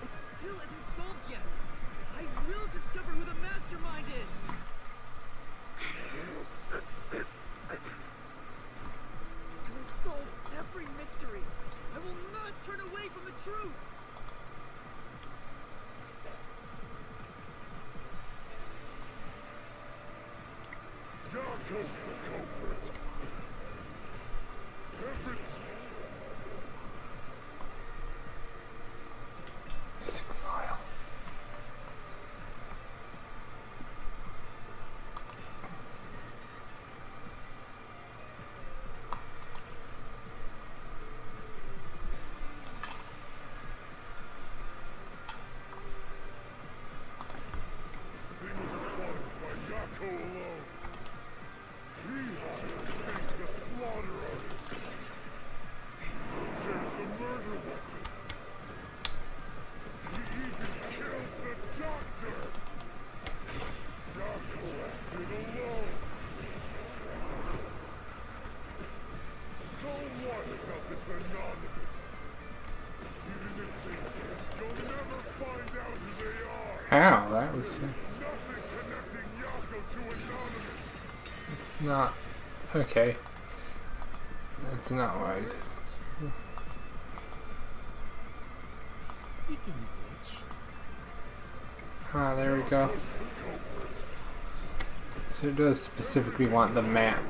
It still isn't solved yet. I will discover who the mastermind is. I will solve every mystery. I will not turn away from the truth. Yako's the culprit. Missing file. Everything was fought by Yako alone. He hired the slaughter artist. Prepared the murder weapon. He even killed the doctor. Yako acted alone. So what about this anonymous? Even if they did, you'll never find out who they are. Ow, that was... Nothing connecting Yako to anonymous. It's not... Okay. That's not right. Speaking of which, Ah, there we go. So it does specifically want the map.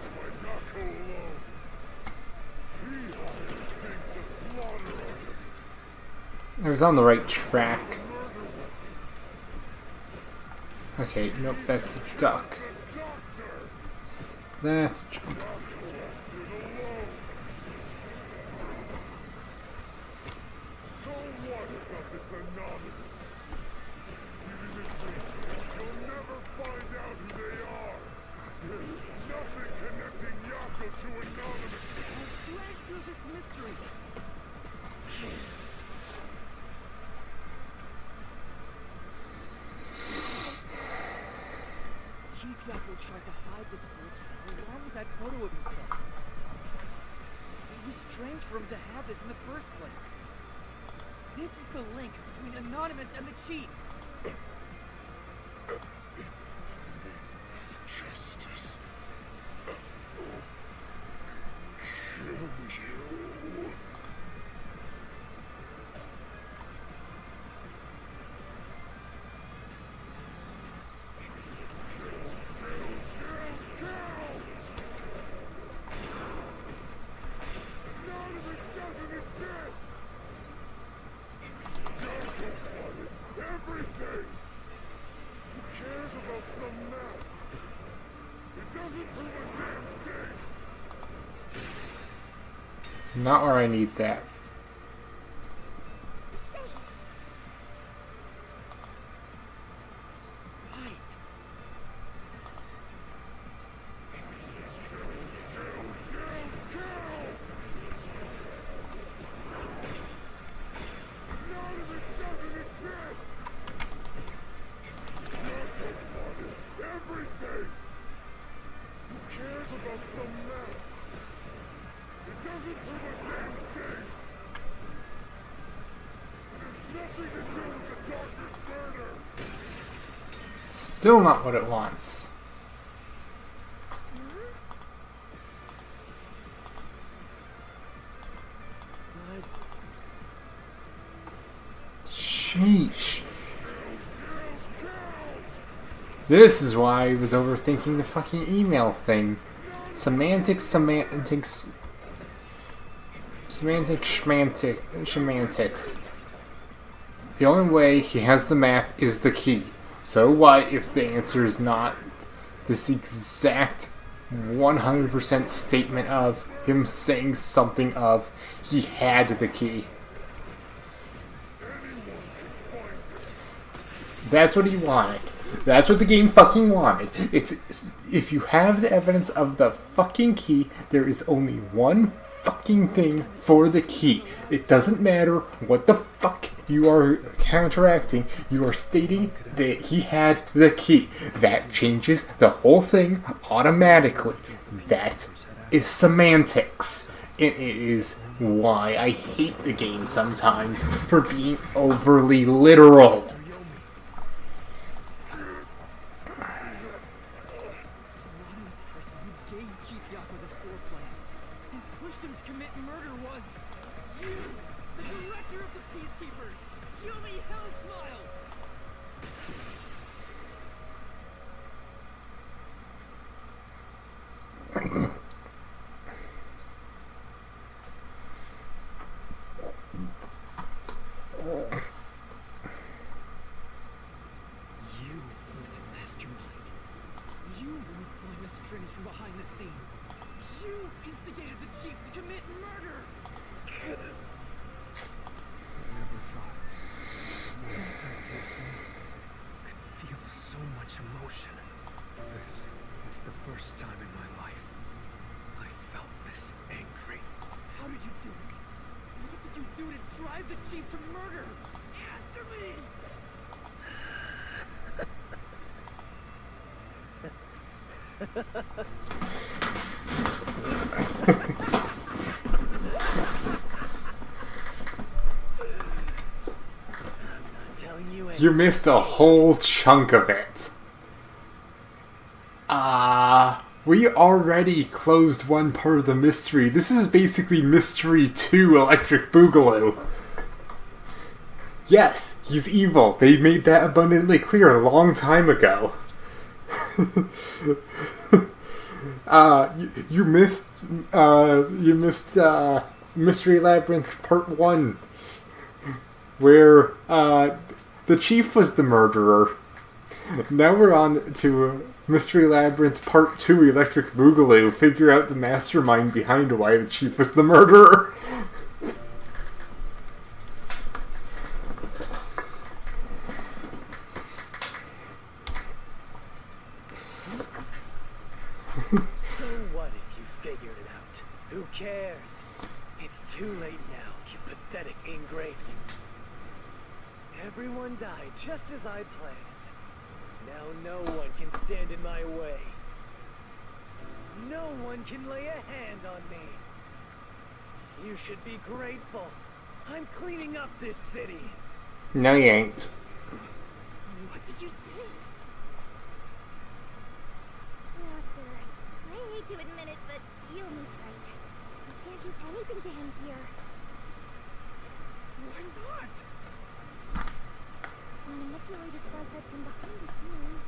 I was on the right track. Okay, nope, that's a duck. That's a jump. So what about this anonymous? Even if they did, you'll never find out who they are. There's nothing connecting Yako to anonymous. I'll slash through this mystery. Chief Yako tried to hide this book along with that photo of himself. It was strange for him to have this in the first place. This is the link between Anonymous and the Chief. Justice. Kill you. Anonymous doesn't exist! Yako wanted everything! Who cares about some map? It doesn't prove a damn thing! Not where I need that. Still not what it wants. Sheesh. This is why I was overthinking the fucking email thing. Semantics. Semantics, semantics. The only way he has the map is the key. So what if the answer is not this exact 100% statement of him saying something of he had the key? That's what he wanted. That's what the game fucking wanted. It's if you have the evidence of the fucking key, there is only one fucking thing for the key. It doesn't matter what the fuck you are counteracting. You are stating that he had the key. That changes the whole thing automatically. That is semantics. And it is why I hate the game sometimes for being overly literal. From behind the scenes. You instigated the chief to commit murder! I never thought someone as empty as me could feel so much emotion. This is the first time in my life I felt this angry. How did you do it? What did you do to drive the chief to murder? Answer me! You missed a whole chunk of it. We already closed one part of the mystery. This is basically Mystery 2 Electric Boogaloo. Yes, he's evil. They made that abundantly clear a long time ago. You missed Mystery Labyrinth Part 1, where the chief was the murderer. Now we're on to Mystery Labyrinth Part 2, Electric Boogaloo, figure out the mastermind behind why the chief was the murderer. So what if you figured it out? Who cares? It's too late now, you pathetic ingrates. Everyone died just as I planned. Now no one can stand in my way. No one can lay a hand on me. You should be grateful. I'm cleaning up this city. No, you ain't. What did you say? Master, I hate to admit it, but Yumi's right. I can't do anything to him here. Why not? He manipulated Fuzzhead from behind the scenes,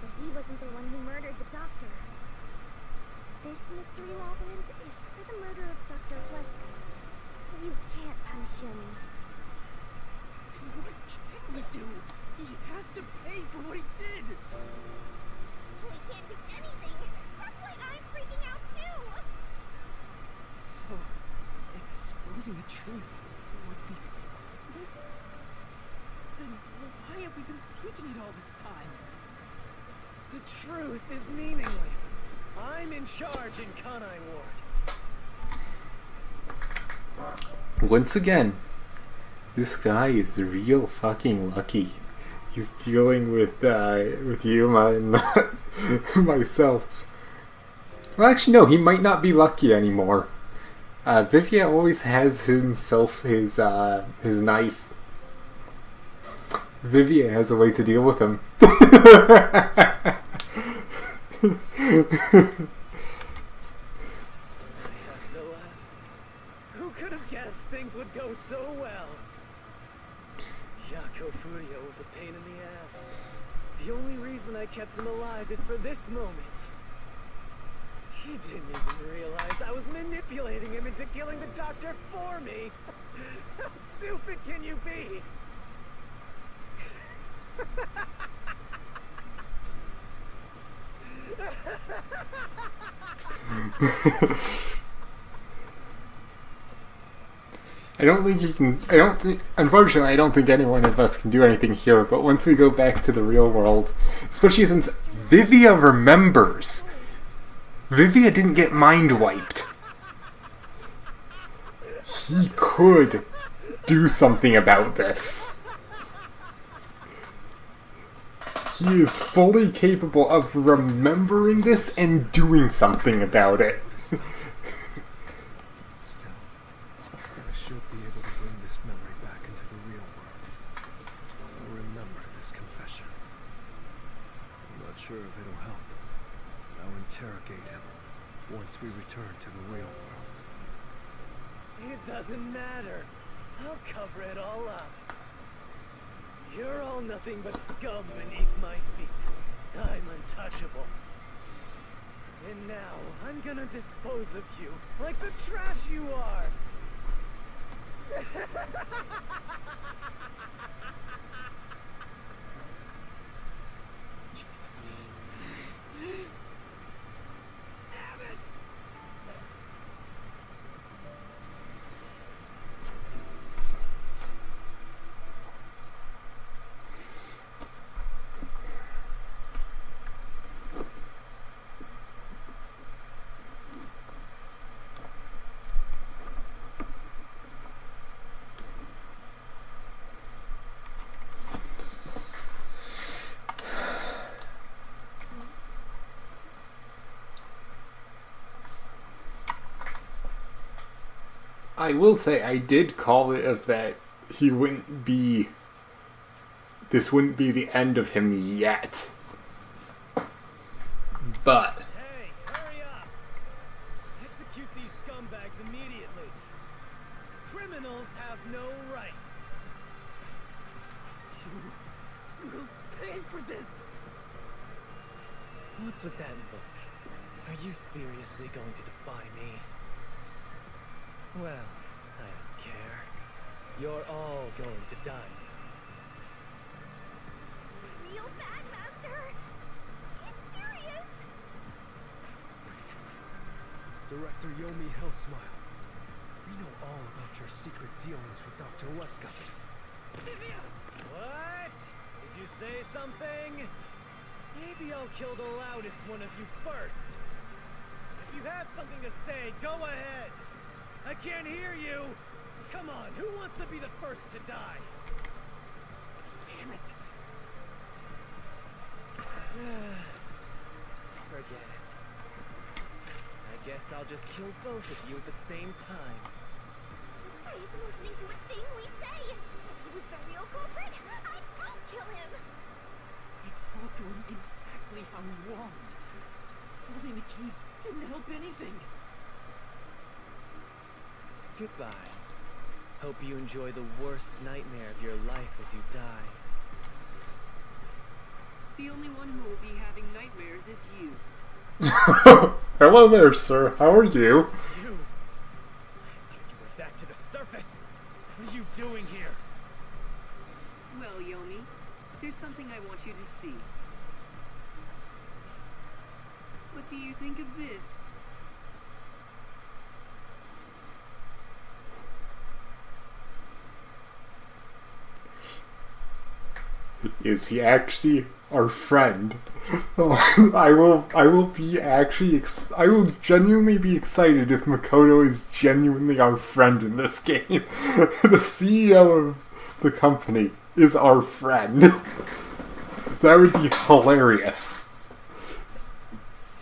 but he wasn't the one who murdered the doctor. This mystery labyrinth is for the murder of Dr. Wesker. You can't punish Yumi. What can we do? He has to pay for what he did! We can't do anything! That's why I'm freaking out too! So, exposing the truth would be this? Then why have we been seeking it all this time? The truth is meaningless. I'm in charge in Kanai Ward. Once again, this guy is real fucking lucky. He's dealing with Yuma and not myself. Well, actually, no, he might not be lucky anymore. Vivia always has himself his knife. Vivia has a way to deal with him. have to laugh. Who could have guessed things would go so well? Yako Furio was a pain in the ass. The only reason I kept him alive is for this moment. He didn't even realize I was manipulating him into killing the doctor for me. How stupid can you be? I don't think you can. I don't think. Unfortunately, I don't think any one of us can do anything here. But once we go back to the real world, especially since Vivia remembers, Vivia didn't get mind wiped. He could do something about this. He is fully capable of remembering this and doing something about it. Still, I should be able to bring this memory back into the real world. I'll remember this confession. I'm not sure if it'll help. I'll interrogate him once we return to the real world. It doesn't matter. I'll cover it all up. You're all nothing but scum beneath my feet. I'm untouchable. And now, I'm gonna dispose of you like the trash you are! I will say I did call it of that he wouldn't be. This wouldn't be the end of him yet. But Hey, hurry up! Execute these scumbags immediately. Criminals have no rights. You will pay for this. What's with that look? Are you seriously going to defy me? Well, I don't care. You're all going to die now. This is real bad, Master. He's serious. Wait. Director Yomi Hellsmile. We know all about your secret dealings with Dr. Wesker. What? Did you say something? Maybe I'll kill the loudest one of you first. If you have something to say, go ahead. I can't hear you. Come on, who wants to be the first to die? Damn it. Forget it. I guess I'll just kill both of you at the same time. This guy isn't listening to a thing we say. If he was the real culprit, I'd go kill him. It's all going exactly how he wants. Solving the case didn't help anything. Goodbye. Hope you enjoy the worst nightmare of your life as you die. The only one who will be having nightmares is you. hello there, sir. How are you? You! I thought you were back to the surface! What are you doing here? Well, Yomi, there's something I want you to see. What do you think of this? Is he actually our friend? I will be actually. I will genuinely be excited if Makoto is genuinely our friend in this game. The CEO of the company is our friend. That would be hilarious.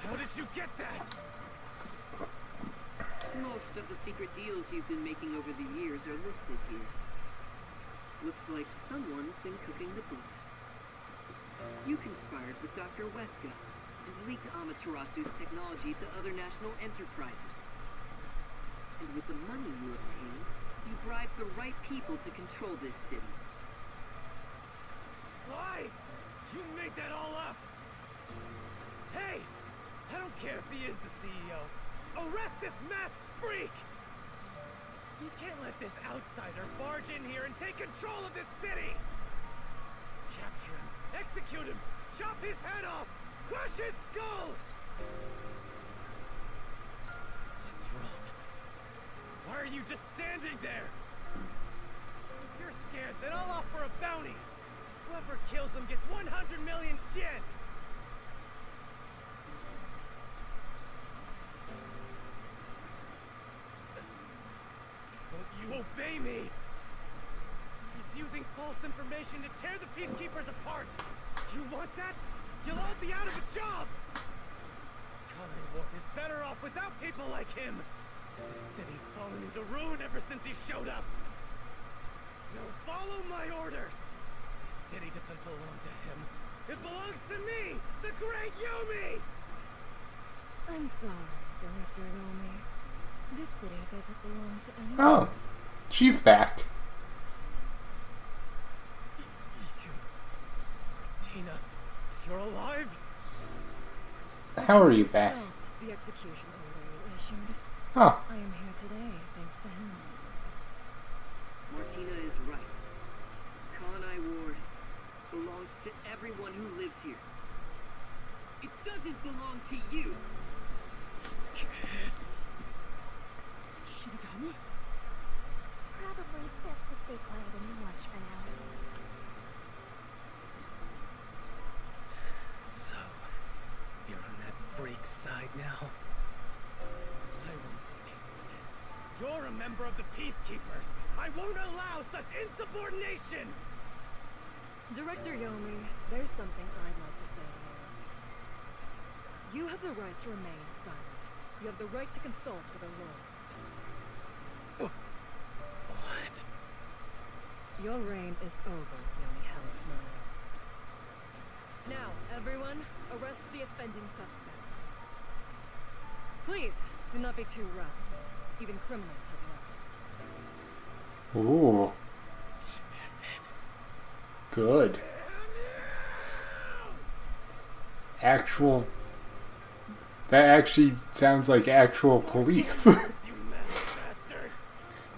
How did you get that? Most of the secret deals you've been making over the years are listed here. Looks like someone's been cooking the books. You conspired with Dr. Wesker and leaked Amaterasu's technology to other national enterprises. And with the money you obtained, you bribed the right people to control this city. Lies! You made that all up! Hey! I don't care if he is the CEO. Arrest this masked freak! You can't let this outsider barge in here and take control of this city! Capture him, execute him, chop his head off, crush his skull! What's wrong? Why are you just standing there? If you're scared, then I'll offer a bounty. Whoever kills him gets 100 million yen. Won't you obey me? He's using false information to tear the Peacekeepers apart. You want that? You'll all be out of a job. Kanai Ward is better off without people like him. This city's fallen into ruin ever since he showed up. Now follow my orders. This city doesn't belong to him. It belongs to me, the great Yumi! I'm sorry, Director Yomi. This city doesn't belong to anyone. Oh, she's back. Tina, you're alive? How are you back? Stopped the execution order you issued. Oh, I am here today thanks to him. Martina is right. Kanai Ward belongs to everyone who lives here. It doesn't belong to you. Shinigami? Probably best to stay quiet and watch for now. So, you're on that freak's side now? I won't stand for this. You're a member of the Peacekeepers. I won't allow such insubordination! Director Yomi, there's something I'd like to say to you. You have the right to remain silent. You have the right to consult with the Lord. What? Your reign is over, Yomi Hellsmile. Now, everyone, arrest the offending suspect. Please, do not be too rough. Even criminals have rights. ooh, good. Actual. That actually sounds like actual police. You masked bastard!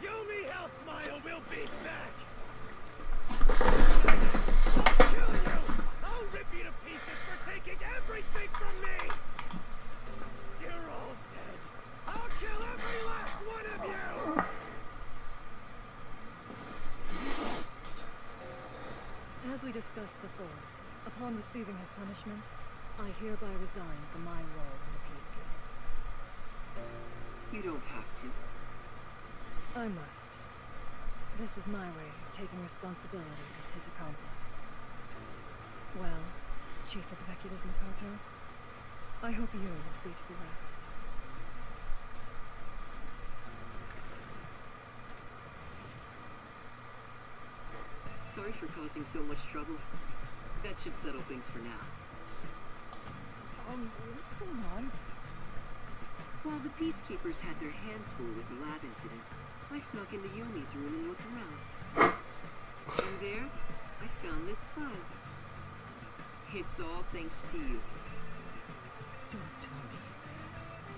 Yumi Hellsmile will be back! I'll kill you! I'll rip you to pieces for taking everything from me! You're all dead! I'll kill every last one of you! As we discussed before, upon receiving his punishment, I hereby resign from my role in the Peacekeepers. You don't have to. I must. This is my way of taking responsibility as his accomplice. Well, Chief Executive Makoto, I hope you will see to the rest. Sorry for causing so much trouble. That should settle things for now. What's going on? While the Peacekeepers had their hands full with the lab incident, I snuck into Yumi's room and looked around. And there, I found this file. It's all thanks to you. Don't tell me.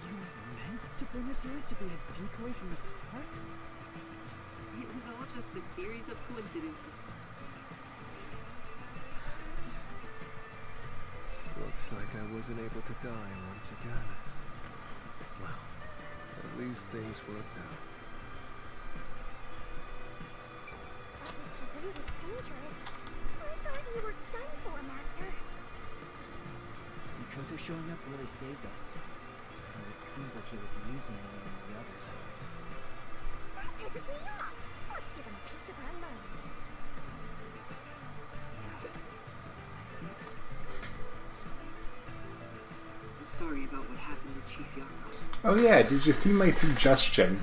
You meant to bring us here to be a decoy from the start? It was all just a series of coincidences. Looks like I wasn't able to die once again. Well, at least things worked out. That was really dangerous. I thought you were done for, Master. Makoto showing up really saved us. Though it seems like he was using me and the others. That pisses me off. Let's give him a piece of our minds. Yeah. I think it's... I'm sorry about what happened to Chief Yaro. Oh yeah, did you see my suggestion?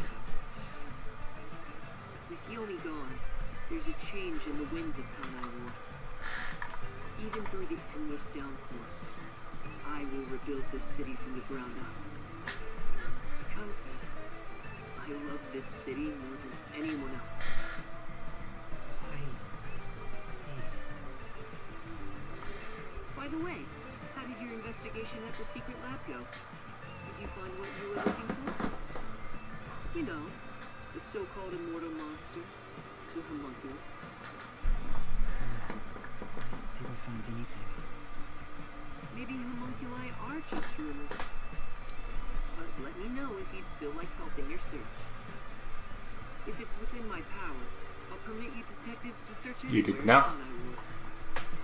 With Yomi gone, there's a change in the winds of Kanai War. Even through the endless downpour, I will rebuild this city from the ground up. Because I love this city more than anyone else. I see. By the way, how did your investigation at the secret lab go? Did you find what you were looking for? You know, the so-called immortal monster, the homunculus. Didn't find anything. Maybe homunculi are just rumors. But let me know if you'd still like help in your search. If it's within my power, I'll permit you detectives to search anywhere. You did not. I will.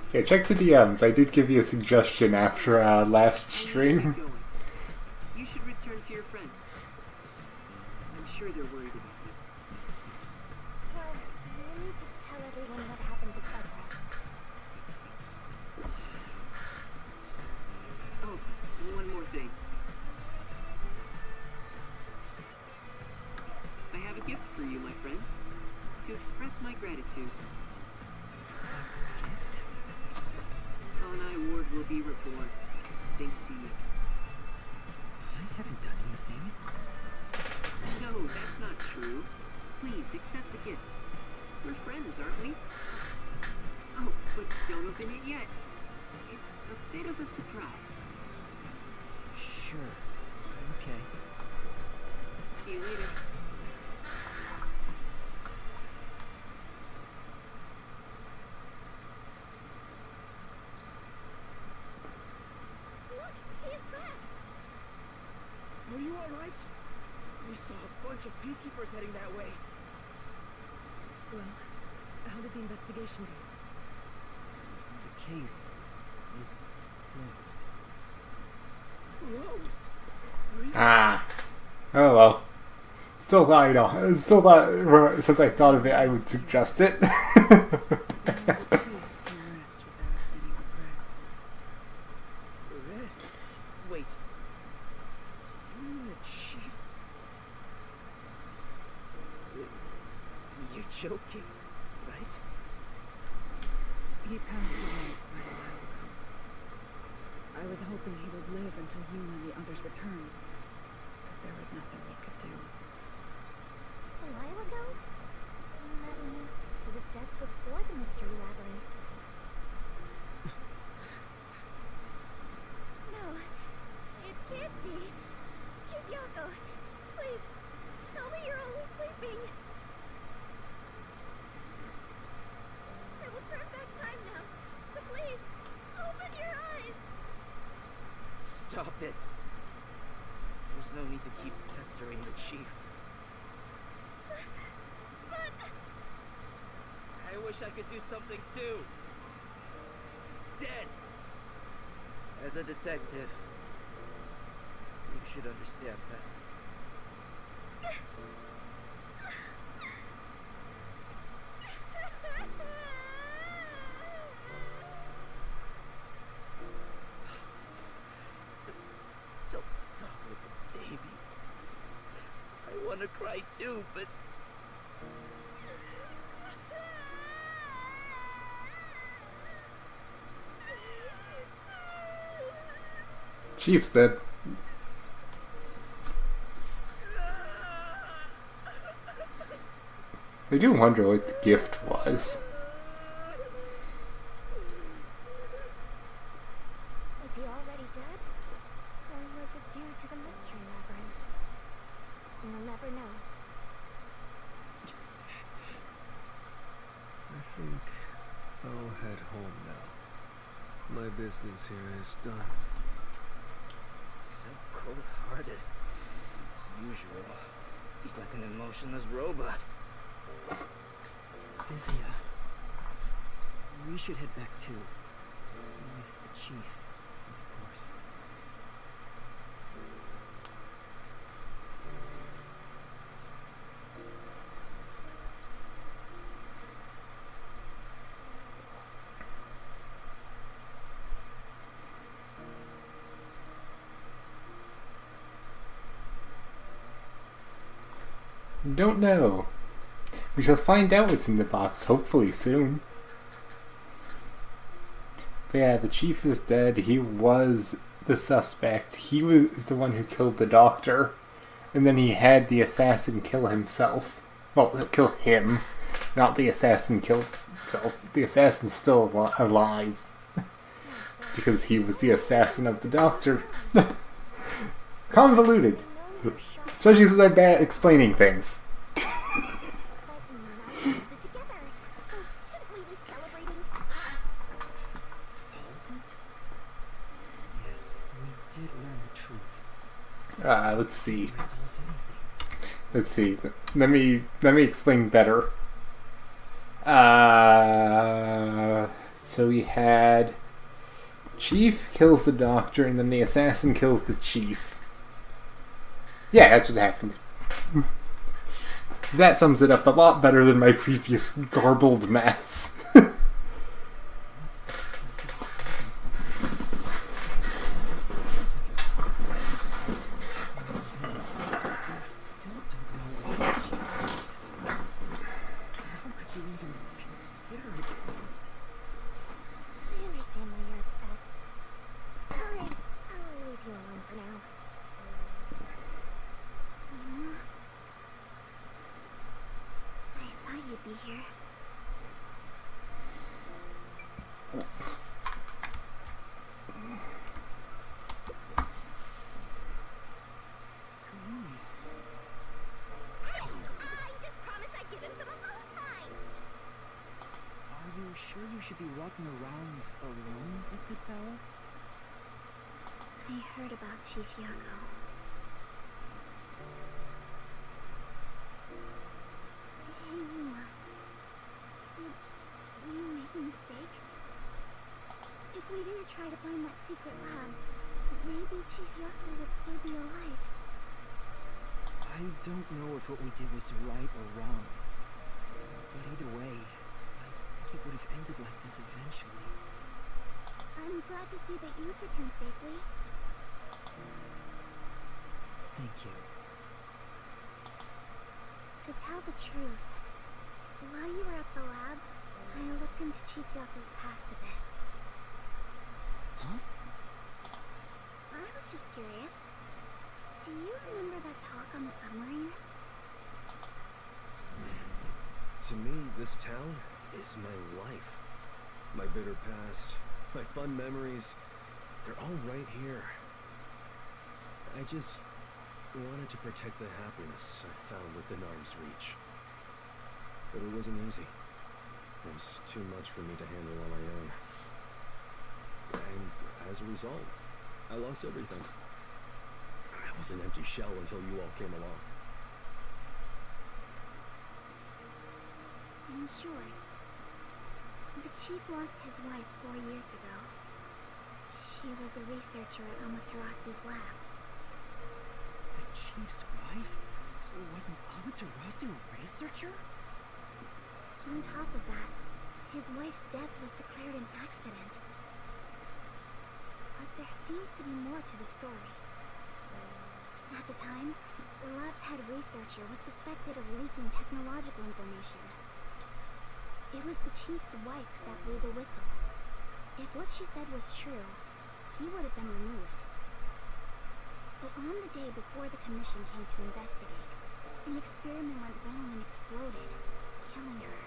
Okay, check the DMs. I did give you a suggestion after last I need to stream. get going. You should return to your friends. I'm sure they're worried about you. Plus, you need to tell everyone what happened to Fuzza. Oh, and one more thing. I have a gift for you, my friend. To express my gratitude. Gift? Khanai Ward will be reborn, thanks to you. I haven't done anything. No, that's not true. Please accept the gift. We're friends, aren't we? Oh, but don't open it yet. It's a bit of a surprise. Sure. Okay. See you later. Look, he is back! Are you alright? We saw a bunch of peacekeepers heading that way. Well, how did the investigation go? The case is closed. Close? Really? Ah. Oh well. Still thought, since I thought of it, I would suggest it. The chief can rest without any regrets. Rest? Wait. Do you mean the chief? You're joking, right? He passed away quite a while ago. I was hoping he would live until you and the others returned, but there was nothing we could do. A while ago? That means he was dead before the mystery labyrinth. No, it can't be. Chief Yoko, please, tell me you're only sleeping. I will turn back time now, so please, open your eyes. Stop it. There's no need to keep pestering the chief. But I wish I could do something too. He's dead. As a detective, you should understand that. Don't sob like a baby. I want to cry too, but Chief's dead. I do wonder what the gift was. was he already dead? Or was it due to the mystery labyrinth? We'll never know. I think I'll head home now. My business here is done. so cold-hearted. As usual. He's like an emotionless robot. Vivia. We should head back too. With the chief, of course. Don't know. We shall find out what's in the box, hopefully soon. But yeah, the chief is dead. He was the suspect. He was the one who killed the doctor. And then he had the assassin kill himself. Well, kill him. Not the assassin kill himself. The assassin's still alive. Because he was the assassin of the doctor. Convoluted. Especially since I'm bad at explaining things. But you and I solved it together. So shouldn't we be celebrating? Solved it? Yes, we did learn the truth. Let's see. Resolve anything. Let's see. Let me explain better. So we had Chief kills the doctor, and then the assassin kills the chief. Yeah, that's what happened. That sums it up a lot better than my previous garbled mess. What's the point of solving something if it doesn't solve anything? I still don't know why the chief did it. How could you even consider it solved? I understand why you're upset. Alright, I'll leave you alone for now. I thought you'd be here. Kurumi, I just promised I'd give him some alone time! are you sure you should be walking around alone at this hour? I heard about Chief Yako. Hey, Yuma. Did we make a mistake? If we didn't try to find that secret lab, maybe Chief Yako would still be alive. I don't know if what we did was right or wrong. But either way, I think it would have ended like this eventually. I'm glad to see that you've returned safely. Thank you. To tell the truth, while you were at the lab, I looked into Chief Yako's past a bit. Huh? I was just curious. Do you remember that talk on the submarine? To me, this town is my life. My bitter past, my fun memories, they're all right here. I just wanted to protect the happiness I found within arm's reach. But it wasn't easy. It was too much for me to handle on my own. And as a result, I lost everything. I was an empty shell until you all came along. In short, the chief lost his wife 4 years ago. She was a researcher at Amaterasu's lab. The chief's wife? Wasn't Amaterasu a researcher? On top of that, his wife's death was declared an accident. But there seems to be more to the story. At the time, the lab's head researcher was suspected of leaking technological information. It was the chief's wife that blew the whistle. If what she said was true, he would have been removed. But on the day before the commission came to investigate, an experiment went wrong and exploded, killing her.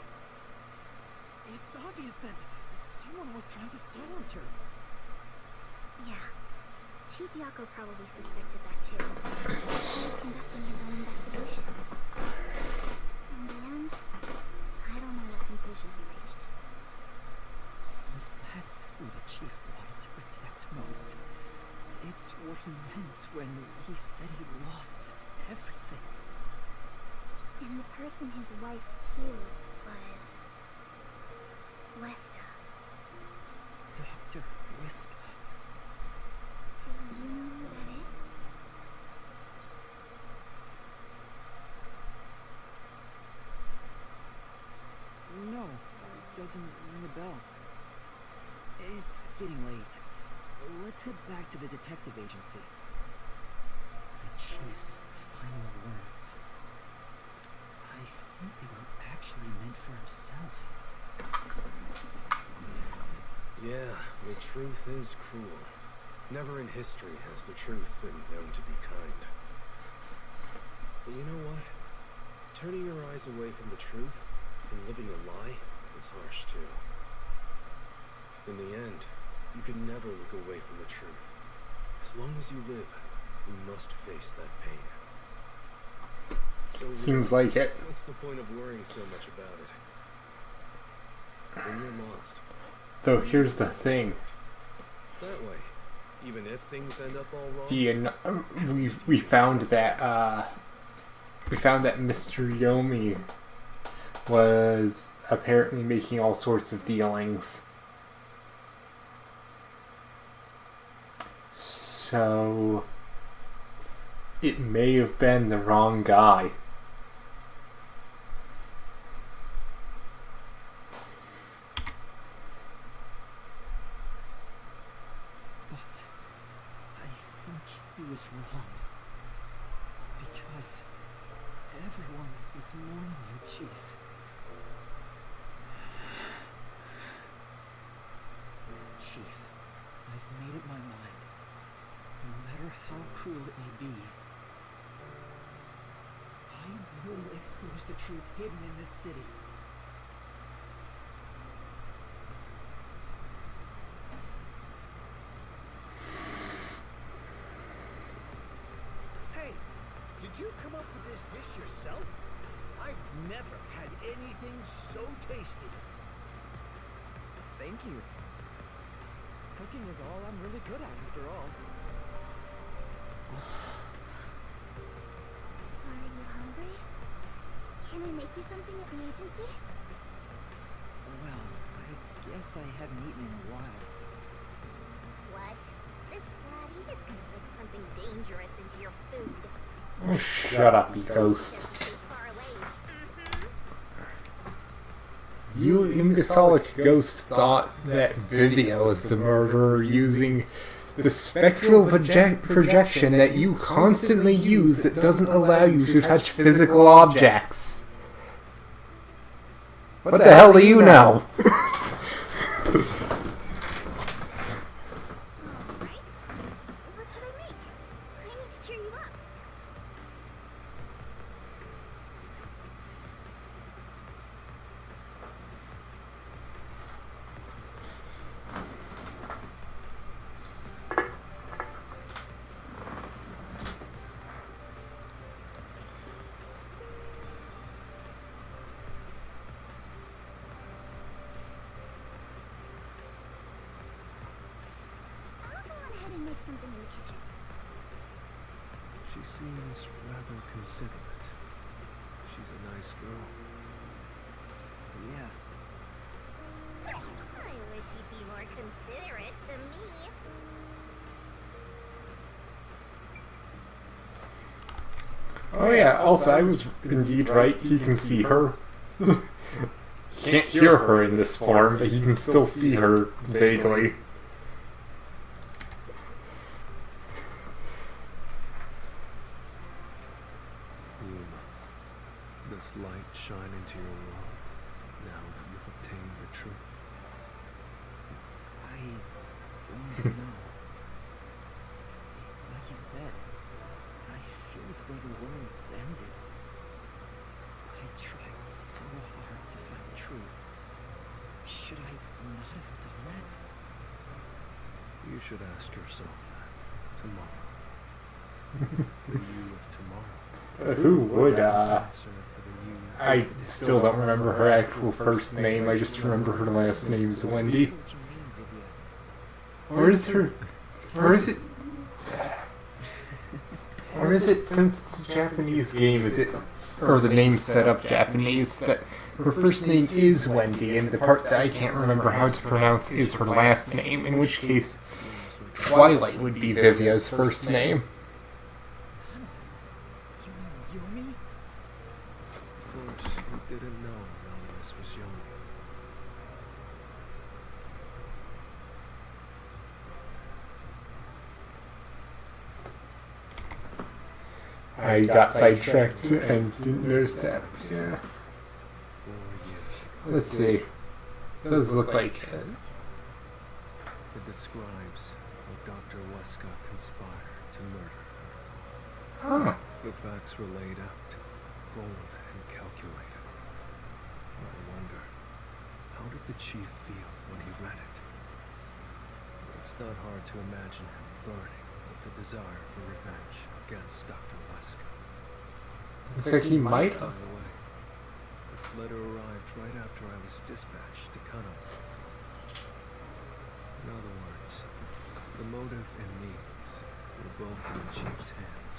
It's obvious that someone was trying to silence her. Yeah. Chief Yako probably suspected that too. He was conducting his own investigation. In the end, I don't know what conclusion he reached. So that's who the chief wanted to protect most. It's what he meant when he said he lost everything. And the person his wife accused was... Weska. Dr. Weska. Do you know who that is? No, doesn't ring a bell. It's getting late. Let's head back to the detective agency. The chief's final words. I think they were actually meant for himself. Yeah, which truth is cruel. Never in history has the truth been known to be kind. But you know what? Turning your eyes away from the truth and living a lie is harsh too. In the end, you can never look away from the truth. As long as you live, you must face that pain. So Seems like it. what's the point of worrying so much about it? When you're lost, Though here's the thing. that way, even if things end up all wrong, We found that Mr. Yomi was apparently making all sorts of dealings. So it may have been the wrong guy. But I think he was wrong. Because everyone was mourning you, Chief. Chief, I've made up my mind. No matter how cruel it may be, I will expose the truth hidden in this city. Hey, did you come up with this dish yourself? I've never had anything so tasty. Thank you. Cooking is all I'm really good at, after all. Are you hungry? Can I make you something at the agency? Well, I guess I haven't eaten in a while. What? This Splatty is gonna mix something dangerous into your food. Shut up, you ghost. Just too far away. You imbecilic ghost thought that Vivia was the murderer using the spectral projection that you constantly use that doesn't allow you to touch physical objects. What the hell do you know? Alright. What should I make? I need to cheer you up. I'll go on ahead and make something in the kitchen. she seems rather considerate. She's a nice girl. Yeah. I wish he'd be more considerate to me. Oh yeah, also I was indeed right, he can see her. Can't hear her in this form, but he can still see her vaguely. Yuma, does light shine into your world now that you've obtained the truth? I don't know. It's like you said. I feel as though the world's ended. I tried so hard to find the truth. Should I not have done that? You should ask yourself that tomorrow. The you of tomorrow. Who would, Answer for the you. I still don't remember her actual first name, I just remember her last name is Wendy. What do you mean, Vivian? Or is her... Or is it... Or is it, since it's a Japanese game, is it... Or the name's set up Japanese, that her first name is Wendy, and the part that I can't remember how to pronounce is her last name, in which case Twilight would be Vivia's first name. Anonymous? You mean Yumi? Of course, you didn't know Anonymous was young. I got sidetracked and didn't notice that. Yeah. 4 years ago. Let's see. Does look like It describes how Dr. Weska conspired to murder. Huh. The facts were laid out, cold and calculated. I wonder, how did the chief feel when he read it? It's not hard to imagine him burning with a desire for revenge against Dr. Weska. Looks like he might By have. the way, this letter arrived right after I was dispatched to Kano. In other words, the motive and means were both in the chief's hands.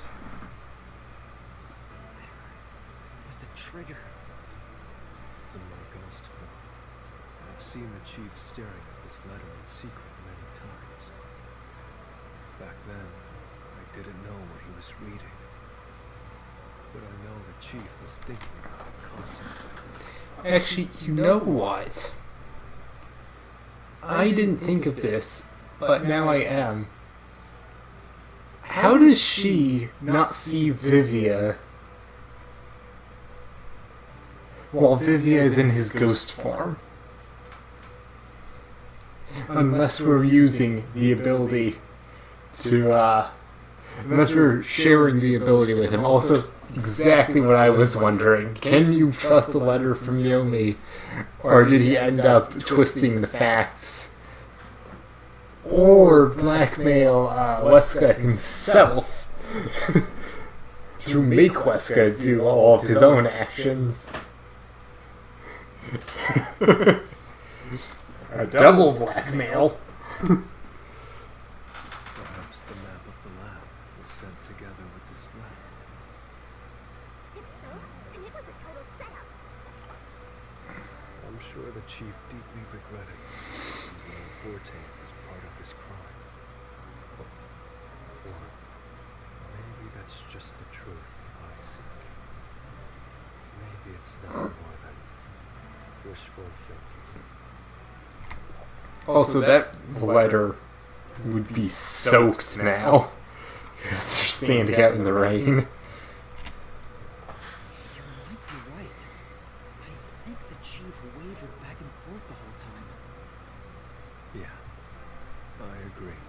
So the letter was the trigger. In my ghost form, I've seen the chief staring at this letter in secret many times. Back then, I didn't know what he was reading. But I know the chief was thinking about it constantly. Actually, you know what? I didn't think of this, but now I am. How does she not see Vivia while Vivia is in his ghost form? Unless we're using the ability to, unless we're sharing the ability with him. Also, exactly what I was wondering. Can you trust a letter from Yomi? Or did he end up twisting the facts? Or blackmail Weska himself to make Weska do all of his own actions? A double blackmail. Perhaps the map of the lab was sent together with this letter. If so, then it was a total setup. I'm sure the chief deeply regretted using the Fortes as part of his crime. Or maybe that's just the truth I seek. Maybe it's nothing more than wishful thinking. Also, that letter would be soaked now. Because they're standing out in the rain. You might be right. I think the chief wavered back and forth the whole time. Yeah, I agree.